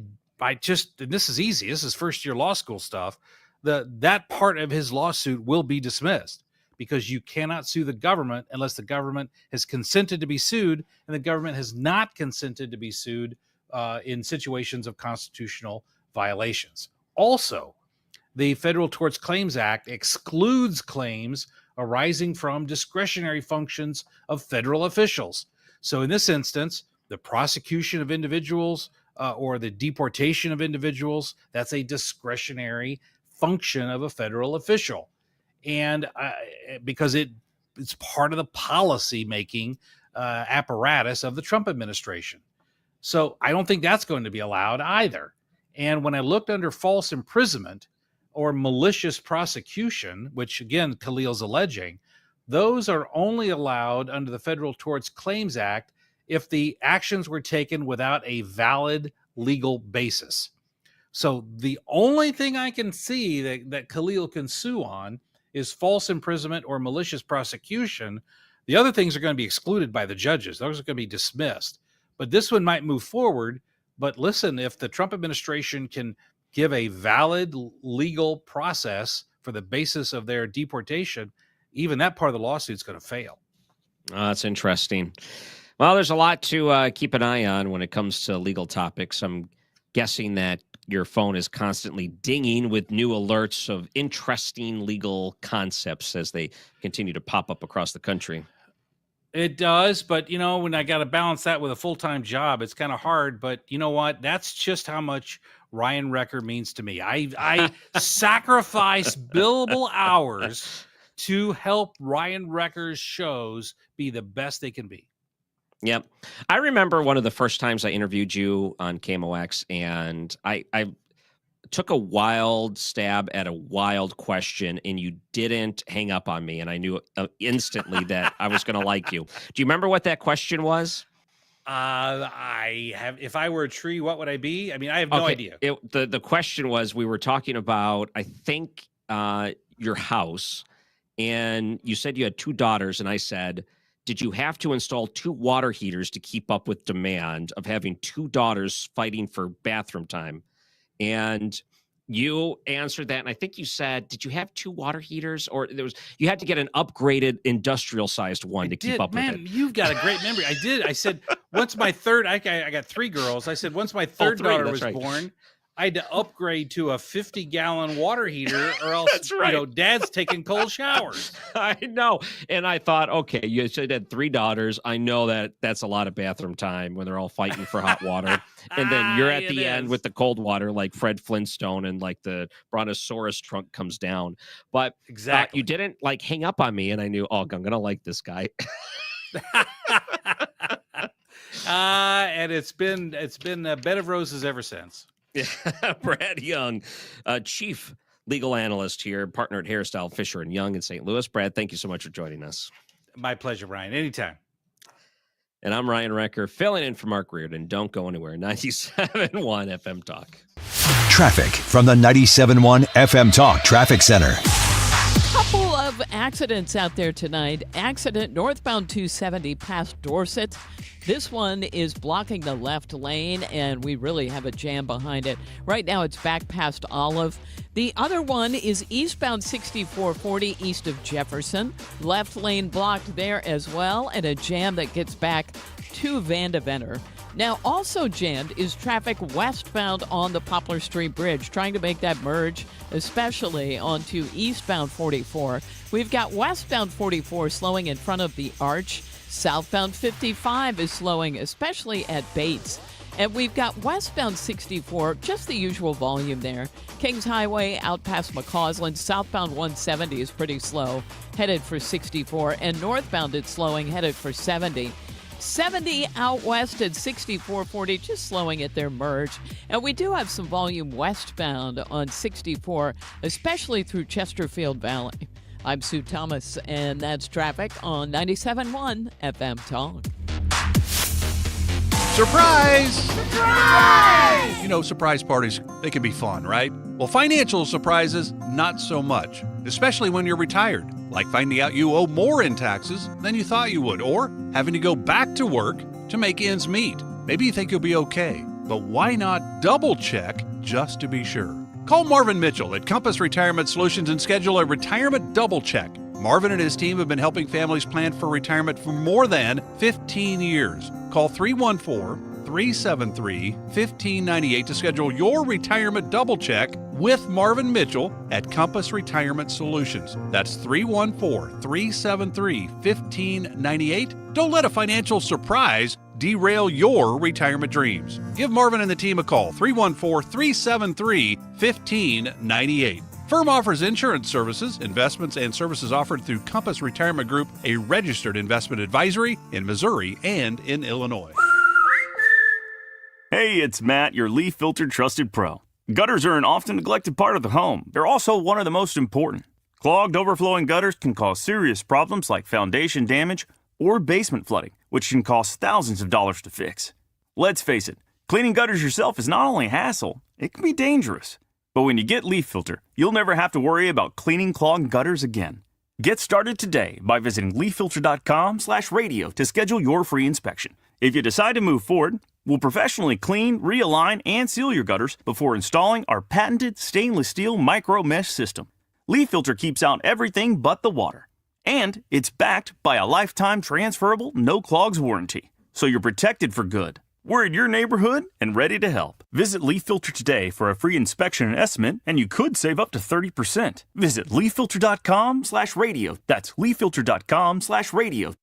[SPEAKER 26] just, and this is easy, this is first year law school stuff, that part of his lawsuit will be dismissed, because you cannot sue the government unless the government has consented to be sued, and the government has not consented to be sued in situations of constitutional violations. Also, the Federal Tort Claims Act excludes claims arising from discretionary functions of federal officials. So in this instance, the prosecution of individuals or the deportation of individuals, that's a discretionary function of a federal official. And because it's part of the policy making apparatus of the Trump administration. So I don't think that's going to be allowed either. And when I looked under false imprisonment or malicious prosecution, which again, Khalil's alleging, those are only allowed under the Federal Tort Claims Act if the actions were taken without a valid legal basis. So the only thing I can see that Khalil can sue on is false imprisonment or malicious prosecution. The other things are going to be excluded by the judges. Those are going to be dismissed. But this one might move forward. But listen, if the Trump administration can give a valid legal process for the basis of their deportation, even that part of the lawsuit is going to fail.
[SPEAKER 9] That's interesting. Well, there's a lot to keep an eye on when it comes to legal topics. I'm guessing that your phone is constantly dinging with new alerts of interesting legal concepts as they continue to pop up across the country.
[SPEAKER 26] It does, but when I got to balance that with a full-time job, it's kind of hard. But you know what? That's just how much Ryan Recker means to me. I sacrifice billable hours to help Ryan Recker's shows be the best they can be.
[SPEAKER 9] Yep. I remember one of the first times I interviewed you on KMOX, and I took a wild stab at a wild question, and you didn't hang up on me, and I knew instantly that I was going to like you. Do you remember what that question was?
[SPEAKER 26] I have. If I were a tree, what would I be? I mean, I have no idea.
[SPEAKER 9] The question was, we were talking about, I think, your house, and you said you had 2 daughters, and I said, did you have to install 2 water heaters to keep up with demand of having 2 daughters fighting for bathroom time? And you answered that, and I think you said, did you have 2 water heaters, or you had to get an upgraded industrial-sized one to keep up with it?
[SPEAKER 26] Man, you've got a great memory. I did. I said, once my third, I got 3 girls. I said, once my third daughter was born, I had to upgrade to a 50-gallon water heater, or else,
[SPEAKER 9] That's right.
[SPEAKER 26] Dad's taking cold showers.
[SPEAKER 9] I know. And I thought, okay, you said had 3 daughters. I know that's a lot of bathroom time when they're all fighting for hot water. And then you're at the end with the cold water, like Fred Flintstone, and like the Brontosaurus trunk comes down. But
[SPEAKER 26] exactly,
[SPEAKER 9] you didn't like hang up on me, and I knew, I'm going to like this guy.
[SPEAKER 26] And it's been a bed of roses ever since.
[SPEAKER 9] Yeah, Brad Young, chief legal analyst here, partner at Hairstyle Fisher & Young in St. Louis. Brad, thank you so much for joining us.
[SPEAKER 26] My pleasure, Ryan. Anytime.
[SPEAKER 9] And I'm Ryan Recker, filling in for Mark Reardon. Don't go anywhere. 97.1 FM Talk.
[SPEAKER 18] Traffic from the 97.1 FM Talk Traffic Center.
[SPEAKER 10] Couple of accidents out there tonight. Accident northbound 270 past Dorset. This one is blocking the left lane, and we really have a jam behind it. Right now, it's back past Olive. The other one is eastbound 6440 east of Jefferson. Left lane blocked there as well, and a jam that gets back to Vandeventer. Now, also jammed is traffic westbound on the Poplar Street Bridge, trying to make that merge, especially onto eastbound 44. We've got westbound 44 slowing in front of the Arch. Southbound 55 is slowing, especially at Bates. And we've got westbound 64, just the usual volume there. Kings Highway out past McCausland. Southbound 170 is pretty slow, headed for 64. And northbound it's slowing, headed for 70. 70 out west at 6440, just slowing at their merge. And we do have some volume westbound on 64, especially through Chesterfield Valley. I'm Sue Thomas, and that's traffic on 97.1 FM Talk.
[SPEAKER 1] Surprise! Surprise! You know, surprise parties, they can be fun, right? Well, financial surprises, not so much, especially when you're retired, like finding out you owe more in taxes than you thought you would, or having to go back to work to make ends meet. Maybe you think you'll be okay, but why not double check just to be sure? Call Marvin Mitchell at Compass Retirement Solutions and schedule a retirement double check. Marvin and his team have been helping families plan for retirement for more than 15 years. Call 314-373-1598 to schedule your retirement double check with Marvin Mitchell at Compass Retirement Solutions. That's 314-373-1598. Don't let a financial surprise derail your retirement dreams. Give Marvin and the team a call, 314-373-1598. Firm offers insurance services, investments, and services offered through Compass Retirement Group, a registered investment advisory in Missouri and in Illinois.
[SPEAKER 2] Hey, it's Matt, your leaf filter trusted pro. Gutters are an often neglected part of the home. They're also one of the most important. Clogged, overflowing gutters can cause serious problems like foundation damage or basement flooding, which can cost thousands of dollars to fix. Let's face it, cleaning gutters yourself is not only a hassle, it can be dangerous. But when you get Leaf Filter, you'll never have to worry about cleaning clogged gutters again. Get started today by visiting leaffilter.com/radio to schedule your free inspection. If you decide to move forward, we'll professionally clean, realign, and seal your gutters before installing our patented stainless steel micro mesh system. Leaf Filter keeps out everything but the water. And it's backed by a lifetime transferable no clogs warranty, so you're protected for good. We're in your neighborhood and ready to help. Visit Leaf Filter today for a free inspection and estimate, and you could save up to 30%. Visit leaffilter.com/radio. That's leaffilter.com/radio.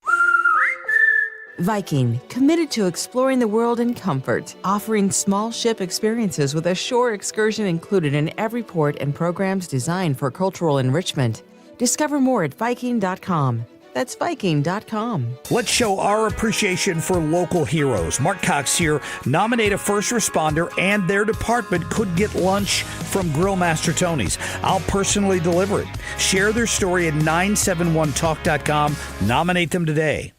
[SPEAKER 3] Viking, committed to exploring the world in comfort, offering small ship experiences with a shore excursion included in every port and programs designed for cultural enrichment. Discover more at Viking.com. That's Viking.com.
[SPEAKER 4] Let's show our appreciation for local heroes. Mark Cox here. Nominate a first responder and their department could get lunch from Grill Master Tony's. I'll personally deliver it. Share their story at 971talk.com. Nominate them today.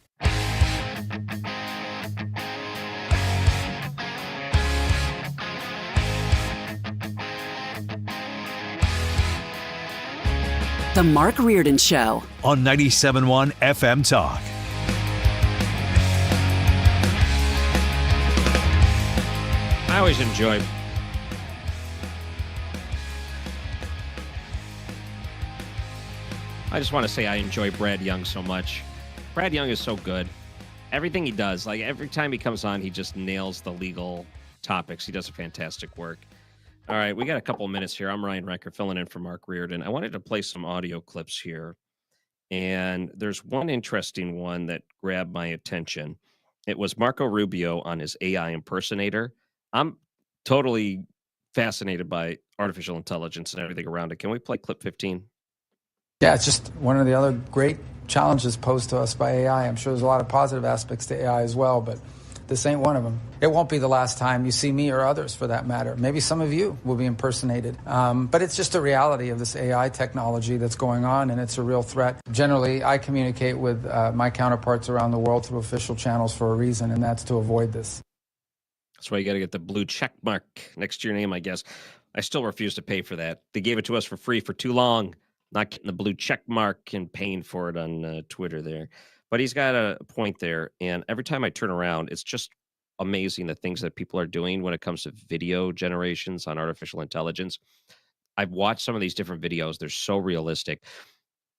[SPEAKER 25] The Mark Reardon Show
[SPEAKER 18] on 97.1 FM Talk.
[SPEAKER 9] I always enjoy. I just want to say I enjoy Brad Young so much. Brad Young is so good. Everything he does, like every time he comes on, he just nails the legal topics. He does a fantastic work. All right, we got a couple of minutes here. I'm Ryan Recker filling in for Mark Reardon. I wanted to play some audio clips here. And there's one interesting one that grabbed my attention. It was Marco Rubio on his AI impersonator. I'm totally fascinated by artificial intelligence and everything around it. Can we play clip 15?
[SPEAKER 11] Yeah, it's just one of the other great challenges posed to us by AI. I'm sure there's a lot of positive aspects to AI as well, but this ain't one of them. It won't be the last time you see me or others, for that matter. Maybe some of you will be impersonated. But it's just a reality of this AI technology that's going on, and it's a real threat. Generally, I communicate with my counterparts around the world through official channels for a reason, and that's to avoid this.
[SPEAKER 9] That's why you got to get the blue check mark next to your name, I guess. I still refuse to pay for that. They gave it to us for free for too long. Not getting the blue check mark and paying for it on Twitter there. But he's got a point there, and every time I turn around, it's just amazing the things that people are doing when it comes to video generations on artificial intelligence. I've watched some of these different videos. They're so realistic.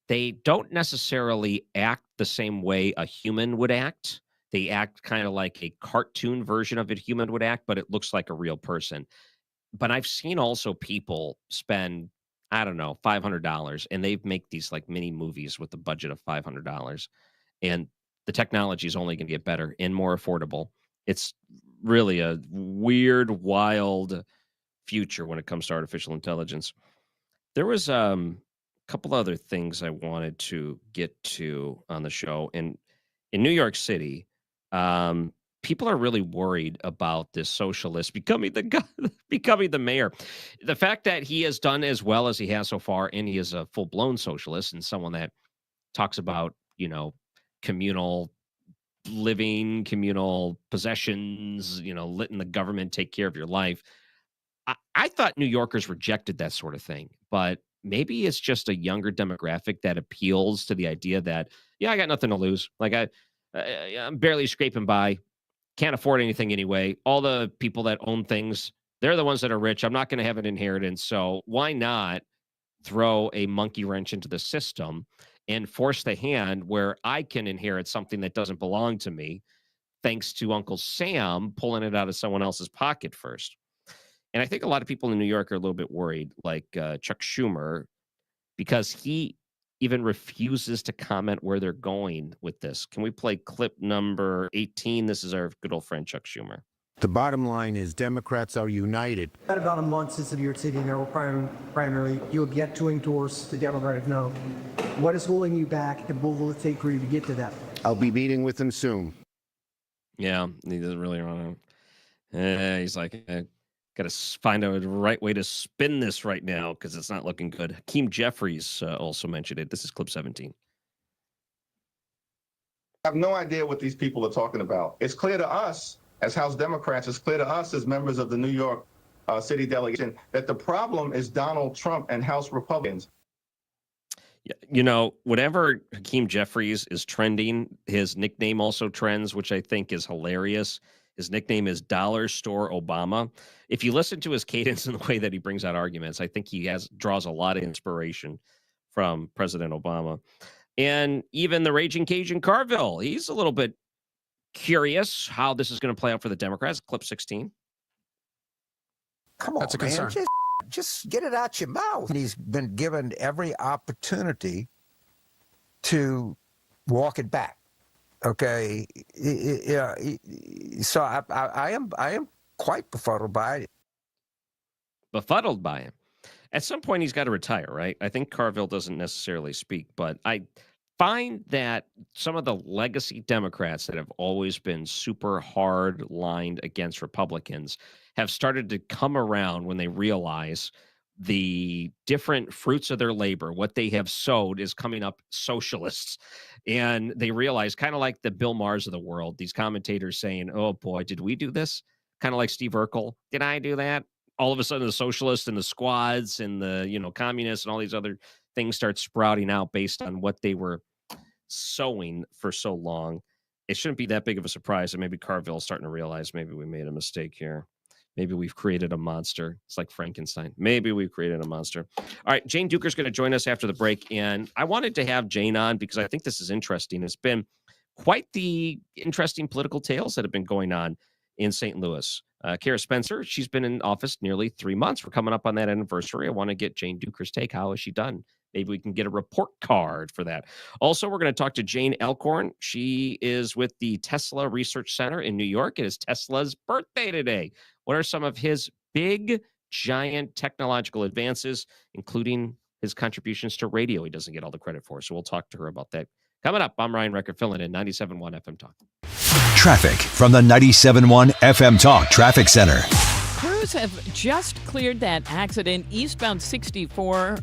[SPEAKER 9] They don't necessarily act the same way a human would act. They act kind of like a cartoon version of a human would act, but it looks like a real person. But I've seen also people spend, I don't know, $500, and they make these like mini movies with a budget of $500. And the technology is only going to get better and more affordable. It's really a weird, wild future when it comes to artificial intelligence. There was a couple other things I wanted to get to on the show. And in New York City, people are really worried about this socialist becoming the mayor. The fact that he has done as well as he has so far, and he is a full-blown socialist and someone that talks about, communal living, communal possessions, letting the government take care of your life. I thought New Yorkers rejected that sort of thing, but maybe it's just a younger demographic that appeals to the idea that, I got nothing to lose. Like I'm barely scraping by, can't afford anything anyway. All the people that own things, they're the ones that are rich. I'm not going to have an inheritance. So why not throw a monkey wrench into the system and force the hand where I can inherit something that doesn't belong to me, thanks to Uncle Sam pulling it out of someone else's pocket first. And I think a lot of people in New York are a little bit worried, like Chuck Schumer, because he even refuses to comment where they're going with this. Can we play clip number 18? This is our good old friend Chuck Schumer.
[SPEAKER 12] The bottom line is Democrats are united.
[SPEAKER 13] About a month since the New York City mayoral primary, you have yet to endorse the Democratic no. What is holding you back, and what will it take for you to get to that?
[SPEAKER 12] I'll be meeting with them soon.
[SPEAKER 9] Yeah, he doesn't really want to. He's like, got to find a right way to spin this right now because it's not looking good. Hakeem Jeffries also mentioned it. This is clip 17.
[SPEAKER 14] I have no idea what these people are talking about. It's clear to us as House Democrats, it's clear to us as members of the New York City delegation that the problem is Donald Trump and House Republicans.
[SPEAKER 9] Whatever Hakeem Jeffries is trending, his nickname also trends, which I think is hilarious. His nickname is Dollar Store Obama. If you listen to his cadence and the way that he brings out arguments, I think he draws a lot of inspiration from President Obama. And even the Raging Cajun Carville, he's a little bit curious how this is going to play out for the Democrats. Clip 16.
[SPEAKER 5] Come on,
[SPEAKER 6] That's a
[SPEAKER 5] man.
[SPEAKER 6] concern.
[SPEAKER 5] Just get it out your mouth. He's been given every opportunity to walk it back. Okay, so I am quite befuddled by it.
[SPEAKER 9] Befuddled by him. At some point, he's got to retire, right? I think Carville doesn't necessarily speak, but I find that some of the legacy Democrats that have always been super hard lined against Republicans have started to come around when they realize the different fruits of their labor, what they have sowed is coming up socialists. And they realize, kind of like the Bill Maher's of the world, these commentators saying, oh boy, did we do this? Kind of like Steve Urkel. Did I do that? All of a sudden the socialists and the squads and the, communists and all these other things start sprouting out based on what they were sowing for so long. It shouldn't be that big of a surprise that maybe Carville's starting to realize maybe we made a mistake here. Maybe we've created a monster. It's like Frankenstein. Maybe we've created a monster. All right, Jane Dueker's going to join us after the break. And I wanted to have Jane on because I think this is interesting. It's been quite the interesting political tales that have been going on in St. Louis. Kara Spencer, she's been in office nearly 3 months. We're coming up on that anniversary. I want to get Jane Dueker's take. How has she done? Maybe we can get a report card for that. Also, we're going to talk to Jane Elkhorn. She is with the Tesla Research Center in New York. It is Tesla's birthday today. What are some of his big, giant technological advances, including his contributions to radio he doesn't get all the credit for? So we'll talk to her about that. Coming up, I'm Ryan Recker, filling in 97.1 FM Talk.
[SPEAKER 18] Traffic from the 97.1 FM Talk Traffic Center.
[SPEAKER 10] Crews have just cleared that accident eastbound 64,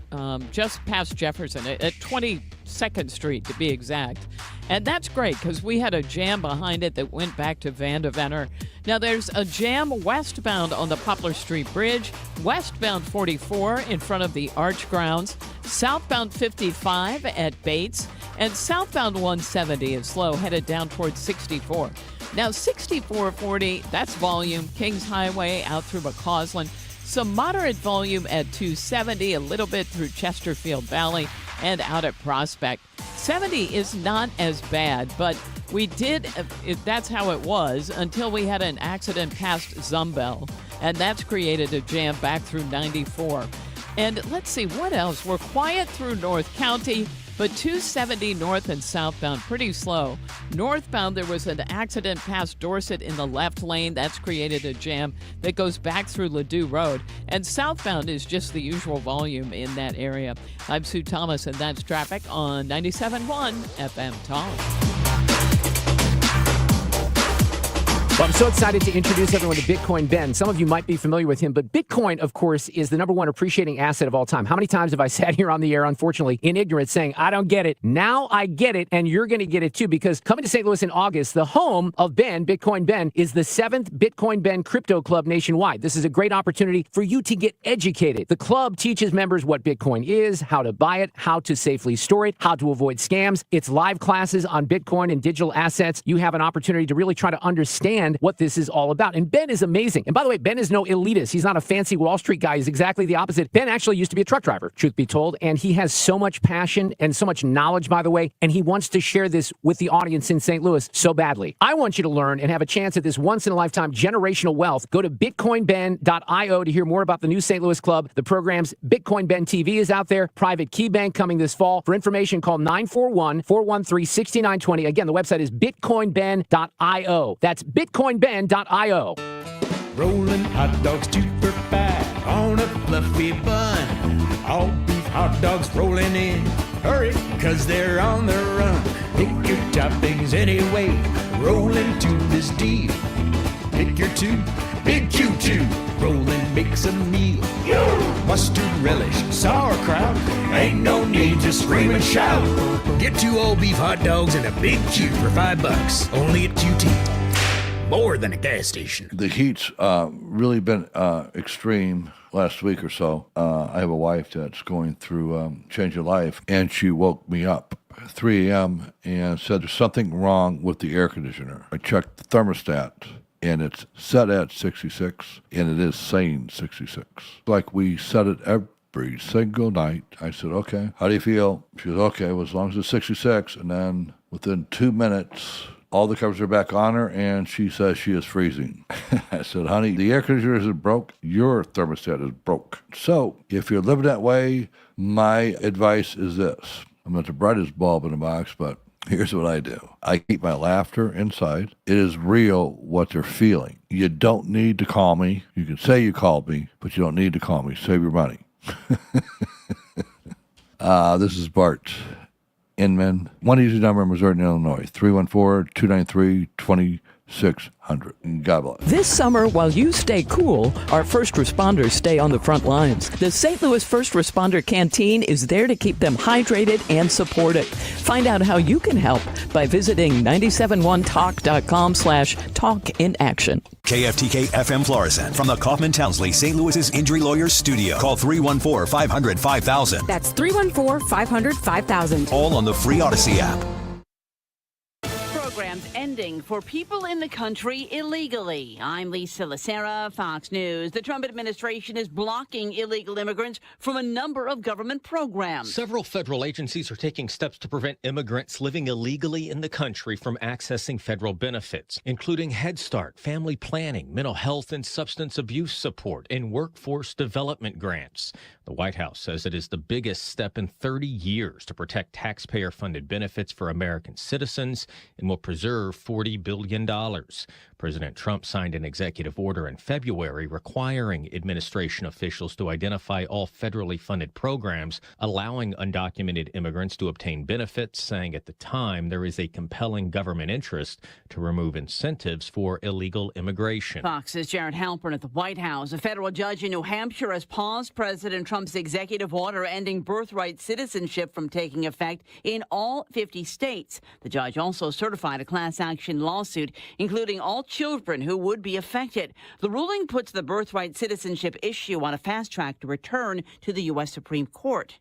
[SPEAKER 10] just past Jefferson at 22nd Street to be exact. And that's great because we had a jam behind it that went back to Vandevenner. Now there's a jam westbound on the Poplar Street Bridge, westbound 44 in front of the Arch grounds, southbound 55 at Bates, and southbound 170 is slow headed down towards 64. Now 6440, that's volume, Kings Highway out through McCausland. Some moderate volume at 270, a little bit through Chesterfield Valley and out at Prospect. 70 is not as bad, but that's how it was until we had an accident past Zumbel, and that's created a jam back through 94. And let's see, what else? We're quiet through North County, but 270 north and southbound, pretty slow. Northbound, there was an accident past Dorset in the left lane. That's created a jam that goes back through Ladue Road. And southbound is just the usual volume in that area. I'm Sue Thomas, and that's traffic on 97.1 FM Talk.
[SPEAKER 7] Well, I'm so excited to introduce everyone to Bitcoin Ben. Some of you might be familiar with him, but Bitcoin, of course, is the number one appreciating asset of all time. How many times have I sat here on the air, unfortunately, in ignorance, saying, I don't get it. Now I get it, and you're going to get it too, because coming to St. Louis in August, the home of Ben, Bitcoin Ben, is the 7th Bitcoin Ben Crypto Club nationwide. This is a great opportunity for you to get educated. The club teaches members what Bitcoin is, how to buy it, how to safely store it, how to avoid scams. It's live classes on Bitcoin and digital assets. You have an opportunity to really try to understand what this is all about. And Ben is amazing. And by the way, Ben is no elitist. He's not a fancy Wall Street guy. He's exactly the opposite. Ben actually used to be a truck driver, truth be told. And he has so much passion and so much knowledge, by the way. And he wants to share this with the audience in St. Louis so badly. I want you to learn and have a chance at this once-in-a-lifetime generational wealth. Go to bitcoinben.io to hear more about the new St. Louis club. The program's Bitcoin Ben TV is out there. Private Key Bank coming this fall. For information, call 941-413-6920. Again, the website is bitcoinben.io. That's bitcoinben.io.
[SPEAKER 15] Rolling hot dogs super fat on a fluffy bun. All beef hot dogs rolling in. Hurry, cause they're on the run. Pick your toppings anyway. Roll into this deal. Pick your two, big Q2. Roll and mix a meal. Mustard relish, sauerkraut. Ain't no need to scream and shout. Get 2 old beef hot dogs and a big Q for $5. Only at QT. More than a gas station.
[SPEAKER 16] The heat's really been extreme last week or so. I have a wife that's going through change of life, and she woke me up at 3 a.m. and said there's something wrong with the air conditioner. I checked the thermostat, and it's set at 66, and it is saying 66. Like we set it every single night. I said, okay, how do you feel? She said, okay, well, as long as it's 66. And then within 2 minutes, all the covers are back on her, and she says she is freezing. I said, honey, the air conditioner isn't broke. Your thermostat is broke. So if you're living that way, my advice is this. I'm not the brightest bulb in the box, but here's what I do. I keep my laughter inside. It is real what they're feeling. You don't need to call me. You can say you called me, but you don't need to call me. Save your money. This is Bart Inman. One easy number in Missouri and Illinois, 314-293-2600. God bless.
[SPEAKER 25] This summer, while you stay cool, our first responders stay on the front lines. The St. Louis First Responder Canteen is there to keep them hydrated and supported. Find out how you can help by visiting 971talk.com/talkinaction.
[SPEAKER 18] KFTK FM Florissant from the Kaufman Townsley St. Louis's Injury Lawyers Studio. Call 314-500-5000.
[SPEAKER 6] That's 314-500-5000.
[SPEAKER 18] All on the free Odyssey app.
[SPEAKER 17] Programs ending for people in the country illegally. I'm Lisa Lacera, Fox News. The Trump administration is blocking illegal immigrants from a number of government programs.
[SPEAKER 19] Several federal agencies are taking steps to prevent immigrants living illegally in the country from accessing federal benefits, including Head Start, family planning, mental health and substance abuse support, and workforce development grants. The White House says it is the biggest step in 30 years to protect taxpayer-funded benefits for American citizens and will preserve $40 billion. President Trump signed an executive order in February requiring administration officials to identify all federally funded programs allowing undocumented immigrants to obtain benefits, saying at the time there is a compelling government interest to remove incentives for illegal immigration.
[SPEAKER 17] Fox's Jared Halpern at the White House. A federal judge in New Hampshire has paused President Trump's executive order ending birthright citizenship from taking effect in all 50 states. The judge also certified a class action lawsuit, including all children who would be affected. The ruling puts the birthright citizenship issue on a fast track to return to the U.S. Supreme Court.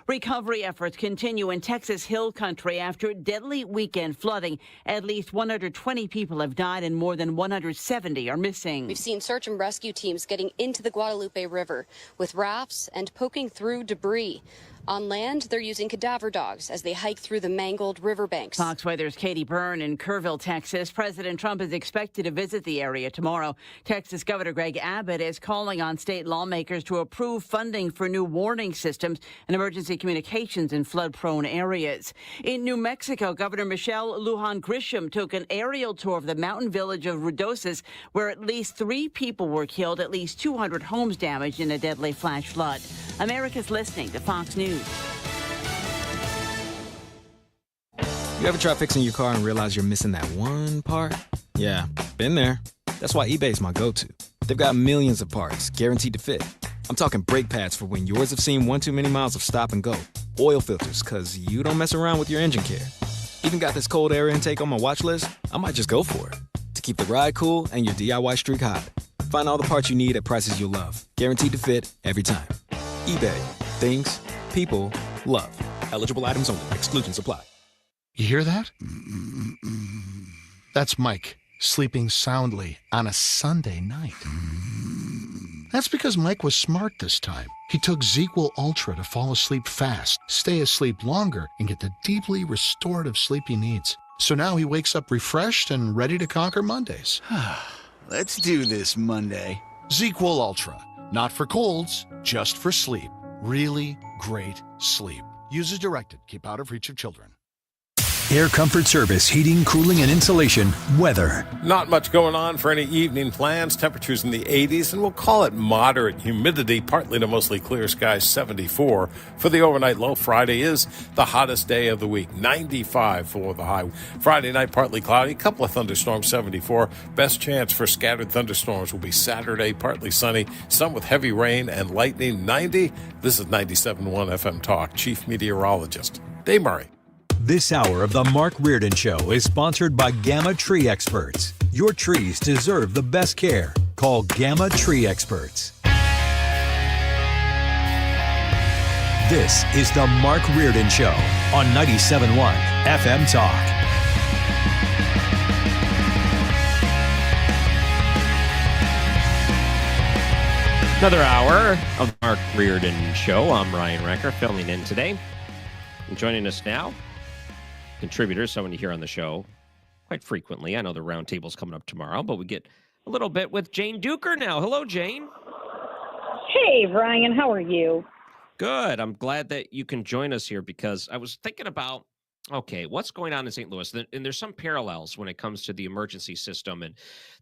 [SPEAKER 17] Recovery efforts continue in Texas Hill Country after deadly weekend flooding. At least 120 people have died and more than 170 are missing.
[SPEAKER 21] We've seen search and rescue teams getting into the Guadalupe River with rafts and poking through debris. On land, they're using cadaver dogs as they hike through the mangled riverbanks.
[SPEAKER 17] Fox Weather's Katie Byrne in Kerrville, Texas. President Trump is expected to visit the area tomorrow. Texas Governor Greg Abbott is calling on state lawmakers to approve funding for new warning systems and emergency communications in flood-prone areas. In New Mexico, Governor Michelle Lujan Grisham took an aerial tour of the mountain village of Ruidosos, where at least 3 people were killed, at least 200 homes damaged in a deadly flash flood. America's listening to Fox News.
[SPEAKER 22] You ever try fixing your car and realize you're missing that one part? Yeah, been there. That's why eBay's my go-to. They've got millions of parts, guaranteed to fit. I'm talking brake pads for when yours have seen one too many miles of stop and go. Oil filters, because you don't mess around with your engine care. Even got this cold air intake on my watch list. I might just go for it. To keep the ride cool and your DIY streak hot. Find all the parts you need at prices you'll love. Guaranteed to fit every time. eBay. Things people love. Eligible items only. Exclusions apply.
[SPEAKER 23] You hear that? That's Mike sleeping soundly on a Sunday night. That's because Mike was smart this time. He took ZzzQuil Ultra to fall asleep fast, stay asleep longer, and get the deeply restorative sleep he needs. So now he wakes up refreshed and ready to conquer Mondays.
[SPEAKER 27] Let's do this Monday.
[SPEAKER 23] ZzzQuil Ultra. Not for colds, just for sleep. Really great sleep. Use as directed. Keep out of reach of children.
[SPEAKER 18] Air Comfort Service, heating, cooling, and insulation. Weather.
[SPEAKER 28] Not much going on for any evening plans. Temperatures in the 80s, and we'll call it moderate humidity. Partly to mostly clear skies, 74. For the overnight low, Friday is the hottest day of the week, 95 for the high. Friday night, partly cloudy, couple of thunderstorms, 74. Best chance for scattered thunderstorms will be Saturday, partly sunny, some with heavy rain and lightning, 90. This is 97.1 FM Talk. Chief Meteorologist Dave Murray.
[SPEAKER 18] This hour of the Mark Reardon Show is sponsored by Gamma Tree Experts. Your trees deserve the best care. Call Gamma Tree Experts. This is the Mark Reardon Show on 97.1 FM Talk.
[SPEAKER 9] Another hour of the Mark Reardon Show. I'm Ryan Recker, filling in today. And joining us now, contributor, someone you hear on the show quite frequently. I know the roundtable's coming up tomorrow, but we get a little bit with Jane Dueker now. Hello, Jane.
[SPEAKER 1] Hey, Ryan, how are you?
[SPEAKER 9] Good. I'm glad that you can join us here because I was thinking about, okay, what's going on in St. Louis? And there's some parallels when it comes to the emergency system and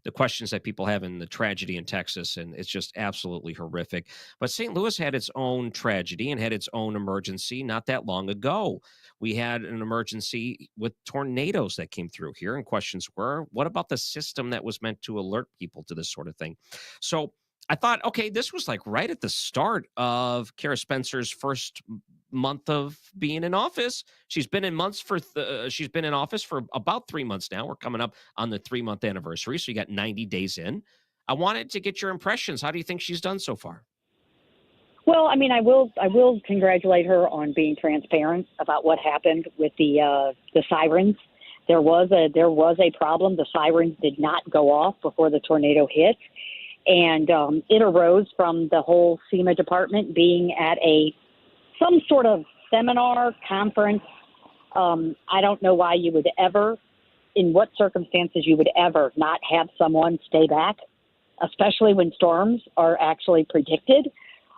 [SPEAKER 9] the questions that people have in the tragedy in Texas. And it's just absolutely horrific. But St. Louis had its own tragedy and had its own emergency not that long ago. We had an emergency with tornadoes that came through here. And questions were, what about the system that was meant to alert people to this sort of thing? So I thought, okay, this was like right at the start of Kara Spencer's first month of being in office. She's been in she's been in office for about 3 months now. We're coming up on the 3-month anniversary, so you got 90 days in. I wanted to get your impressions. How do you think she's done so far?
[SPEAKER 1] Well, I mean, I will congratulate her on being transparent about what happened with the sirens. There was a problem. The sirens did not go off before the tornado hit. And it arose from the whole SEMA department being at some sort of seminar, conference. I don't know why you would ever, in what circumstances you would ever not have someone stay back, especially when storms are actually predicted.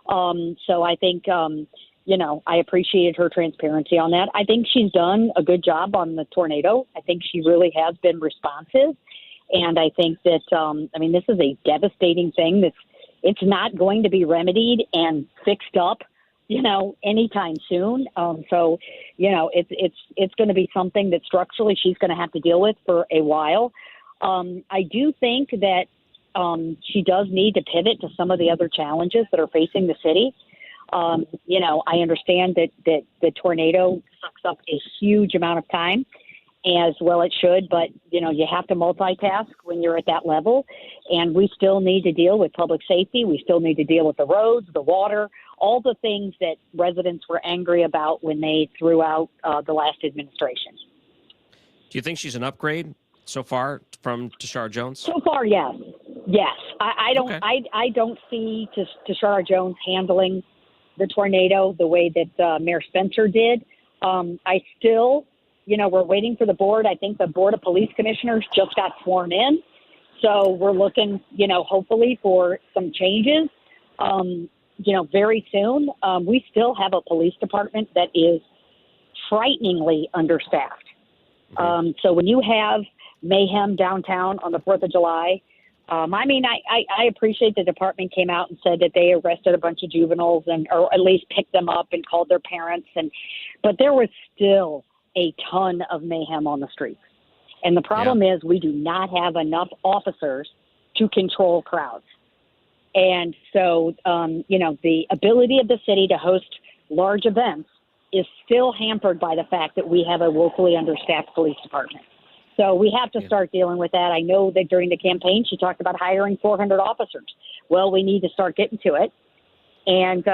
[SPEAKER 1] So I think, I appreciated her transparency on that. I think she's done a good job on the tornado. I think she really has been responsive. And I think that, this is a devastating thing it's not going to be remedied and fixed up, anytime soon. So, it's going to be something that structurally she's going to have to deal with for a while. I do think that she does need to pivot to some of the other challenges that are facing the city. I understand that the tornado sucks up a huge amount of time, as well it should, but, you have to multitask when you're at that level. And we still need to deal with public safety. We still need to deal with the roads, the water, all the things that residents were angry about when they threw out the last administration.
[SPEAKER 9] Do you think she's an upgrade so far from Tashara Jones?
[SPEAKER 1] So far, yes. Yes. I don't I don't see Tashara Jones handling the tornado the way that Mayor Spencer did. I still... we're waiting for the board. I think the Board of Police Commissioners just got sworn in. So we're looking, hopefully for some changes, very soon. We still have a police department that is frighteningly understaffed. So when you have mayhem downtown on the 4th of July, I appreciate the department came out and said that they arrested a bunch of juveniles or at least picked them up and called their parents. But there was still a ton of mayhem on the streets. And the problem is we do not have enough officers to control crowds. And so, the ability of the city to host large events is still hampered by the fact that we have a woefully understaffed police department. So we have to start dealing with that. I know that during the campaign, she talked about hiring 400 officers. Well, we need to start getting to it. And,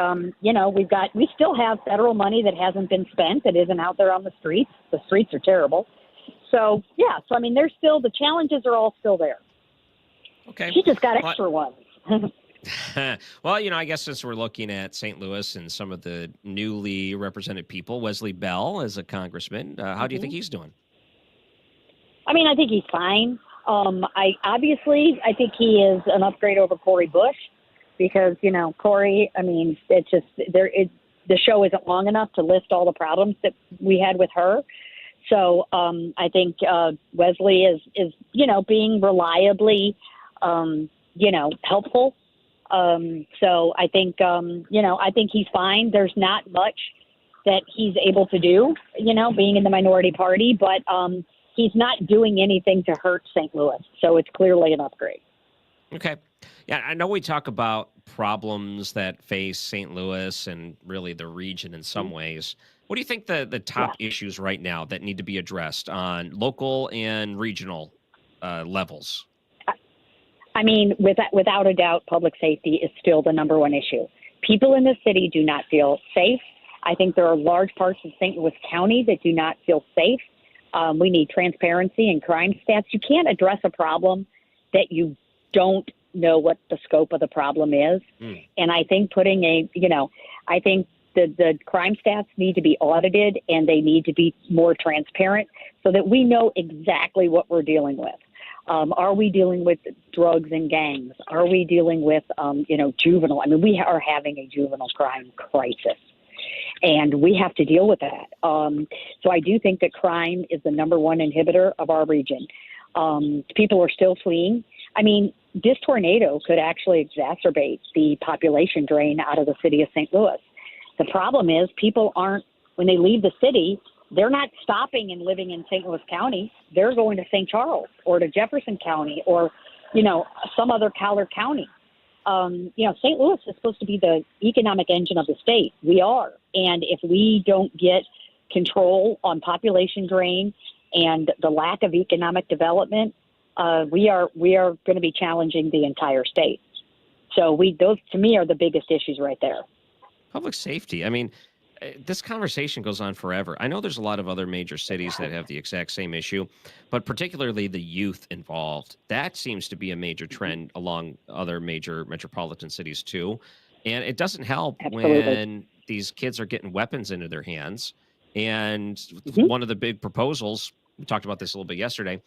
[SPEAKER 1] we still have federal money that hasn't been spent, that isn't out there on the streets. The streets are terrible. So, there's still, the challenges are all still there.
[SPEAKER 9] Okay.
[SPEAKER 1] She just got extra ones.
[SPEAKER 9] Well, I guess since we're looking at St. Louis and some of the newly represented people, Wesley Bell as a congressman, how do you think he's doing?
[SPEAKER 1] I think he's fine. I think he is an upgrade over Cori Bush. Because, Cori, it's just the show isn't long enough to list all the problems that we had with her. So I think Wesley is being reliably, helpful. So I think, I think he's fine. There's not much that he's able to do, being in the minority party, but he's not doing anything to hurt St. Louis. So it's clearly an upgrade.
[SPEAKER 9] Okay. Yeah, I know we talk about problems that face St. Louis and really the region in some ways. What do you think the top issues right now that need to be addressed on local and regional levels?
[SPEAKER 1] Without a doubt, public safety is still the number one issue. People in the city do not feel safe. I think there are large parts of St. Louis County that do not feel safe. We need transparency and crime stats. You can't address a problem that you don't know what the scope of the problem is. And I think the crime stats need to be audited, and they need to be more transparent so that we know exactly what we're dealing with. Are we dealing with drugs and gangs? Are we dealing with, juvenile? I mean, we are having a juvenile crime crisis, and we have to deal with that. So I do think that crime is the number one inhibitor of our region. People are still fleeing. I mean, this tornado could actually exacerbate the population drain out of the city of St. Louis. The problem is people aren't, when they leave the city, they're not stopping and living in St. Louis County. They're going to St. Charles or to Jefferson County or, some other Collier County. St. Louis is supposed to be the economic engine of the state. We are. And if we don't get control on population drain and the lack of economic development, we are going to be challenging the entire state. So those to me are the biggest issues right there.
[SPEAKER 9] Public safety. I mean, this conversation goes on forever. I know there's a lot of other major cities that have the exact same issue, but particularly the youth involved. That seems to be a major trend along other major metropolitan cities too. And it doesn't help when these kids are getting weapons into their hands. And one of the big proposals, we talked about this a little bit yesterday,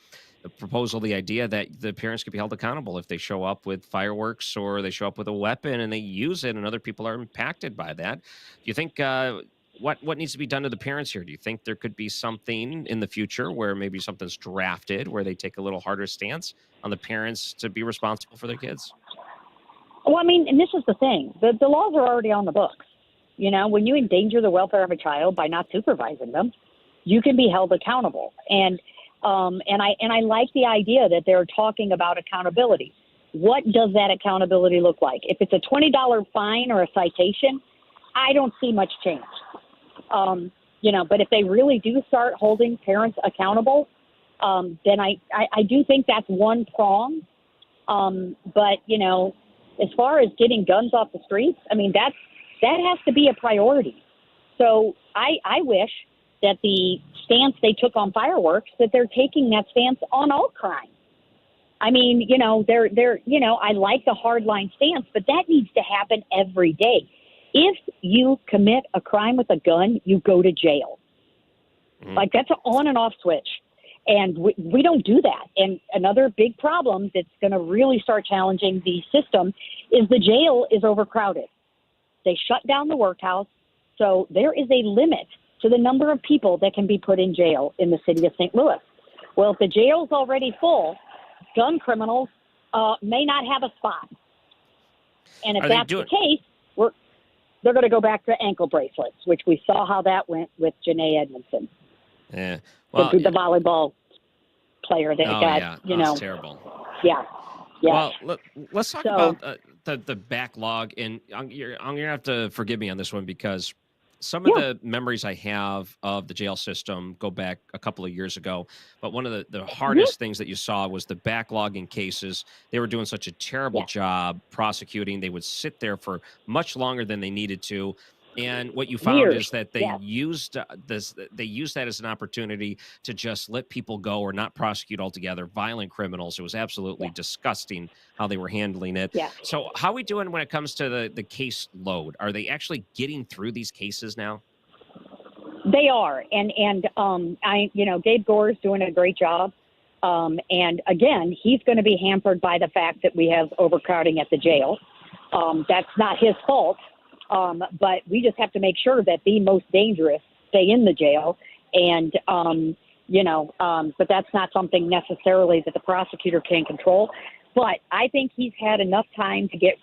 [SPEAKER 9] the idea that the parents could be held accountable if they show up with fireworks or they show up with a weapon and they use it and other people are impacted by that. Do you think what needs to be done to the parents here? Do you think there could be something in the future where maybe something's drafted where they take a little harder stance on the parents to be responsible for their kids?
[SPEAKER 1] Well, I mean, and this is the thing. The laws are already on the books. When you endanger the welfare of a child by not supervising them, you can be held accountable. And I like the idea that they're talking about accountability. What does that accountability look like? If it's a $20 fine or a citation, I don't see much change. But if they really do start holding parents accountable, then I do think that's one prong. But as far as getting guns off the streets, I mean, that has to be a priority. So I wish that the stance they took on fireworks, that they're taking that stance on all crime. I mean, I like the hardline stance, but that needs to happen every day. If you commit a crime with a gun, you go to jail. Like, that's an on and off switch. And we don't do that. And another big problem that's going to really start challenging the system is the jail is overcrowded. They shut down the workhouse. So there is a limit to the number of people that can be put in jail in the city of St. Louis. Well, if the jail's already full, gun criminals may not have a spot. And if that's the case, they're going to go back to ankle bracelets, which we saw how that went with Janae Edmondson.
[SPEAKER 9] Yeah.
[SPEAKER 1] Well, the volleyball player that got,
[SPEAKER 9] That's terrible.
[SPEAKER 1] Yeah. Yeah.
[SPEAKER 9] Well, let's talk about the backlog. And you're going to have to forgive me on this one because some of the memories I have of the jail system go back a couple of years ago. But one of the hardest things that you saw was the backlog in cases. They were doing such a terrible job prosecuting. They would sit there for much longer than they needed to. And what you found is that they used they used that as an opportunity to just let people go or not prosecute altogether, violent criminals. It was absolutely disgusting how they were handling it. Yeah. So how are we doing when it comes to the case load? Are they actually getting through these cases now?
[SPEAKER 1] They are. And Gabe Gore's doing a great job. And again, he's going to be hampered by the fact that we have overcrowding at the jail. That's not his fault. But we just have to make sure that the most dangerous stay in the jail. And, but that's not something necessarily that the prosecutor can control. But I think he's had enough time to get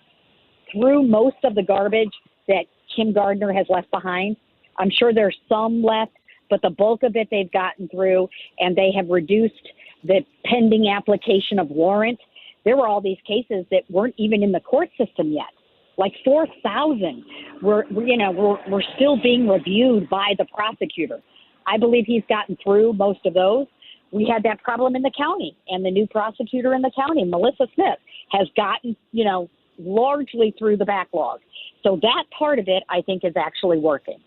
[SPEAKER 1] through most of the garbage that Kim Gardner has left behind. I'm sure there's some left, but the bulk of it they've gotten through, and they have reduced the pending application of warrant. There were all these cases that weren't even in the court system yet. Like 4,000 were still being reviewed by the prosecutor. I believe he's gotten through most of those. We had that problem in the county, and the new prosecutor in the county, Melissa Smith, has gotten, largely through the backlog. So that part of it, I think, is actually working.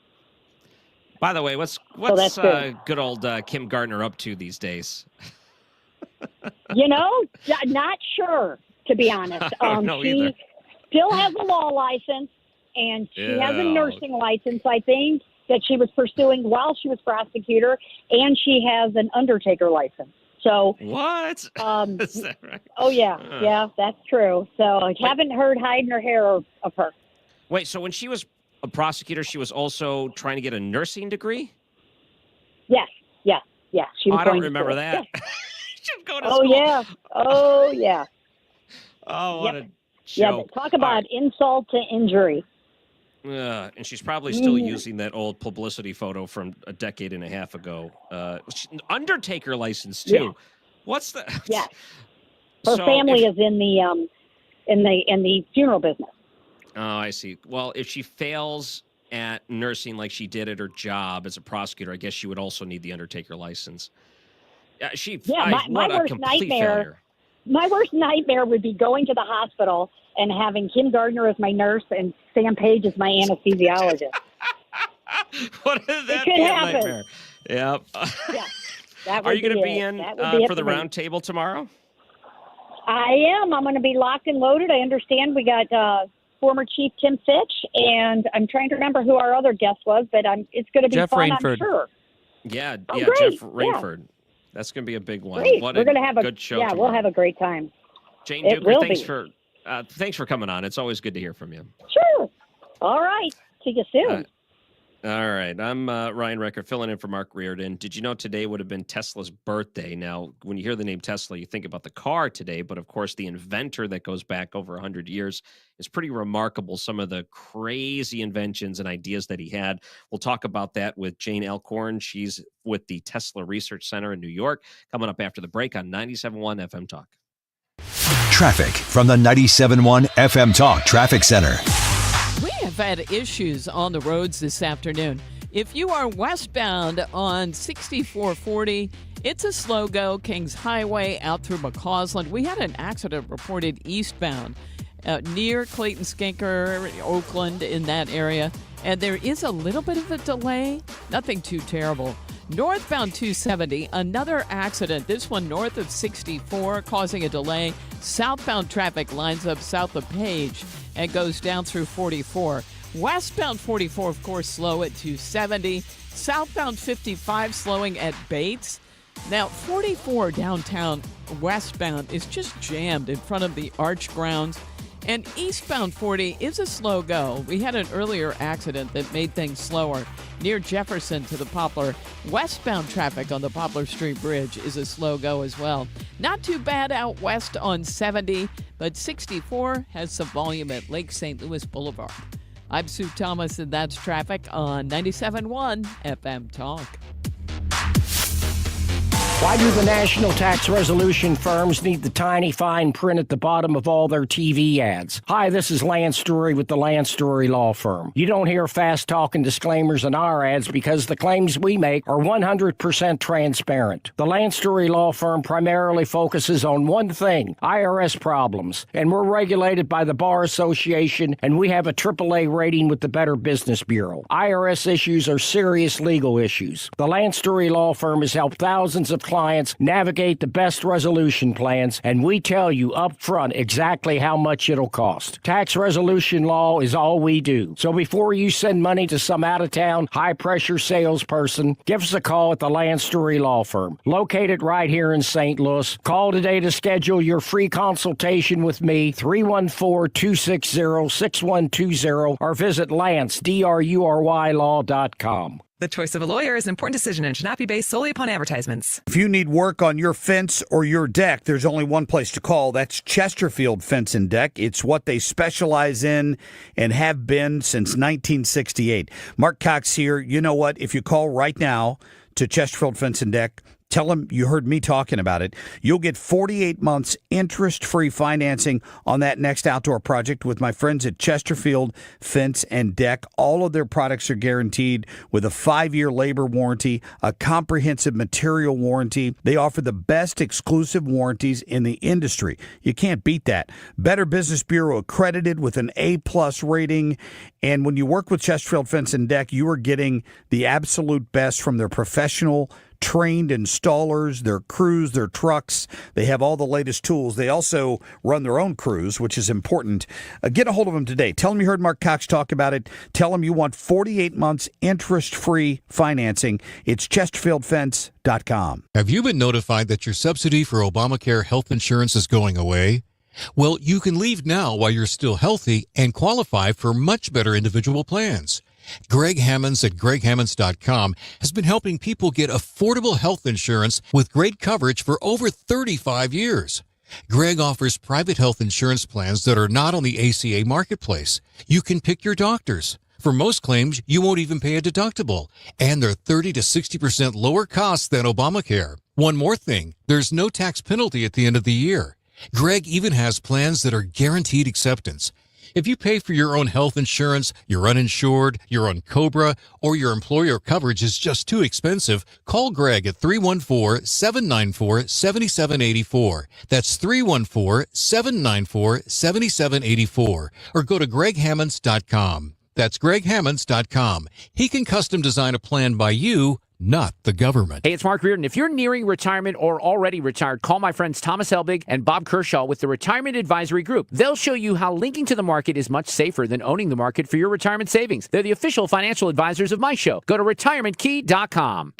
[SPEAKER 9] By the way, what's good old Kim Gardner up to these days?
[SPEAKER 1] Not sure, to be honest.
[SPEAKER 9] I don't know either.
[SPEAKER 1] Still has a law license. and she has a nursing license, I think, that she was pursuing while she was prosecutor, and she has an undertaker license. So
[SPEAKER 9] what? Is that right?
[SPEAKER 1] Oh yeah, that's true. So I haven't heard hide nor hair of her.
[SPEAKER 9] Wait, so when she was a prosecutor, she was also trying to get a nursing degree?
[SPEAKER 1] Yes. She was
[SPEAKER 9] I don't remember that. She was going to school.
[SPEAKER 1] Oh yeah.
[SPEAKER 9] Oh, what a joke.
[SPEAKER 1] Yeah, talk about insult to injury.
[SPEAKER 9] And she's probably still using that old publicity photo from a decade and a half ago. Undertaker license too.
[SPEAKER 1] Yeah.
[SPEAKER 9] What's the?
[SPEAKER 1] Yeah. Her family is in the funeral business.
[SPEAKER 9] Oh, I see. Well, if she fails at nursing like she did at her job as a prosecutor, I guess she would also need the undertaker license.
[SPEAKER 1] My worst nightmare.
[SPEAKER 9] Failure.
[SPEAKER 1] My worst nightmare would be going to the hospital and having Kim Gardner as my nurse and Sam Page as my anesthesiologist.
[SPEAKER 9] What is that?
[SPEAKER 1] It could happen.
[SPEAKER 9] Nightmare. Yep.
[SPEAKER 1] Yeah.
[SPEAKER 9] Are you going to be in for the round table tomorrow?
[SPEAKER 1] I am. I'm going to be locked and loaded. I understand we got former Chief Tim Fitch, and I'm trying to remember who our other guest was, but it's going to be
[SPEAKER 7] Jeff
[SPEAKER 1] fun,
[SPEAKER 7] Rainford.
[SPEAKER 1] I'm sure.
[SPEAKER 9] Yeah,
[SPEAKER 1] great.
[SPEAKER 9] Jeff Rainford. Yeah. That's going to be a big one.
[SPEAKER 1] Great.
[SPEAKER 9] What
[SPEAKER 1] We're going to have
[SPEAKER 9] good show.
[SPEAKER 1] Yeah,
[SPEAKER 9] tomorrow.
[SPEAKER 1] we'll have a great time.
[SPEAKER 9] Jane
[SPEAKER 1] It
[SPEAKER 9] Dueker,
[SPEAKER 1] will
[SPEAKER 9] thanks for coming on. It's always good to hear from you.
[SPEAKER 1] Sure. All right. See you soon.
[SPEAKER 9] All right. I'm Ryan Recker, filling in for Mark Reardon. Did you know today would have been Tesla's birthday? Now, when you hear the name Tesla, you think about the car today, but of course, the inventor that goes back over 100 years is pretty remarkable. Some of the crazy inventions and ideas that he had. We'll talk about that with Jane Alcorn. She's with the Tesla Research Center in New York, coming up after the break on 97.1 FM Talk.
[SPEAKER 18] Traffic from the 97.1 FM Talk Traffic Center.
[SPEAKER 10] We have had issues on the roads this afternoon. If you are westbound on 6440, it's a slow go. Kings Highway out through McCausland. We had an accident reported eastbound near Clayton Skinker, Oakland, in that area. And there is a little bit of a delay. Nothing too terrible. Northbound 270, another accident. This one north of 64, causing a delay. Southbound traffic lines up south of Page and goes down through 44. Westbound 44, of course, slow at 270. Southbound 55 slowing at Bates. Now, 44 downtown westbound is just jammed in front of the Arch grounds. And eastbound 40 is a slow go. We had an earlier accident that made things slower near Jefferson to the Poplar. Westbound traffic on the Poplar Street Bridge is a slow go as well. Not too bad out west on 70, but 64 has some volume at Lake St. Louis Boulevard. I'm Sue Thomas, and that's traffic on 97.1 FM Talk.
[SPEAKER 2] Why do the national tax resolution firms need the tiny fine print at the bottom of all their TV ads? Hi, this is Lance Story with the Lance Story Law Firm. You don't hear fast-talking disclaimers in our ads because the claims we make are 100% transparent. The Lance Story Law Firm primarily focuses on one thing, IRS problems, and we're regulated by the Bar Association, and we have a AAA rating with the Better Business Bureau. IRS issues are serious legal issues. The Lance Story Law Firm has helped thousands of clients navigate the best resolution plans, and we tell you up front exactly how much it'll cost. Tax resolution law is all we do. So before you send money to some out-of-town, high-pressure salesperson, give us a call at the Lance Story Law Firm, located right here in St. Louis. Call today to schedule your free consultation with me, 314-260-6120, or visit lance.drurylaw.com.
[SPEAKER 6] The choice of a lawyer is an important decision and should not be based solely upon advertisements.
[SPEAKER 3] If you need work on your fence or your deck, there's only one place to call. That's Chesterfield Fence and Deck. It's what they specialize in and have been since 1968. Mark Cox here. You know what? If you call right now to Chesterfield Fence and Deck, tell them you heard me talking about it. You'll get 48 months interest-free financing on that next outdoor project with my friends at Chesterfield Fence and Deck. All of their products are guaranteed with a 5-year labor warranty, a comprehensive material warranty. They offer the best exclusive warranties in the industry. You can't beat that. Better Business Bureau accredited with an A+ rating. And when you work with Chesterfield Fence and Deck, you are getting the absolute best from their professional trained installers, their crews, their trucks. They have all the latest tools. They also run their own crews, which is important. Get a hold of them today. Tell them you heard Mark Cox talk about it. Tell them you want 48 months interest-free financing. It's ChesterfieldFence.com.
[SPEAKER 4] Have you been notified that your subsidy for Obamacare health insurance is going away? Well, you can leave now while you're still healthy and qualify for much better individual plans. Greg Hammonds at GregHammonds.com has been helping people get affordable health insurance with great coverage for over 35 years. Greg offers private health insurance plans that are not on the ACA marketplace. You can pick your doctors. For most claims, you won't even pay a deductible, and they're 30 to 60% lower cost than Obamacare. One more thing, there's no tax penalty at the end of the year. Greg even has plans that are guaranteed acceptance. If you pay for your own health insurance, you're uninsured, you're on COBRA, or your employer coverage is just too expensive, call Greg at 314-794-7784. That's 314-794-7784. Or go to GregHammonds.com. That's GregHammonds.com. He can custom design a plan by you, not the government.
[SPEAKER 7] Hey, it's Mark Reardon. If you're nearing retirement or already retired, call my friends Thomas Helbig and Bob Kershaw with the Retirement Advisory Group. They'll show you how linking to the market is much safer than owning the market for your retirement savings. They're the official financial advisors of my show. Go to retirementkey.com.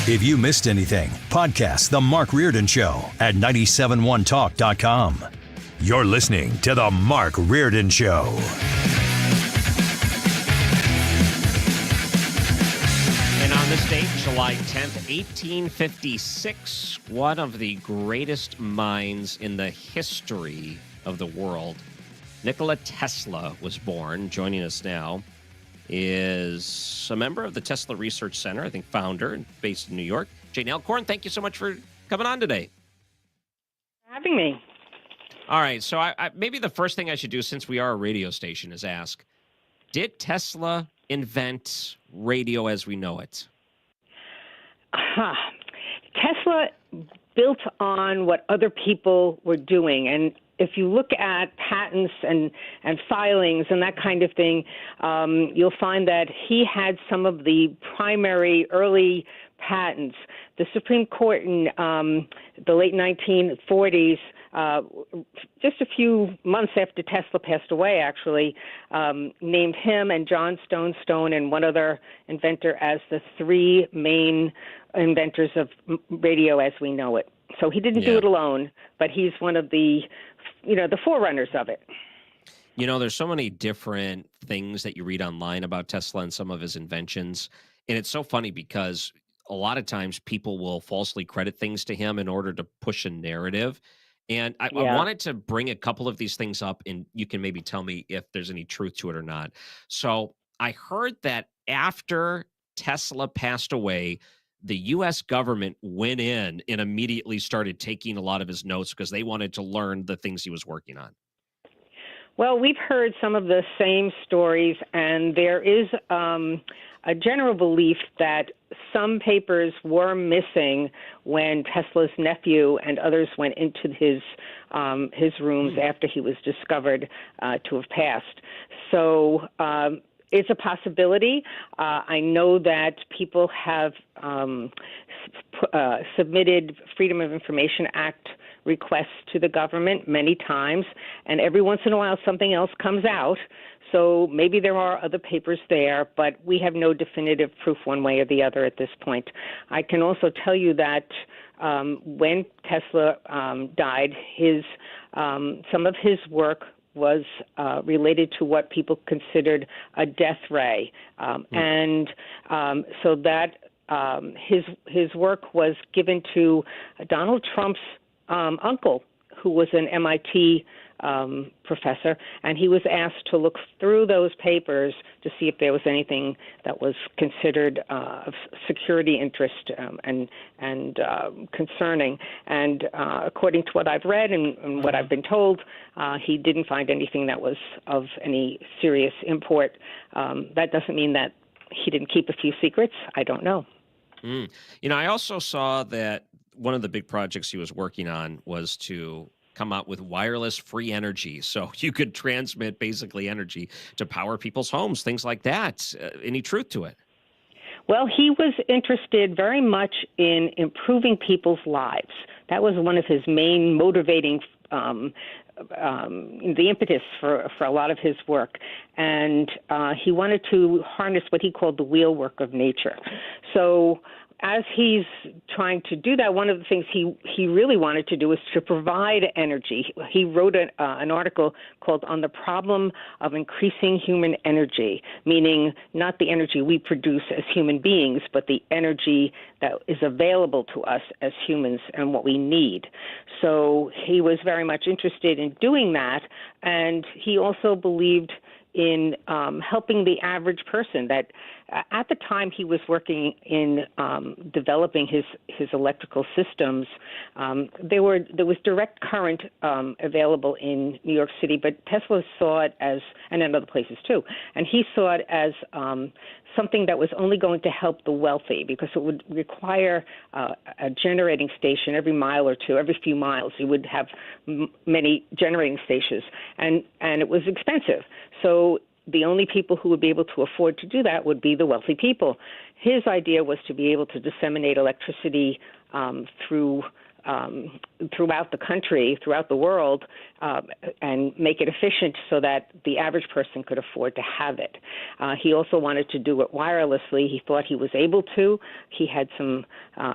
[SPEAKER 18] If you missed anything, podcast The Mark Reardon Show at 971talk.com. You're listening to The Mark Reardon Show.
[SPEAKER 9] And on this date, July 10th, 1856, one of the greatest minds in the history of the world, Nikola Tesla, was born. Joining us now is a member of the Tesla Research Center, I think founder, and based in New York. Jane Elkhorn, thank you so much for coming on today.
[SPEAKER 8] Having me.
[SPEAKER 9] All right, so I maybe the first thing I should do, since we are a radio station, is ask, did Tesla invent radio as we know it?
[SPEAKER 8] Tesla built on what other people were doing, and if you look at patents and filings and that kind of thing, you'll find that he had some of the primary early patents. The Supreme Court in the late 1940s, just a few months after Tesla passed away, actually, named him and John Stone and one other inventor as the three main inventors of radio as we know it. So he didn't do it alone, but he's one of the, the forerunners of it.
[SPEAKER 9] You know, there's so many different things that you read online about Tesla and some of his inventions. And it's so funny because a lot of times people will falsely credit things to him in order to push a narrative. And I wanted to bring a couple of these things up, and you can maybe tell me if there's any truth to it or not. So I heard that after Tesla passed away, the U.S. government went in and immediately started taking a lot of his notes because they wanted to learn the things he was working on.
[SPEAKER 8] Well, we've heard some of the same stories, and there is a general belief that some papers were missing when Tesla's nephew and others went into his rooms after he was discovered to have passed. So it's a possibility. I know that people have submitted Freedom of Information Act requests to the government many times, and every once in a while something else comes out. So maybe there are other papers there, but we have no definitive proof one way or the other at this point. I can also tell you that when Tesla died, some of his work was related to what people considered a death ray. And so that his work was given to Donald Trump's uncle, who was an MIT professor, and he was asked to look through those papers to see if there was anything that was considered of security interest and concerning. And according to what I've read and what I've been told, he didn't find anything that was of any serious import. That doesn't mean that he didn't keep a few secrets. I don't know.
[SPEAKER 9] I also saw that one of the big projects he was working on was to come out with wireless free energy. So you could transmit basically energy to power people's homes, things like that. Any truth to it?
[SPEAKER 8] Well, he was interested very much in improving people's lives. That was one of his main motivating the impetus for a lot of his work. And he wanted to harness what he called the wheel work of nature. So as he's trying to do that, one of the things he really wanted to do was to provide energy. He wrote an article called On the Problem of Increasing Human Energy, meaning not the energy we produce as human beings, but the energy that is available to us as humans and what we need. So he was very much interested in doing that, and he also believed in helping the average person. That at the time he was working in developing his electrical systems, there was direct current available in New York City, but Tesla saw it as, and in other places too, and he saw it as something that was only going to help the wealthy, because it would require a generating station every mile or two, every few miles. You would have many generating stations, and it was expensive. So the only people who would be able to afford to do that would be the wealthy people. His idea was to be able to disseminate electricity throughout the country, throughout the world, and make it efficient so that the average person could afford to have it. He also wanted to do it wirelessly. He thought he was able to. He had some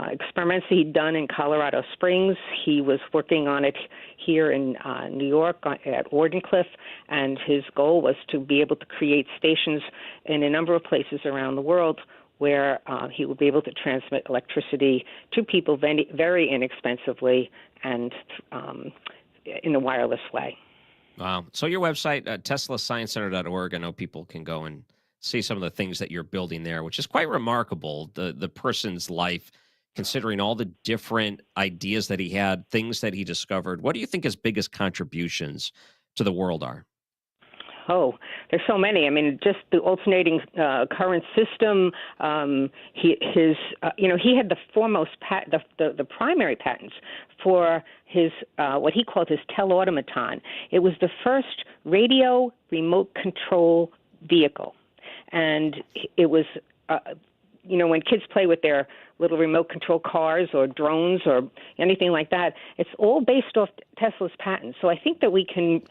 [SPEAKER 8] experiments he'd done in Colorado Springs. He was working on it here in New York at Wardenclyffe, and his goal was to be able to create stations in a number of places around the world where he would be able to transmit electricity to people very, very inexpensively and in a wireless way.
[SPEAKER 9] Wow. So your website, teslasciencecenter.org, I know people can go and see some of the things that you're building there, which is quite remarkable, the person's life, considering all the different ideas that he had, things that he discovered. What do you think his biggest contributions to the world are?
[SPEAKER 8] Oh, there's so many. I mean, just the alternating current system. He had the foremost the primary patents for his what he called his telautomaton. It was the first radio remote control vehicle, and it was. When kids play with their little remote control cars or drones or anything like that, it's all based off Tesla's patents. So I think that we can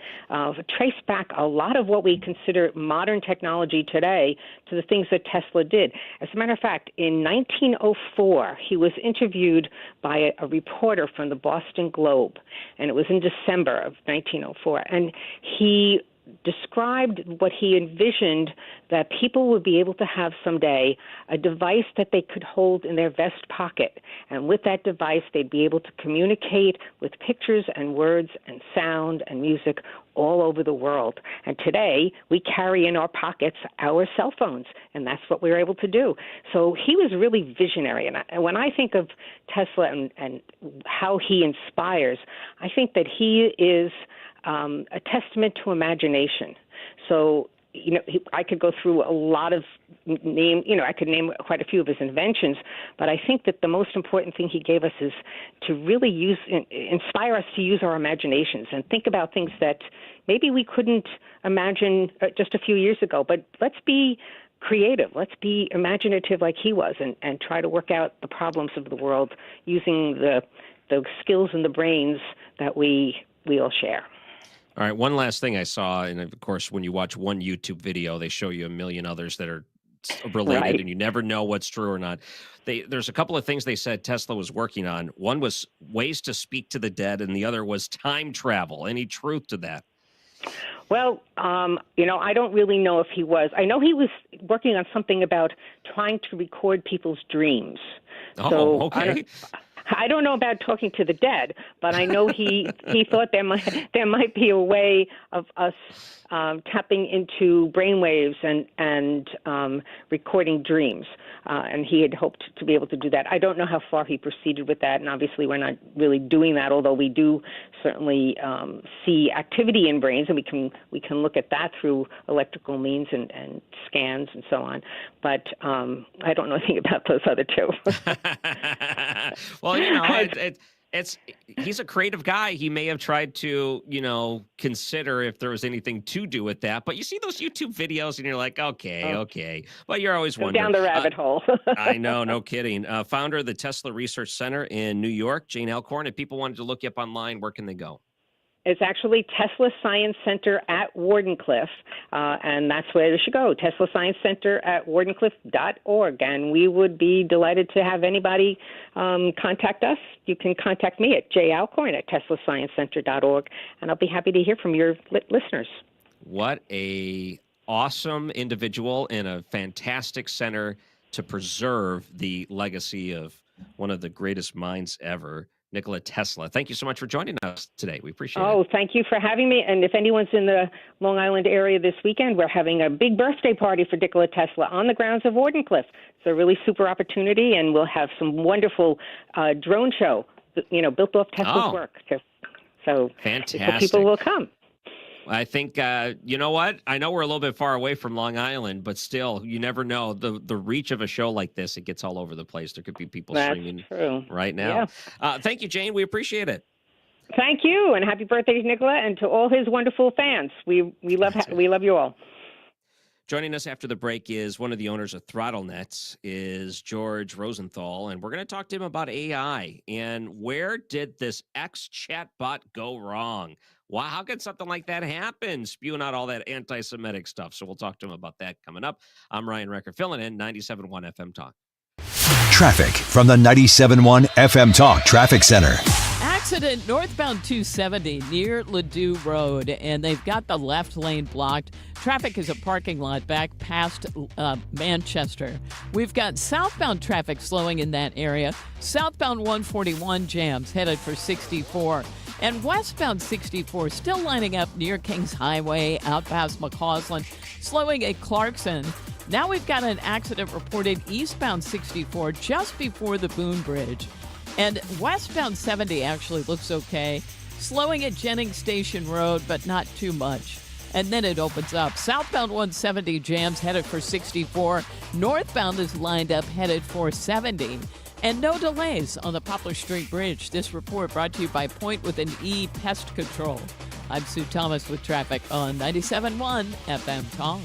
[SPEAKER 8] trace back a lot of what we consider modern technology today to the things that Tesla did. As a matter of fact, in 1904, he was interviewed by a reporter from the Boston Globe, and it was in December of 1904, and he described what he envisioned that people would be able to have someday, a device that they could hold in their vest pocket. And with that device, they'd be able to communicate with pictures and words and sound and music all over the world. And today, we carry in our pockets our cell phones, and that's what we're able to do. So he was really visionary. And when I think of Tesla and how he inspires, I think that he is a testament to imagination. So, I could go through a lot of I could name quite a few of his inventions, but I think that the most important thing he gave us is to really inspire us to use our imaginations and think about things that maybe we couldn't imagine just a few years ago. But let's be creative. Let's be imaginative like he was and try to work out the problems of the world using the skills and the brains that we all share.
[SPEAKER 9] All right, one last thing I saw, and of course, when you watch one YouTube video, they show you a million others that are related, right, and you never know what's true or not. There's a couple of things they said Tesla was working on. One was ways to speak to the dead, and the other was time travel. Any truth to that?
[SPEAKER 8] Well, I don't really know if he was. I know he was working on something about trying to record people's dreams.
[SPEAKER 9] Oh,
[SPEAKER 8] so
[SPEAKER 9] okay.
[SPEAKER 8] I don't know about talking to the dead, but I know he thought there might be a way of us tapping into brainwaves and recording dreams, and he had hoped to be able to do that. I don't know how far he proceeded with that, and obviously we're not really doing that. Although we do certainly see activity in brains, and we can look at that through electrical means and scans and so on. But I don't know anything about those other two.
[SPEAKER 9] Well, he's a creative guy. He may have tried to, consider if there was anything to do with that. But you see those YouTube videos and you're like, okay. But you're always wondering.
[SPEAKER 8] Down the rabbit hole.
[SPEAKER 9] I know, no kidding. Founder of the Tesla Research Center in New York, Jane Alcorn. If people wanted to look you up online, where can they go?
[SPEAKER 8] It's actually Tesla Science Center at Wardenclyffe, and that's where they should go, Tesla Science Center at wardenclyffe.org. And we would be delighted to have anybody contact us. You can contact me at jascorn@teslasciencecenter.org, and I'll be happy to hear from your listeners.
[SPEAKER 9] What a awesome individual and a fantastic center to preserve the legacy of one of the greatest minds ever, Nikola Tesla. Thank you so much for joining us today. We appreciate it.
[SPEAKER 8] Oh, thank you for having me. And if anyone's in the Long Island area this weekend, we're having a big birthday party for Nikola Tesla on the grounds of Wardenclyffe. It's a really super opportunity, and we'll have some wonderful drone show, built off Tesla's work. So
[SPEAKER 9] fantastic.
[SPEAKER 8] People will come.
[SPEAKER 9] I think, you know what? I know we're a little bit far away from Long Island, but still, you never know. The reach of a show like this, it gets all over the place. There could be people streaming right now. Yeah. Thank you, Jane. We appreciate it.
[SPEAKER 8] Thank you, and happy birthday to Nikola and to all his wonderful fans. We love you all.
[SPEAKER 9] Joining us after the break is one of the owners of Throttlenet, is George Rosenthal, and we're going to talk to him about AI and where did this X chatbot go wrong? Wow, how could something like that happen? Spewing out all that anti-Semitic stuff. So we'll talk to him about that coming up. I'm Ryan Recker, filling in 97.1 FM Talk.
[SPEAKER 18] Traffic from the 97.1 FM Talk Traffic Center.
[SPEAKER 25] Accident northbound 270 near Ladue Road, and they've got the left lane blocked. Traffic is a parking lot back past Manchester. We've got southbound traffic slowing in that area. Southbound 141 jams headed for 64. And westbound 64 still lining up near Kings Highway out past McCausland, slowing at Clarkson. Now we've got an accident reported eastbound 64 just before the Boone Bridge. And westbound 70 actually looks okay, slowing at Jennings Station Road, but not too much. And then it opens up. Southbound 170 jams headed for 64. Northbound is lined up headed for 70. And no delays on the Poplar Street Bridge. This report brought to you by Point with an E Pest Control. I'm Sue Thomas with traffic on 97.1 FM Talk.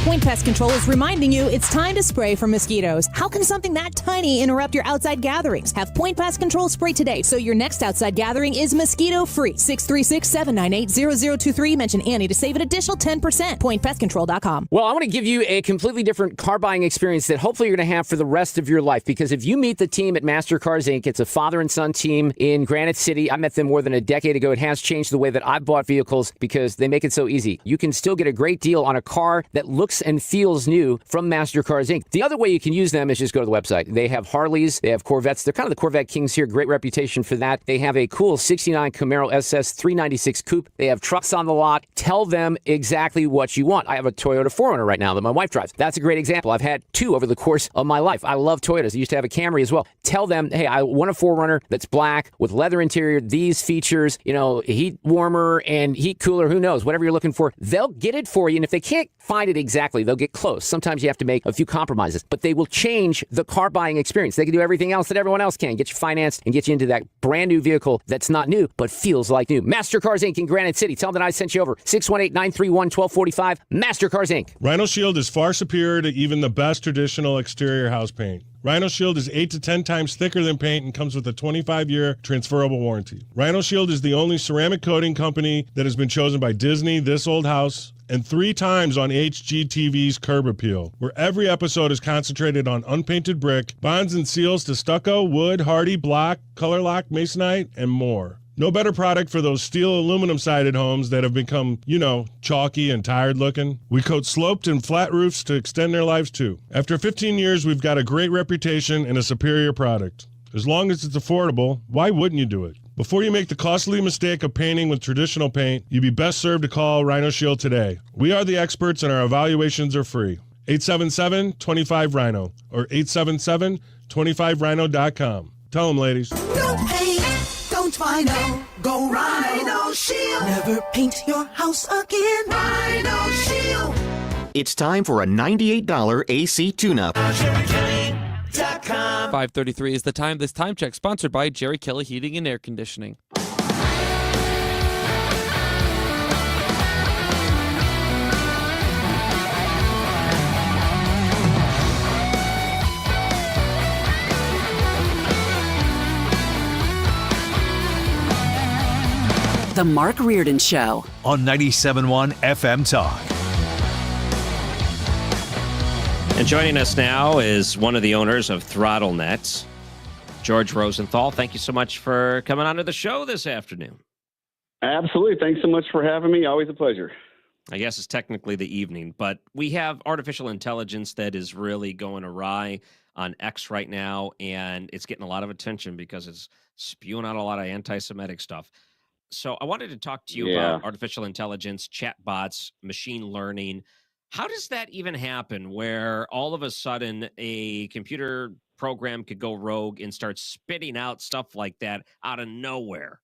[SPEAKER 5] Point Pest Control is reminding you it's time to spray for mosquitoes. How can something that tiny interrupt your outside gatherings? Have Point Pest Control spray today so your next outside gathering is mosquito-free. 636-798-0023. Mention Annie to save an additional 10%. PointPestControl.com.
[SPEAKER 7] Well, I want to give you a completely different car buying experience that hopefully you're going to have for the rest of your life. Because if you meet the team at Master Cars Inc., it's a father and son team in Granite City. I met them more than a decade ago. It has changed the way that I've bought vehicles because they make it so easy. You can still get a great deal on a car that looks and feels new from Master Cars Inc. The other way you can use them is just go to the website. They have Harleys, they have Corvettes. They're kind of the Corvette kings here. Great reputation for that. They have a cool 69 Camaro SS 396 Coupe. They have trucks on the lot. Tell them exactly what you want. I have a Toyota 4Runner right now that my wife drives. That's a great example. I've had two over the course of my life. I love Toyotas. I used to have a Camry as well. Tell them, hey, I want a 4Runner that's black with leather interior, these features, heat warmer and heat cooler, who knows, whatever you're looking for. They'll get it for you. And if they can't find it exactly, they'll get close. Sometimes you have to make a few compromises, but they will change the car buying experience. They can do everything else that everyone else can. Get you financed and get you into that brand new vehicle that's not new, but feels like new. Master Cars Inc. in Granite City. Tell them that I sent you over. 618-931-1245. Master Cars Inc.
[SPEAKER 11] Rhino Shield is far superior to even the best traditional exterior house paint. Rhino Shield is 8 to 10 times thicker than paint and comes with a 25-year transferable warranty. Rhino Shield is the only ceramic coating company that has been chosen by Disney, This Old House, and 3 times on HGTV's Curb Appeal, where every episode is concentrated on unpainted brick, bonds and seals to stucco, wood, hardy, block, color lock, masonite, and more. No better product for those steel aluminum-sided homes that have become, chalky and tired looking. We coat sloped and flat roofs to extend their lives too. After 15 years, we've got a great reputation and a superior product. As long as it's affordable, why wouldn't you do it? Before you make the costly mistake of painting with traditional paint, you'd be best served to call Rhino Shield today. We are the experts and our evaluations are free. 877-25-RHINO or 877-25rhino.com. Tell them, ladies.
[SPEAKER 12] No paint, don't Rhino. Go Rhino Shield. Never paint your house again. Rhino Shield.
[SPEAKER 13] It's time for a $98 AC tune-up.
[SPEAKER 12] Indeed.com.
[SPEAKER 13] 5:33 is the time. This time check sponsored by Jerry Kelly Heating and Air Conditioning.
[SPEAKER 14] The Mark Reardon Show
[SPEAKER 18] on 97.1 FM Talk.
[SPEAKER 9] And joining us now is one of the owners of Throttlenet, George Rosenthal. Thank you so much for coming onto the show this afternoon.
[SPEAKER 15] Absolutely. Thanks so much for having me. Always a pleasure.
[SPEAKER 9] I guess it's technically the evening, but we have artificial intelligence that is really going awry on X right now, and it's getting a lot of attention because it's spewing out a lot of anti-Semitic stuff. So I wanted to talk to you about artificial intelligence, chatbots, machine learning. How does that even happen where all of a sudden a computer program could go rogue and start spitting out stuff like that out of nowhere?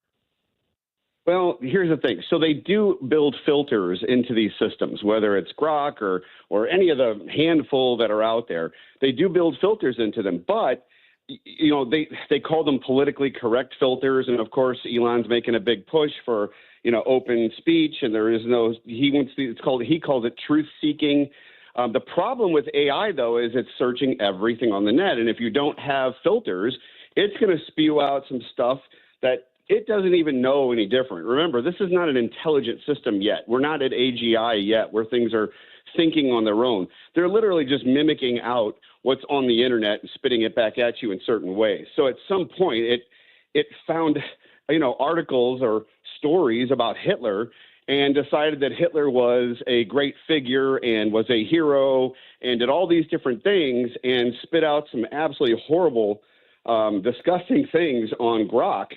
[SPEAKER 15] Well, here's the thing. So they do build filters into these systems, whether it's Grok or any of the handful that are out there. They do build filters into them, but they call them politically correct filters, and of course Elon's making a big push for open speech, and there is no he calls it truth seeking. The problem with AI though is it's searching everything on the net, and if you don't have filters, it's going to spew out some stuff that it doesn't even know any different. Remember, this is not an intelligent system yet. We're not at AGI yet, where things are thinking on their own. They're literally just mimicking out what's on the internet and spitting it back at you in certain ways. So at some point, it found, articles or stories about Hitler and decided that Hitler was a great figure and was a hero and did all these different things and spit out some absolutely horrible, disgusting things on Grok.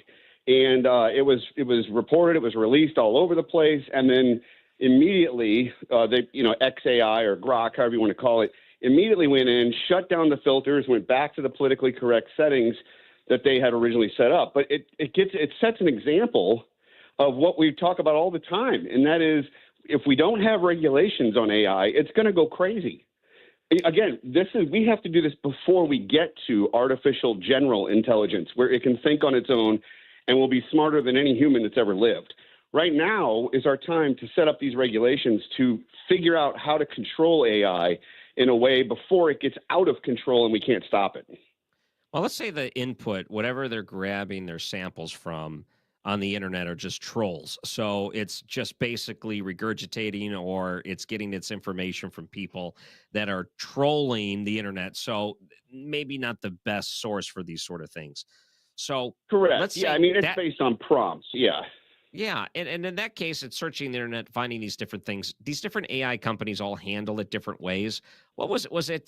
[SPEAKER 15] And it was reported, it was released all over the place, and then immediately, XAI or Grok, however you want to call it, immediately went in, shut down the filters, went back to the politically correct settings that they had originally set up. But it sets an example of what we talk about all the time, and that is if we don't have regulations on AI, it's going to go crazy. Again, we have to do this before we get to artificial general intelligence, where it can think on its own and will be smarter than any human that's ever lived. Right now is our time to set up these regulations to figure out how to control AI in a way before it gets out of control and we can't stop it.
[SPEAKER 9] Well, let's say the input, whatever they're grabbing their samples from on the internet, are just trolls. So it's just basically regurgitating, or it's getting its information from people that are trolling the internet. So maybe not the best source for these sort of things. So
[SPEAKER 15] correct.
[SPEAKER 9] Let's
[SPEAKER 15] say it's based on prompts. Yeah.
[SPEAKER 9] Yeah, and in that case, it's searching the internet, finding these different things. These different AI companies all handle it different ways. What was it? Was it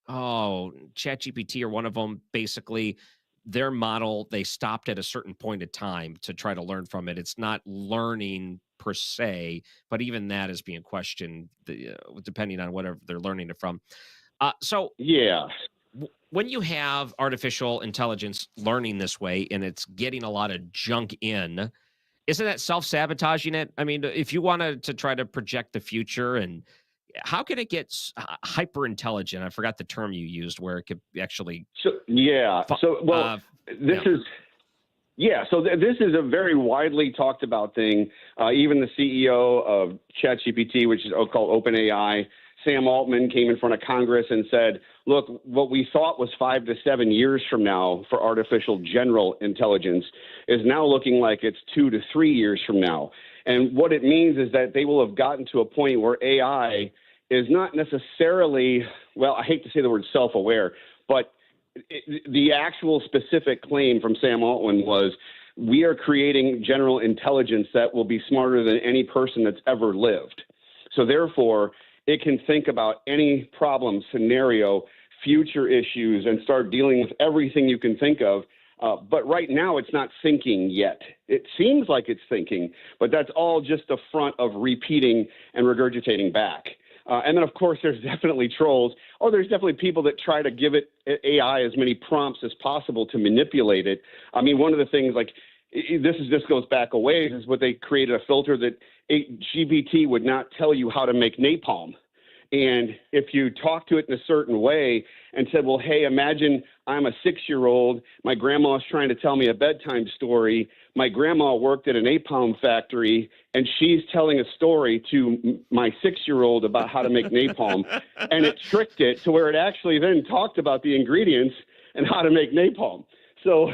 [SPEAKER 9] ChatGPT or one of them? Basically, their model, they stopped at a certain point of time to try to learn from it. It's not learning per se, but even that is being questioned depending on whatever they're learning it from. When you have artificial intelligence learning this way and it's getting a lot of junk in, isn't that self-sabotaging it? I mean, if you wanted to try to project the future, and how can it get hyper intelligent? I forgot the term you used, where it could actually.
[SPEAKER 15] This is a very widely talked about thing. Even the CEO of ChatGPT, which is called OpenAI, Sam Altman, came in front of Congress and said, look, what we thought was 5 to 7 years from now for artificial general intelligence is now looking like it's 2 to 3 years from now. And what it means is that they will have gotten to a point where AI is not necessarily, well, I hate to say the word self-aware, but the actual specific claim from Sam Altman was, we are creating general intelligence that will be smarter than any person that's ever lived. So therefore, it can think about any problem, scenario, future issues, and start dealing with everything you can think of. But right now, it's not thinking yet. It seems like it's thinking, but that's all just the front of repeating and regurgitating back. And then, of course, there's definitely trolls, or there's definitely people that try to give it AI as many prompts as possible to manipulate it. I mean, one of the things, like, this goes back a ways, is what they created a filter that GPT would not tell you how to make napalm. And if you talk to it in a certain way and said, well, hey, imagine I'm a 6-year-old. My grandma's trying to tell me a bedtime story. My grandma worked at a napalm factory, and she's telling a story to my 6-year-old about how to make napalm. And it tricked it to where it actually then talked about the ingredients and how to make napalm. So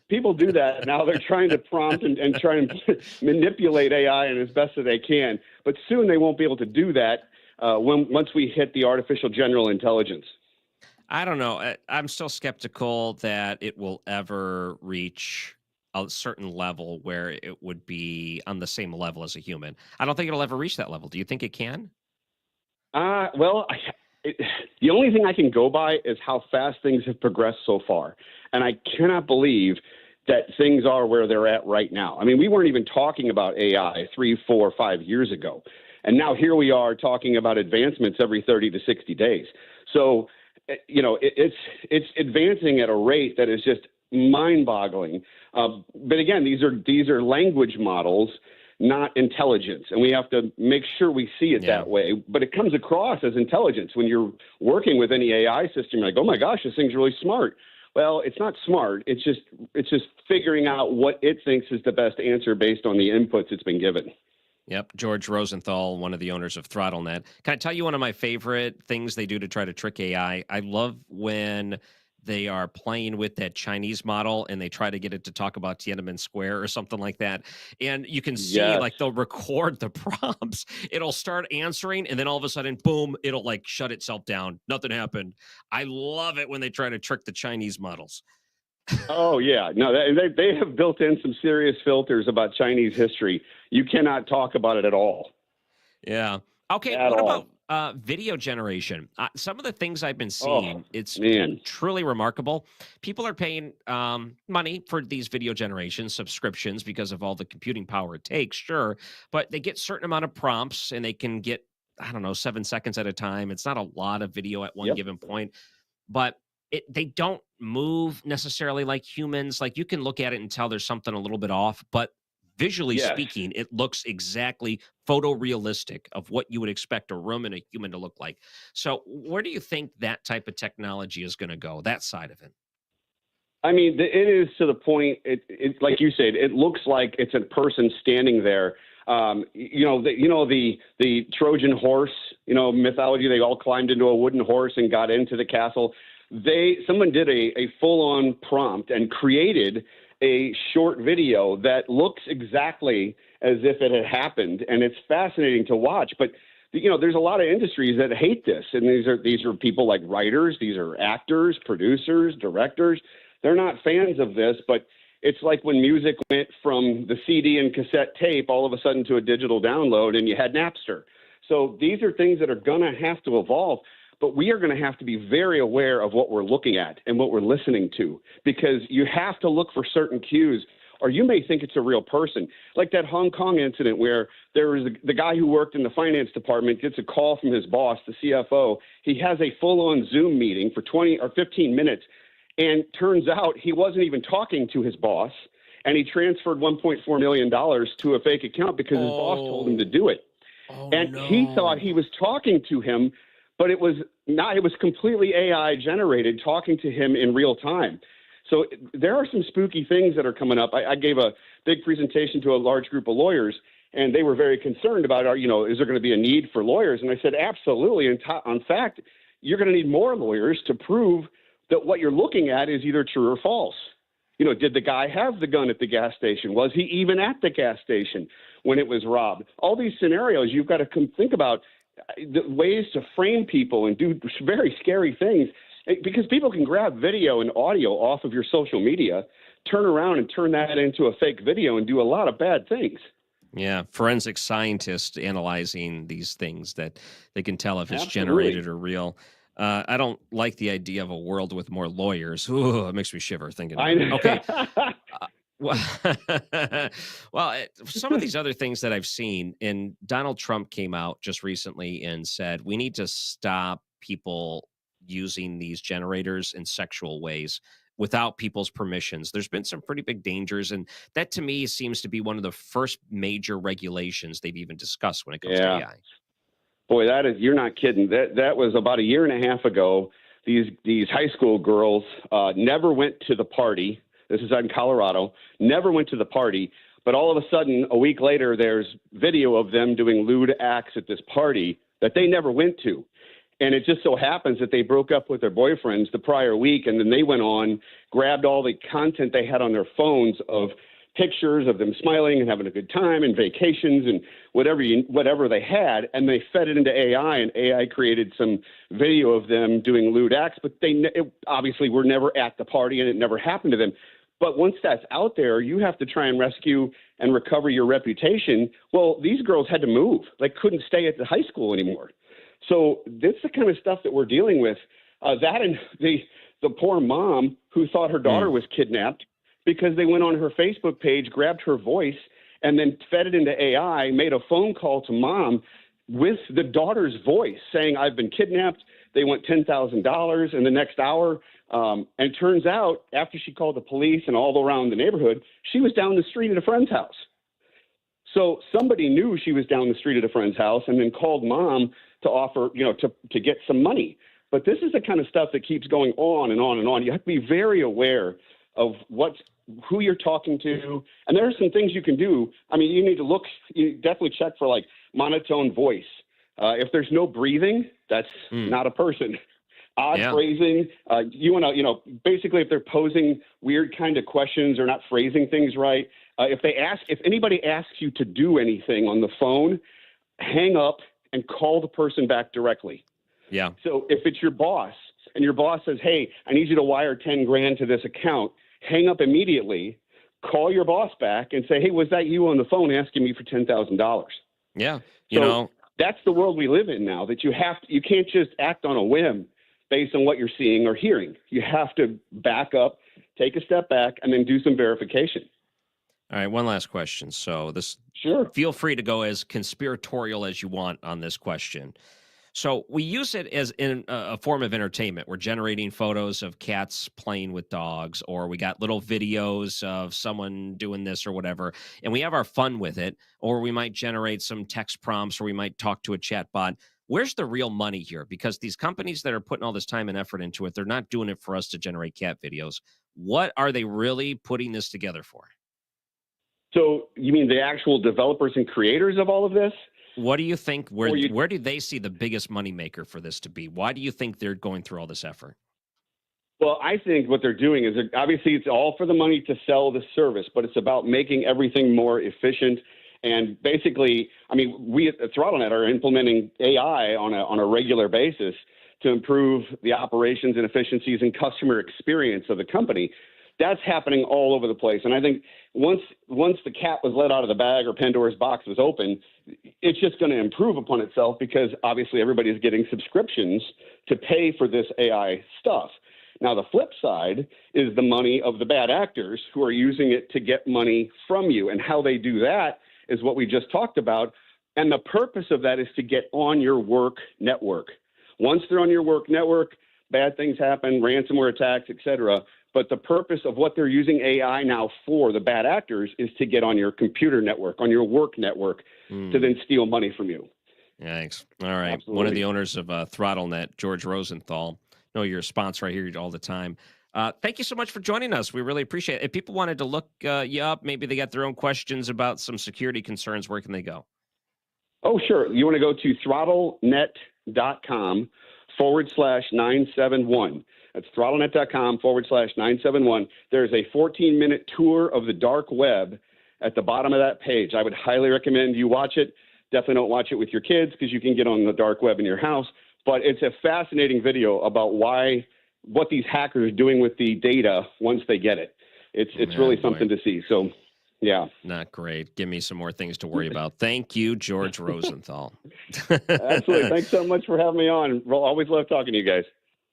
[SPEAKER 15] people do that. Now they're trying to prompt and try and manipulate AI and as best as they can. But soon they won't be able to do that once we hit the artificial general intelligence.
[SPEAKER 9] I don't know. I'm still skeptical that it will ever reach a certain level where it would be on the same level as a human. I don't think it'll ever reach that level. Do you think it can?
[SPEAKER 15] Well, the only thing I can go by is how fast things have progressed so far. And I cannot believe that things are where they're at right now. I mean, we weren't even talking about AI 3, 4, 5 years ago. And now here we are talking about advancements every 30 to 60 days. So, it's advancing at a rate that is just mind-boggling. But again, these are language models, not intelligence. And we have to make sure we see it that way. But it comes across as intelligence. When you're working with any AI system, you're like, oh my gosh, this thing's really smart. Well, it's not smart. It's just figuring out what it thinks is the best answer based on the inputs it's been given.
[SPEAKER 9] Yep. George Rosenthal, one of the owners of Throttlenet. Can I tell you one of my favorite things they do to try to trick AI? I love when they are playing with that Chinese model and they try to get it to talk about Tiananmen Square or something like that. And you can see like they'll record the prompts. It'll start answering and then all of a sudden, boom, it'll like shut itself down. Nothing happened. I love it when they try to trick the Chinese models.
[SPEAKER 15] Oh, yeah. No, they have built in some serious filters about Chinese history. You cannot talk about it at all.
[SPEAKER 9] Yeah. Okay. What about video generation? Some of the things I've been seeing, it's truly remarkable. People are paying money for these video generation subscriptions because of all the computing power it takes, sure. But they get a certain amount of prompts and they can get, 7 seconds at a time. It's not a lot of video at one given point. But they don't move necessarily like humans. Like you can look at it and tell there's something a little bit off, but visually speaking, it looks exactly photorealistic of what you would expect a room and a human to look like. So where do you think that type of technology is going to go, that side of it?
[SPEAKER 15] I mean, it is to the point, it like you said, it looks like it's a person standing there. The Trojan horse, mythology, they all climbed into a wooden horse and got into the castle. Someone did a full-on prompt and created a short video that looks exactly as if it had happened, and it's fascinating to watch. But there's a lot of industries that hate this, and these are people like writers, these are actors, producers, directors. They're not fans of this, but it's like when music went from the CD and cassette tape all of a sudden to a digital download, and you had Napster. So these are things that are going to have to evolve. But we are going to have to be very aware of what we're looking at and what we're listening to, because you have to look for certain cues, or you may think it's a real person. Like that Hong Kong incident where there was the guy who worked in the finance department gets a call from his boss, the CFO. He has a full-on Zoom meeting for 20 or 15 minutes, and turns out he wasn't even talking to his boss, and he transferred $1.4 million to a fake account because his boss told him to do it. He thought he was talking to him, but it was not. It was completely AI generated, talking to him in real time. So there are some spooky things that are coming up. I gave a big presentation to a large group of lawyers, and they were very concerned about, is there going to be a need for lawyers? And I said, absolutely. In fact, you're going to need more lawyers to prove that what you're looking at is either true or false. Did the guy have the gun at the gas station? Was he even at the gas station when it was robbed? All these scenarios you've got to think about. The ways to frame people and do very scary things, because people can grab video and audio off of your social media, turn around and turn that into a fake video and do a lot of bad things.
[SPEAKER 9] Yeah, forensic scientists analyzing these things that they can tell if it's generated or real. I don't like the idea of a world with more lawyers. Ooh, it makes me shiver thinking about it. Okay. Well, some of these other things that I've seen, and Donald Trump came out just recently and said, we need to stop people using these generators in sexual ways without people's permissions. There's been some pretty big dangers, and that to me seems to be one of the first major regulations they've even discussed when it comes to AI.
[SPEAKER 15] Boy, you're not kidding. That was about a year and a half ago. These high school girls never went to the party. This is in Colorado. Never went to the party. But all of a sudden, a week later, there's video of them doing lewd acts at this party that they never went to. And it just so happens that they broke up with their boyfriends the prior week, and then they went on, grabbed all the content they had on their phones of pictures of them smiling and having a good time and vacations and whatever they had, and they fed it into AI, and AI created some video of them doing lewd acts, but they obviously were never at the party, and it never happened to them. But once that's out there, you have to try and rescue and recover your reputation. Well, these girls had to move. They couldn't stay at the high school anymore. So that's the kind of stuff that we're dealing with. That and the poor mom who thought her daughter was kidnapped because they went on her Facebook page, grabbed her voice, and then fed it into AI, made a phone call to mom with the daughter's voice saying, I've been kidnapped. They want $10,000 in the next hour. And turns out, after she called the police and all around the neighborhood, she was down the street at a friend's house. So somebody knew she was down the street at a friend's house and then called mom to offer, to get some money. But this is the kind of stuff that keeps going on and on and on. You have to be very aware of who you're talking to. And there are some things you can do. I mean, you definitely check for like monotone voice. If there's no breathing, that's not a person. Odd phrasing. You want to, basically if they're posing weird kind of questions or not phrasing things right. If anybody asks you to do anything on the phone, hang up and call the person back directly.
[SPEAKER 9] Yeah.
[SPEAKER 15] So if it's your boss and your boss says, hey, I need you to wire $10,000 to this account, hang up immediately, call your boss back and say, hey, was that you on the phone asking me for $10,000?
[SPEAKER 9] Yeah.
[SPEAKER 15] That's the world we live in now, that you can't just act on a whim based on what you're seeing or hearing. You have to back up, take a step back, and then do some verification.
[SPEAKER 9] All right, one last question. So feel free to go as conspiratorial as you want on this question. So we use it as in a form of entertainment. We're generating photos of cats playing with dogs, or we got little videos of someone doing this or whatever, and we have our fun with it, or we might generate some text prompts, or we might talk to a chat bot. Where's the real money here? Because these companies that are putting all this time and effort into it, they're not doing it for us to generate cat videos. What are they really putting this together for?
[SPEAKER 15] So you mean the actual developers and creators of all of this?
[SPEAKER 9] What do you think? Where do they see the biggest moneymaker for this to be? Why do you think they're going through all this effort?
[SPEAKER 15] Well, I think what they're doing is obviously it's all for the money to sell the service, but it's about making everything more efficient. And basically, I mean, we at Throttlenet are implementing AI on a regular basis to improve the operations and efficiencies and customer experience of the company. That's happening all over the place. And I think once the cat was let out of the bag or Pandora's box was open, it's just going to improve upon itself because obviously everybody's getting subscriptions to pay for this AI stuff. Now, the flip side is the money of the bad actors who are using it to get money from you. And how they do that is what we just talked about. And the purpose of that is to get on your work network. Once they're on your work network, bad things happen, ransomware attacks, et cetera. But the purpose of what they're using AI now for, the bad actors, is to get on your computer network, on your work network, to then steal money from you.
[SPEAKER 9] Thanks. All right.
[SPEAKER 15] Absolutely.
[SPEAKER 9] One of the owners of Throttlenet, George Rosenthal. I know you're a sponsor. I hear you all the time. Thank you so much for joining us. We really appreciate it. If people wanted to look you up, maybe they got their own questions about some security concerns, where can they go?
[SPEAKER 15] Oh, sure. You want to go to throttlenet.com/971. That's throttlenet.com/971. There's a 14-minute tour of the dark web at the bottom of that page. I would highly recommend you watch it. Definitely don't watch it with your kids because you can get on the dark web in your house. But it's a fascinating video about what these hackers are doing with the data once they get it. It's really something to see. So, yeah.
[SPEAKER 9] Not great. Give me some more things to worry about. Thank you, George Rosenthal.
[SPEAKER 15] Absolutely. Thanks so much for having me on. We'll always love talking to you guys.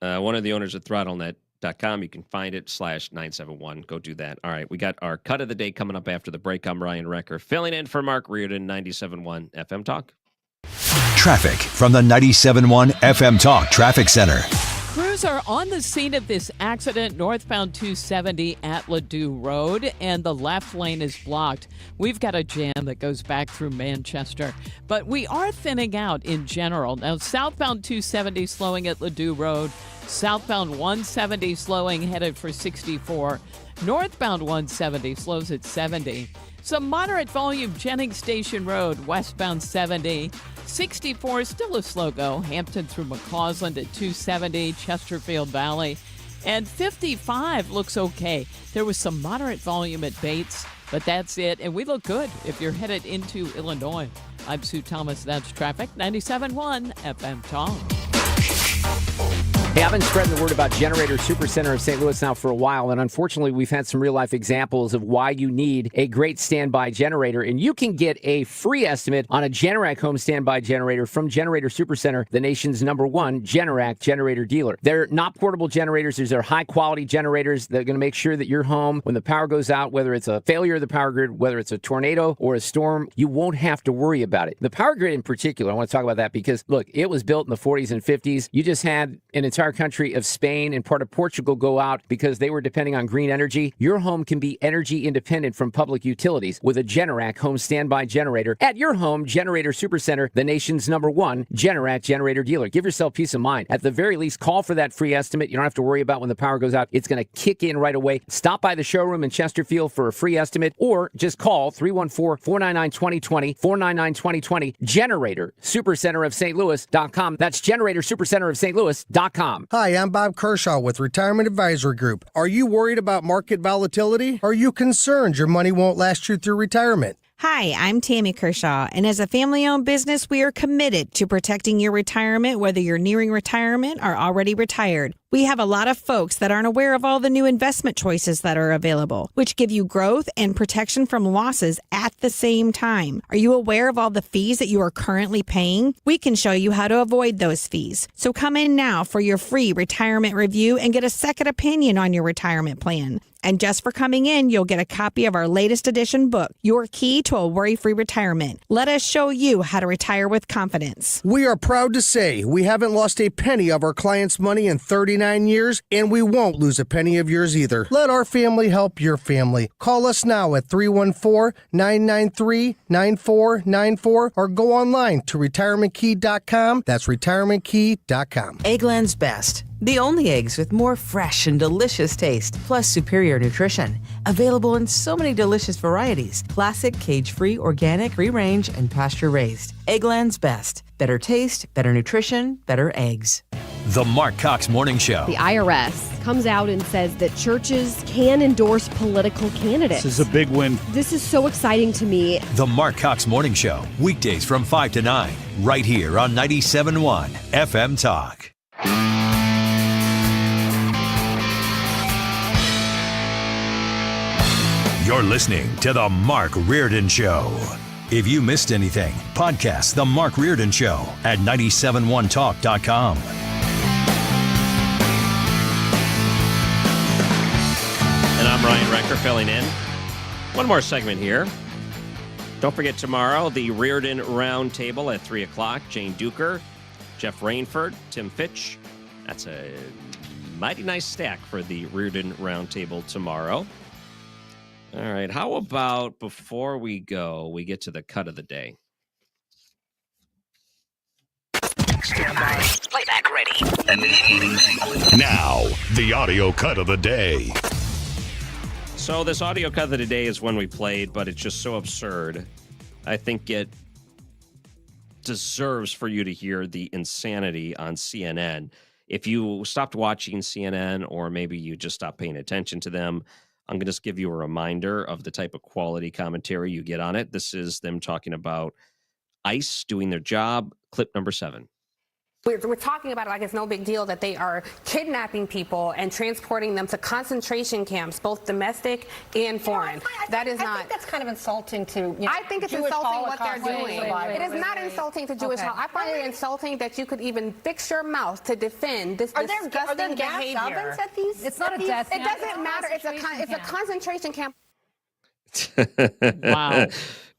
[SPEAKER 9] One of the owners at throttlenet.com. You can find it /971. Go do that. All right. We got our cut of the day coming up after the break. I'm Ryan Recker, filling in for Mark Reardon, 97.1 FM Talk.
[SPEAKER 18] Traffic from the 97.1 FM Talk Traffic Center.
[SPEAKER 10] crews are on the scene of this accident, northbound 270 at Ladue Road, and the left lane is blocked. We've got a jam that goes back through Manchester, but we are thinning out in general. Now, southbound 270 slowing at Ladue Road, southbound 170 slowing headed for 64, northbound 170 slows at 70. Some moderate volume Jennings Station Road, westbound 70. 64 still a slow go. Hampton through McCausland at 270, Chesterfield Valley. And 55 looks okay. There was some moderate volume at Bates, but that's it. And we look good if you're headed into Illinois. I'm Sue Thomas. That's traffic. 97.1 FM Talk.
[SPEAKER 7] Hey, I've been spreading the word about Generator Supercenter of St. Louis now for a while, and unfortunately, we've had some real-life examples of why you need a great standby generator, and you can get a free estimate on a Generac home standby generator from Generator Supercenter, the nation's #1 Generac generator dealer. They're not portable generators. These are high-quality generators that are going to make sure that your home, when the power goes out, whether it's a failure of the power grid, whether it's a tornado or a storm, you won't have to worry about it. The power grid in particular, I want to talk about that because, look, it was built in the 40s and 50s. You just had an entire country of Spain and part of Portugal go out because they were depending on green energy. Your home can be energy independent from public utilities with a Generac home standby generator at your home. Generator Supercenter, the nation's #1 Generac generator dealer. Give yourself peace of mind. At the very least, call for that free estimate. You don't have to worry about when the power goes out. It's going to kick in right away. Stop by the showroom in Chesterfield for a free estimate or just call 314-499-2020, 499-2020, Generator Supercenter of St. Louis.com. That's Generator Supercenter of St. Louis.com.
[SPEAKER 16] Hi, I'm Bob Kershaw with Retirement Advisory Group. Are you worried about market volatility? Are you concerned your money won't last you through retirement?
[SPEAKER 17] Hi, I'm Tammy Kershaw, and as a family-owned business, we are committed to protecting your retirement, whether you're nearing retirement or already retired. We have a lot of folks that aren't aware of all the new investment choices that are available, which give you growth and protection from losses at the same time. Are you aware of all the fees that you are currently paying? We can show you how to avoid those fees. So come in now for your free retirement review and get a second opinion on your retirement plan. And just for coming in, you'll get a copy of our latest edition book, Your Key to a Worry-Free Retirement. Let us show you how to retire with confidence.
[SPEAKER 16] We are proud to say we haven't lost a penny of our clients' money in 39 years, and we won't lose a penny of yours either. Let our family help your family. Call us now at 314-993-9494 or go online to retirementkey.com. That's retirementkey.com.
[SPEAKER 19] Eggland's Best. The only eggs with more fresh and delicious taste, plus superior nutrition. Available in so many delicious varieties. Classic, cage-free, organic, free-range, and pasture-raised. Eggland's Best. Better taste, better nutrition, better eggs.
[SPEAKER 18] The Mark Cox Morning Show.
[SPEAKER 20] The IRS comes out and says that churches can endorse political candidates.
[SPEAKER 3] This is a big win.
[SPEAKER 20] This is so exciting to me.
[SPEAKER 18] The Mark Cox Morning Show. Weekdays from 5 to 9. Right here on 97.1 FM Talk. You're listening to The Mark Reardon Show. If you missed anything, podcast The Mark Reardon Show at 971talk.com.
[SPEAKER 9] And I'm Ryan Recker filling in. One more segment here. Don't forget tomorrow, the Reardon Roundtable at 3 o'clock. Jane Dueker, Jeff Rainford, Tim Fitch. That's a mighty nice stack for the Reardon Roundtable tomorrow. All right, how about before we go, we get to the cut of the day?
[SPEAKER 12] Stand by. Playback ready.
[SPEAKER 21] Now, the audio cut of the day.
[SPEAKER 9] So this audio cut of the day is one we played, but it's just so absurd. I think it deserves for you to hear the insanity on CNN. If you stopped watching CNN or maybe you just stopped paying attention to them, I'm going to just give you a reminder of the type of quality commentary you get on it. This is them talking about ICE doing their job. Clip number 7.
[SPEAKER 22] We're talking about it like it's no big deal that they are kidnapping people and transporting them to concentration camps, both domestic and foreign. That is not.
[SPEAKER 24] I think that's kind of insulting to.
[SPEAKER 22] I think it's
[SPEAKER 24] Jewish
[SPEAKER 22] insulting what they're
[SPEAKER 24] Holocaust
[SPEAKER 22] doing. It is not insulting to Jewish Holocaust. I find it insulting that you could even fix your mouth to defend this disgusting behavior.
[SPEAKER 24] Ovens at these? It's not a death camp.
[SPEAKER 22] It doesn't matter. It's a concentration camp.
[SPEAKER 9] Wow.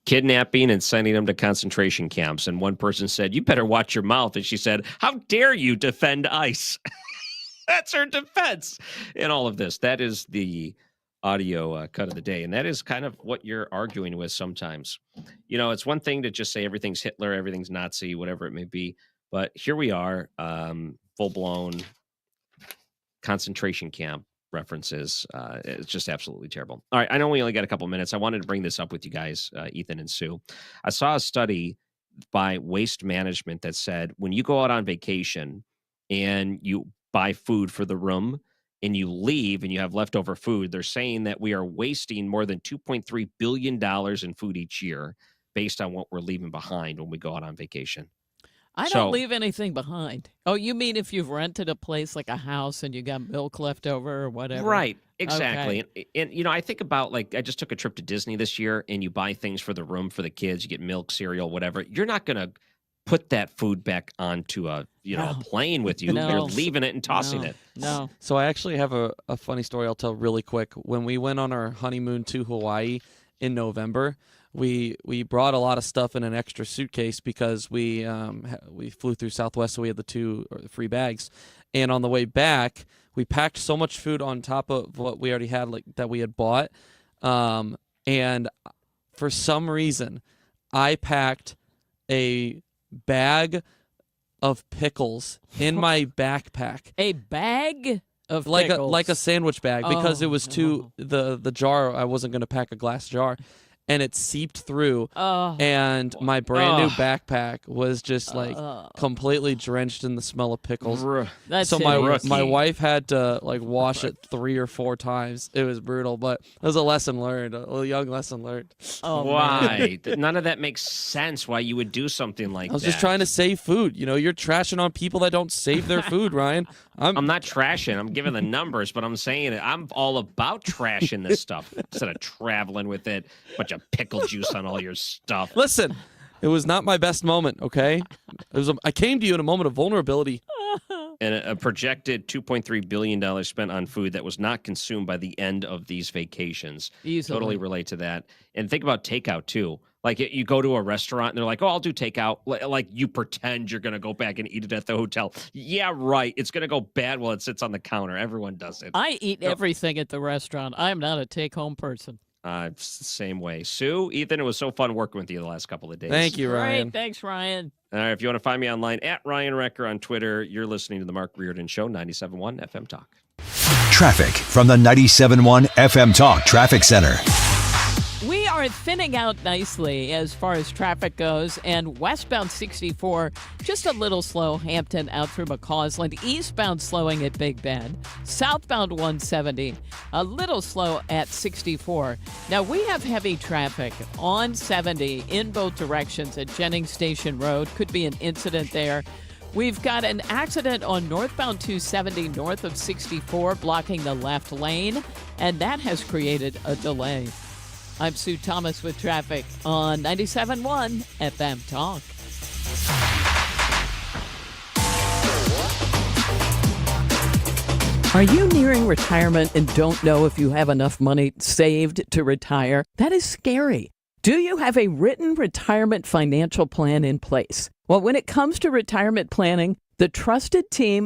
[SPEAKER 9] Kidnapping and sending them to concentration camps. And one person said, "You better watch your mouth." And she said, "How dare you defend ICE?" That's her defense in all of this. That is the audio cut of the day. And that is kind of what you're arguing with sometimes. You know, it's one thing to just say everything's Hitler, everything's Nazi, whatever it may be. But here we are, full-blown concentration camp references. It's just absolutely terrible. All right, I know we only got a couple minutes. I wanted to bring this up with you guys, Ethan and Sue. I saw a study by Waste Management that said when you go out on vacation and you buy food for the room and you leave and you have leftover food, they're saying that we are wasting more than $2.3 billion in food each year based on what we're leaving behind when we go out on vacation.
[SPEAKER 10] I don't leave anything behind. Oh, you mean if you've rented a place like a house and you got milk left over or whatever?
[SPEAKER 9] Right, exactly.
[SPEAKER 10] Okay.
[SPEAKER 9] And, you know, I think about, like, I just took a trip to Disney this year and you buy things for the room for the kids. You get milk, cereal, whatever. You're not going to put that food back onto a, a plane with you.
[SPEAKER 10] No.
[SPEAKER 9] You're leaving it and tossing it.
[SPEAKER 10] No.
[SPEAKER 13] So I actually have a funny story I'll tell really quick. When we went on our honeymoon to Hawaii in November, we brought a lot of stuff in an extra suitcase because we flew through Southwest, so we had the 2 free bags. And on the way back, we packed so much food on top of what we already had, like that we had bought. And for some reason, I packed a bag of pickles in my backpack.
[SPEAKER 10] A bag of
[SPEAKER 13] pickles? Like a
[SPEAKER 10] pickles?
[SPEAKER 13] sandwich bag, because it was
[SPEAKER 10] no.
[SPEAKER 13] the jar. I wasn't going to pack a glass jar. And it seeped through, and my brand new backpack was just like completely drenched in the smell of pickles.
[SPEAKER 10] That's
[SPEAKER 13] so my wife had to like wash it 3 or 4 times. It was brutal, but it was a lesson learned, a young lesson learned.
[SPEAKER 10] Oh,
[SPEAKER 9] why? None of that makes sense. Why you would do something like that?
[SPEAKER 13] I was just trying to save food. You know, you're trashing on people that don't save their food, Ryan.
[SPEAKER 9] I'm not trashing. I'm giving the numbers, but I'm saying it. I'm all about trashing this stuff instead of traveling with it. Bunch of pickle juice on all your stuff.
[SPEAKER 13] Listen, it was not my best moment, okay? I came to you in a moment of vulnerability.
[SPEAKER 9] And a projected $2.3 billion spent on food that was not consumed by the end of these vacations.
[SPEAKER 10] Easily.
[SPEAKER 9] Totally relate to that. And think about takeout, too. Like, you go to a restaurant, and they're like, oh, I'll do takeout. Like, you pretend you're going to go back and eat it at the hotel. Yeah, right. It's going to go bad while it sits on the counter. Everyone does it.
[SPEAKER 10] I eat everything at the restaurant. I'm not a take-home person.
[SPEAKER 9] Same way. Sue, Ethan, it was so fun working with you the last couple of days.
[SPEAKER 13] Thank you, Ryan.
[SPEAKER 10] Great. Thanks, Ryan.
[SPEAKER 9] All right, if you want to find me online, at Ryan Recker on Twitter. You're listening to the Mark Reardon Show, 97.1 FM Talk.
[SPEAKER 18] Traffic from the 97.1 FM Talk Traffic Center.
[SPEAKER 10] We are thinning out nicely as far as traffic goes, and westbound 64, just a little slow, Hampton out through McCausland, eastbound slowing at Big Bend, southbound 170, a little slow at 64. Now, we have heavy traffic on 70 in both directions at Jennings Station Road. Could be an incident there. We've got an accident on northbound 270 north of 64, blocking the left lane, and that has created a delay. I'm Sue Thomas with traffic on 97.1 FM Talk.
[SPEAKER 25] Are you nearing retirement and don't know if you have enough money saved to retire? That is scary. Do you have a written retirement financial plan in place? Well, when it comes to retirement planning, the trusted team